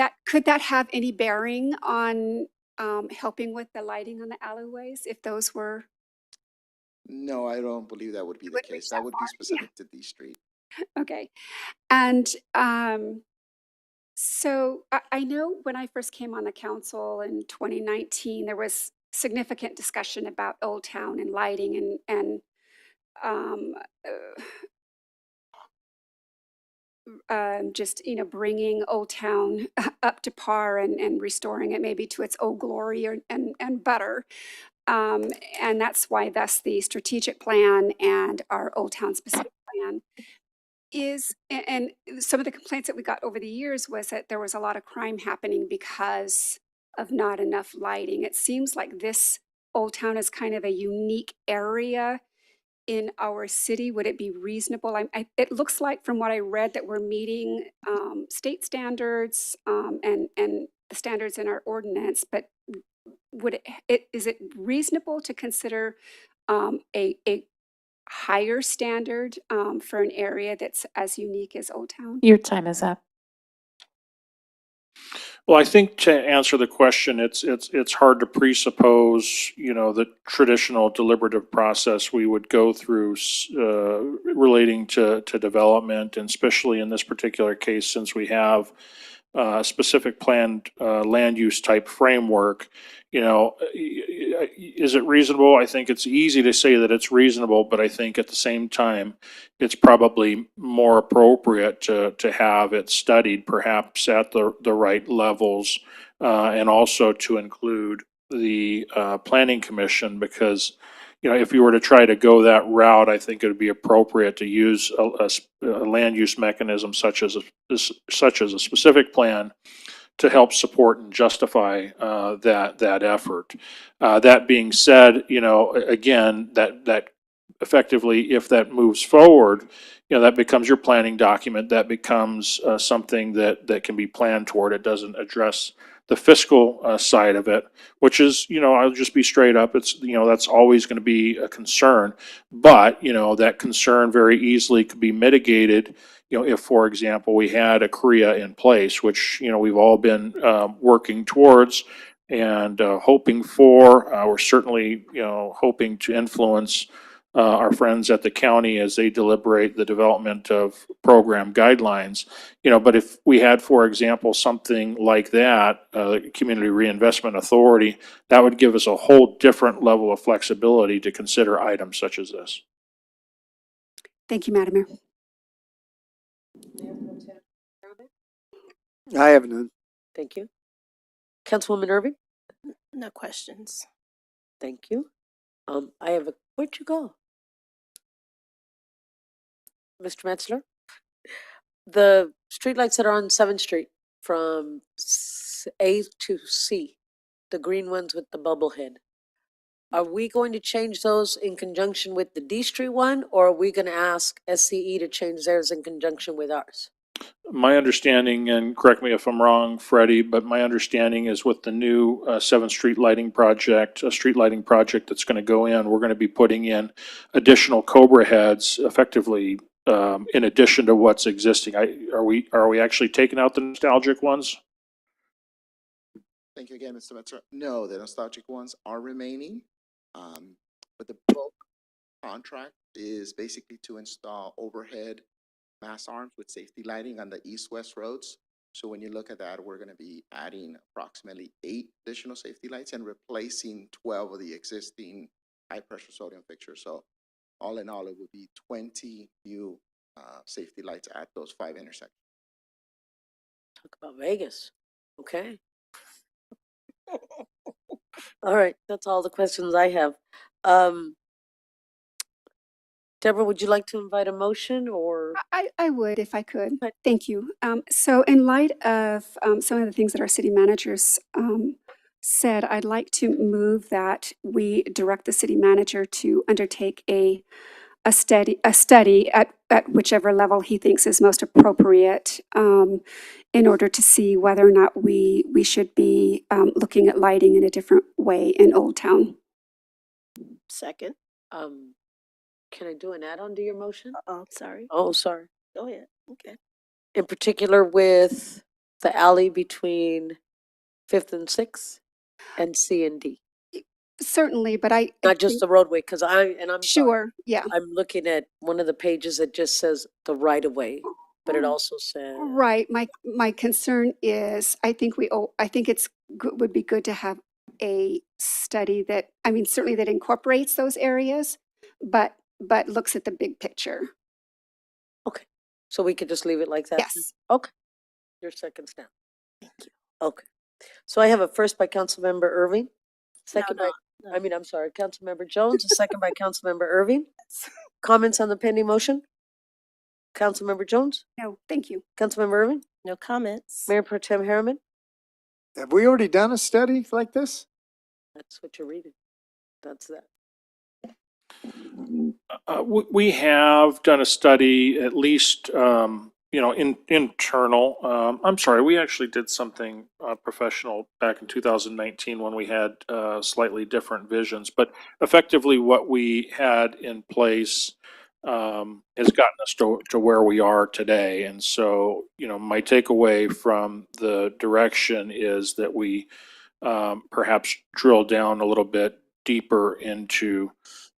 that have any bearing on helping with the lighting on the alleyways if those were? No, I don't believe that would be the case. That would be specific to D Street. Okay. And so I know when I first came on the council in 2019, there was significant discussion about Old Town and lighting and um, just, bringing Old Town up to par and restoring it maybe to its old glory and better. And that's why thus the strategic plan and our Old Town specific plan and some of the complaints that we got over the years was that there was a lot of crime happening because of not enough lighting. It seems like this Old Town is kind of a unique area in our city. Would it be reasonable? It looks like from what I read that we're meeting state standards and the standards in our ordinance, but is it reasonable to consider a higher standard for an area that's as unique as Old Town? Your time is up. Well, I think to answer the question, it's hard to presuppose, the traditional deliberative process we would go through relating to development, and especially in this particular case, since we have a specific planned land use type framework. Is it reasonable? I think it's easy to say that it's reasonable, but I think at the same time, it's probably more appropriate to have it studied perhaps at the right levels, and also to include the planning commission, because if you were to try to go that route, I think it would be appropriate to use a land use mechanism such as a specific plan to help support and justify that effort. That being said, again, that effectively, if that moves forward, that becomes your planning document. That becomes something that can be planned toward. It doesn't address the fiscal side of it, which is, I'll just be straight up. It's, that's always going to be a concern. But, that concern very easily could be mitigated, if, for example, we had a CREA in place, which, we've all been working towards and hoping for. We're certainly, hoping to influence our friends at the county as they deliberate the development of program guidelines. But if we had, for example, something like that, Community Reinvestment Authority, that would give us a whole different level of flexibility to consider items such as this. Thank you, Madam Mayor. I have none. Thank you. Councilwoman Irving? No questions. Thank you. Where'd you go? Mr. Metzler? The streetlights that are on 7th Street from A to C, the green ones with the bubble head, are we going to change those in conjunction with the D Street one, or are we going to ask SCE to change theirs in conjunction with ours? My understanding, and correct me if I'm wrong, Freddie, but my understanding is with the new 7th Street lighting project, a street lighting project that's going to go in, we're going to be putting in additional Cobra heads effectively in addition to what's existing. Are we actually taking out the nostalgic ones? Thank you again, Mr. Metzer. No, the nostalgic ones are remaining, but the bulk contract is basically to install overhead mass arms with safety lighting on the east-west roads. So when you look at that, we're going to be adding approximately 8 additional safety lights and replacing 12 of the existing high-pressure sodium fixtures. So all in all, it would be 20 new safety lights at those 5 intersections. Talk about Vegas. Okay. All right, that's all the questions I have. Deborah, would you like to invite a motion or? I would if I could. Thank you. So in light of some of the things that our city managers said, I'd like to move that we direct the city manager to undertake a study at whichever level he thinks is most appropriate in order to see whether or not we should be looking at lighting in a different way in Old Town. Second. Can I do an add-on to your motion? Oh, sorry. Oh, sorry. Go ahead. Okay. In particular with the alley between Fifth and Sixth and C and D. Certainly, but I Not just think- the roadway, because I'm sorry, Sure, yeah. I'm looking at one of the pages that just says the right of way, but it also says. Right. My concern is, I think it's would be good to have a study that, I mean, certainly that incorporates those areas, but looks at the big picture. Okay, so we could just leave it like that? Yes. Okay. Your second's now. Thank you. Okay. So I have a first by Councilmember Irving, second by, I'm sorry, Councilmember Jones, a second by Councilmember Irving. Comments on the pending motion? Councilmember Jones? No, thank you. Councilmember Irving? No comments. Mayor Pro Tem Harriman? Have we already done a study like this? That's what you're reading. That's that. We have done a study, at least, internal. I'm sorry, we actually did something professional back in 2019 when we had slightly different visions. But effectively, what we had in place has gotten us to where we are today. And so, my takeaway from the direction is that we perhaps drill down a little bit deeper into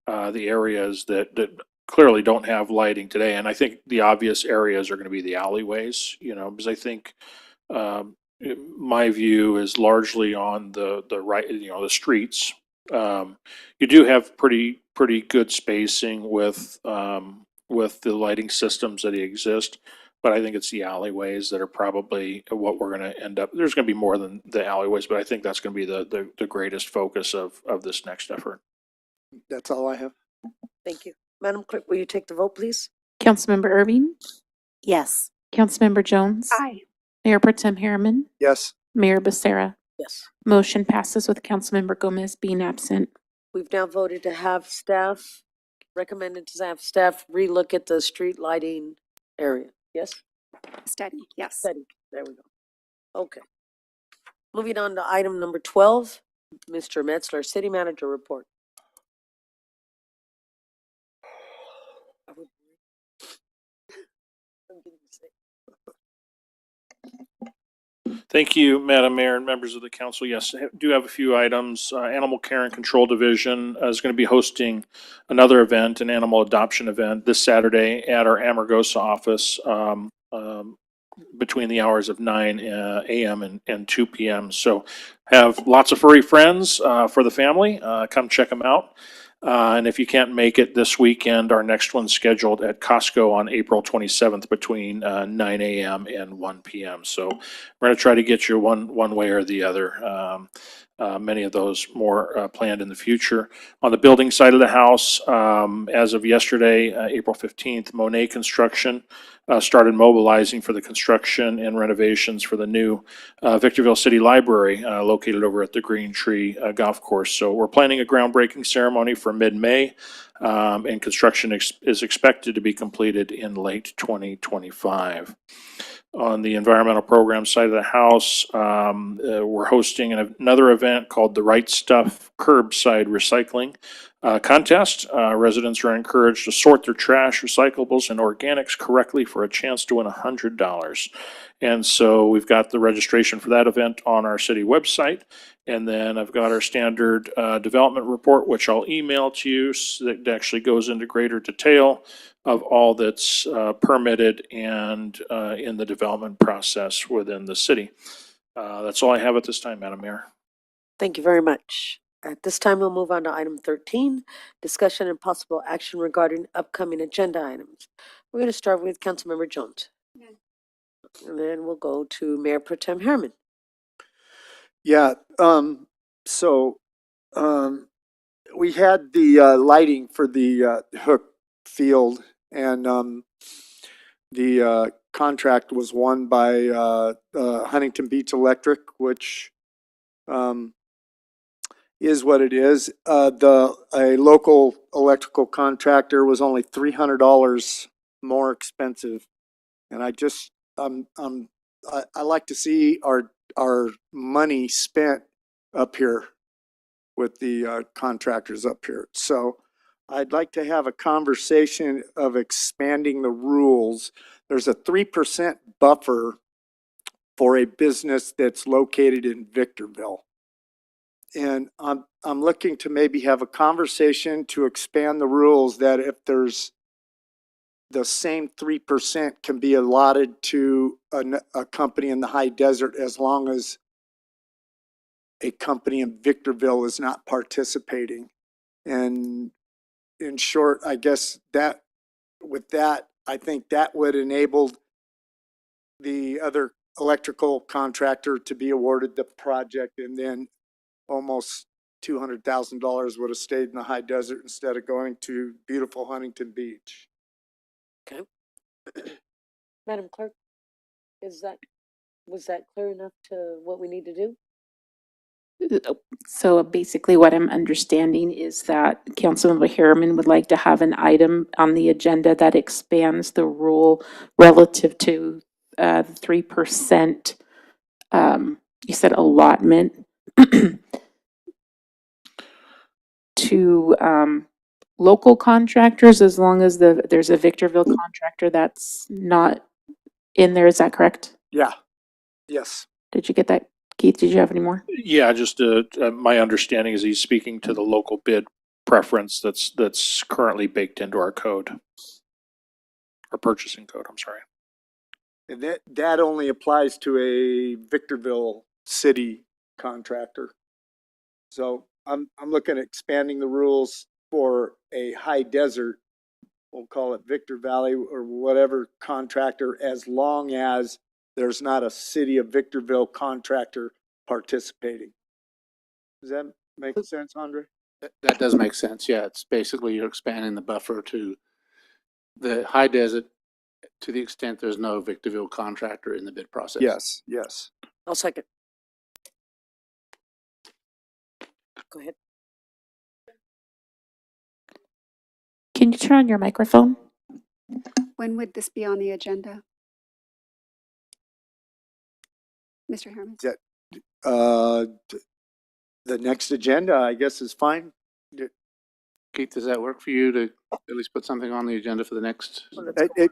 the areas that clearly don't have lighting today. And I think the obvious areas are going to be the alleyways, because I think my view is largely on the right, the streets. You do have pretty good spacing with the lighting systems that exist, but I think it's the alleyways that are probably what we're going to end up. There's going to be more than the alleyways, but I think that's going to be the greatest focus of this next effort. That's all I have. Thank you. Madam Clerk, will you take the vote, please? Councilmember Irving? Yes. Councilmember Jones? Aye. Mayor Pro Tem Harriman? Yes. Mayor Becerra? Yes. Motion passes with Councilmember Gomez being absent. We've now voted to have staff, recommended to have staff relook at the street lighting area. Yes? Study, yes. Study. There we go. Okay. Moving on to item number 12, Mr. Metzler, City Manager Report. Thank you, Madam Mayor and members of the council. Yes, I do have a few items. Animal Care and Control Division is going to be hosting another event, an animal adoption event, this Saturday at our Amargosa office between the hours of 9 a.m. and 2 p.m. So have lots of furry friends for the family. Come check them out. And if you can't make it this weekend, our next one's scheduled at Costco on April 27th between 9 a.m. and 1 p.m. So we're going to try to get you one way or the other. Many of those more planned in the future. On the building side of the house, as of yesterday, April 15th, Monet Construction started mobilizing for the construction and renovations for the new Victorville City Library located over at the Green Tree Golf Course. So we're planning a groundbreaking ceremony for mid-May, and construction is expected to be completed in late 2025. On the environmental program side of the house, we're hosting another event called the Right Stuff Curbside Recycling Contest. Residents are encouraged to sort their trash, recyclables, and organics correctly for a chance to win $100. And so we've got the registration for that event on our city website. And then I've got our standard development report, which I'll email to you, that actually goes into greater detail of all that's permitted and in the development process within the city. That's all I have at this time, Madam Mayor. Thank you very much. At this time, we'll move on to item 13, discussion and possible action regarding upcoming agenda items. We're going to start with Councilmember Jones. And then we'll go to Mayor Pro Tem Harriman. Yeah, so, we had the, lighting for the, Hook Field and, the, contract was won by, Huntington Beach Electric, which, is what it is. A local electrical contractor was only $300 more expensive. And I like to see our money spent up here with the contractors up here. So I'd like to have a conversation of expanding the rules. There's a 3% buffer for a business that's located in Victorville. And I'm looking to maybe have a conversation to expand the rules that if there's the same 3% can be allotted to a company in the high desert as long as a company in Victorville is not participating. And in short, I guess that with that, I think that would enable the other electrical contractor to be awarded the project, and then almost $200,000 would have stayed in the high desert instead of going to beautiful Huntington Beach. Okay. Madam Clerk, was that clear enough to what we need to do? So basically what I'm understanding is that Councilmember Harriman would like to have an item on the agenda that expands the rule relative to 3%, you said allotment, to local contractors as long as there's a Victorville contractor that's not in there. Is that correct? Yeah, yes. Did you get that? Keith, did you have any more? Yeah, just my understanding is he's speaking to the local bid preference that's currently baked into our code. Our purchasing code, I'm sorry. And that only applies to a Victorville city contractor. So I'm looking at expanding the rules for a high desert, we'll call it Victor Valley or whatever contractor, as long as there's not a city of Victorville contractor participating. Does that make sense, Andre? That does make sense, yeah. It's basically you're expanding the buffer to the high desert to the extent there's no Victorville contractor in the bid process. Yes, yes. I'll second. Go ahead. Can you turn on your microphone? When would this be on the agenda? Mr. Herman? The next agenda, I guess, is fine. Keith, does that work for you to at least put something on the agenda for the next?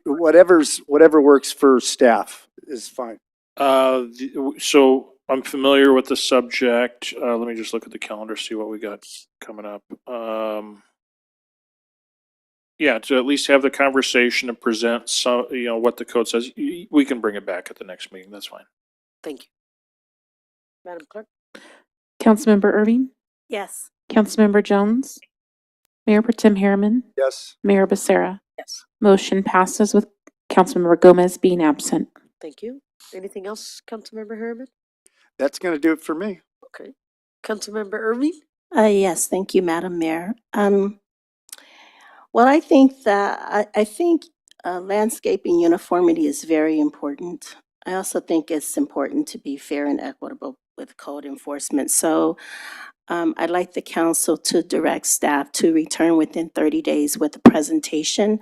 Whatever works for staff is fine. So I'm familiar with the subject. Let me just look at the calendar, see what we got coming up. Yeah, to at least have the conversation and present some, what the code says. We can bring it back at the next meeting. That's fine. Thank you. Madam Clerk? Councilmember Irving? Yes. Councilmember Jones? Mayor Pro Tem Harriman? Yes. Mayor Becerra? Yes. Motion passes with Councilmember Gomez being absent. Thank you. Anything else, Councilmember Harriman? That's going to do it for me. Okay. Councilmember Irving? Yes, thank you, Madam Mayor. Well, I think that, I think landscaping uniformity is very important. I also think it's important to be fair and equitable with code enforcement. So I'd like the council to direct staff to return within 30 days with a presentation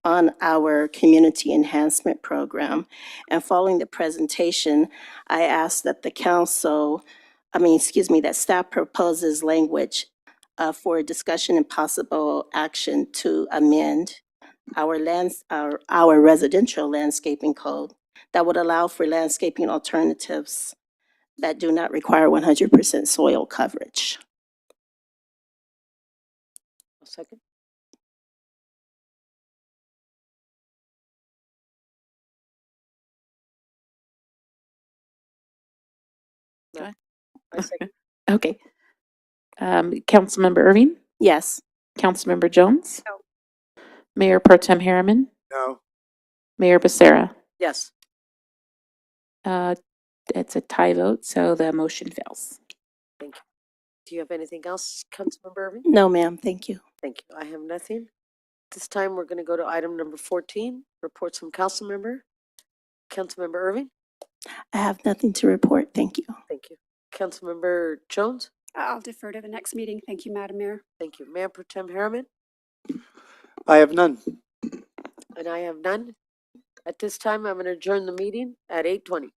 on our community enhancement program. And following the presentation, I ask that the council, that staff proposes language for discussion and possible action to amend our residential landscaping code that would allow for landscaping alternatives that do not require 100% soil coverage. A second. Go ahead. I second. Okay. Councilmember Irving? Yes. Councilmember Jones? No. Mayor Pro Tem Harriman? No. Mayor Becerra? Yes. It's a tie vote, so the motion fails. Thank you. Do you have anything else, Councilmember Irving? No, ma'am, thank you. Thank you. I have nothing. This time, we're going to go to item number 14, reports from council member. Councilmember Irving? I have nothing to report, thank you. Thank you. Councilmember Jones? I'll defer to the next meeting. Thank you, Madam Mayor. Thank you. Mayor Pro Tem Harriman? I have none. And I have none. At this time, I'm going to adjourn the meeting at 8:20.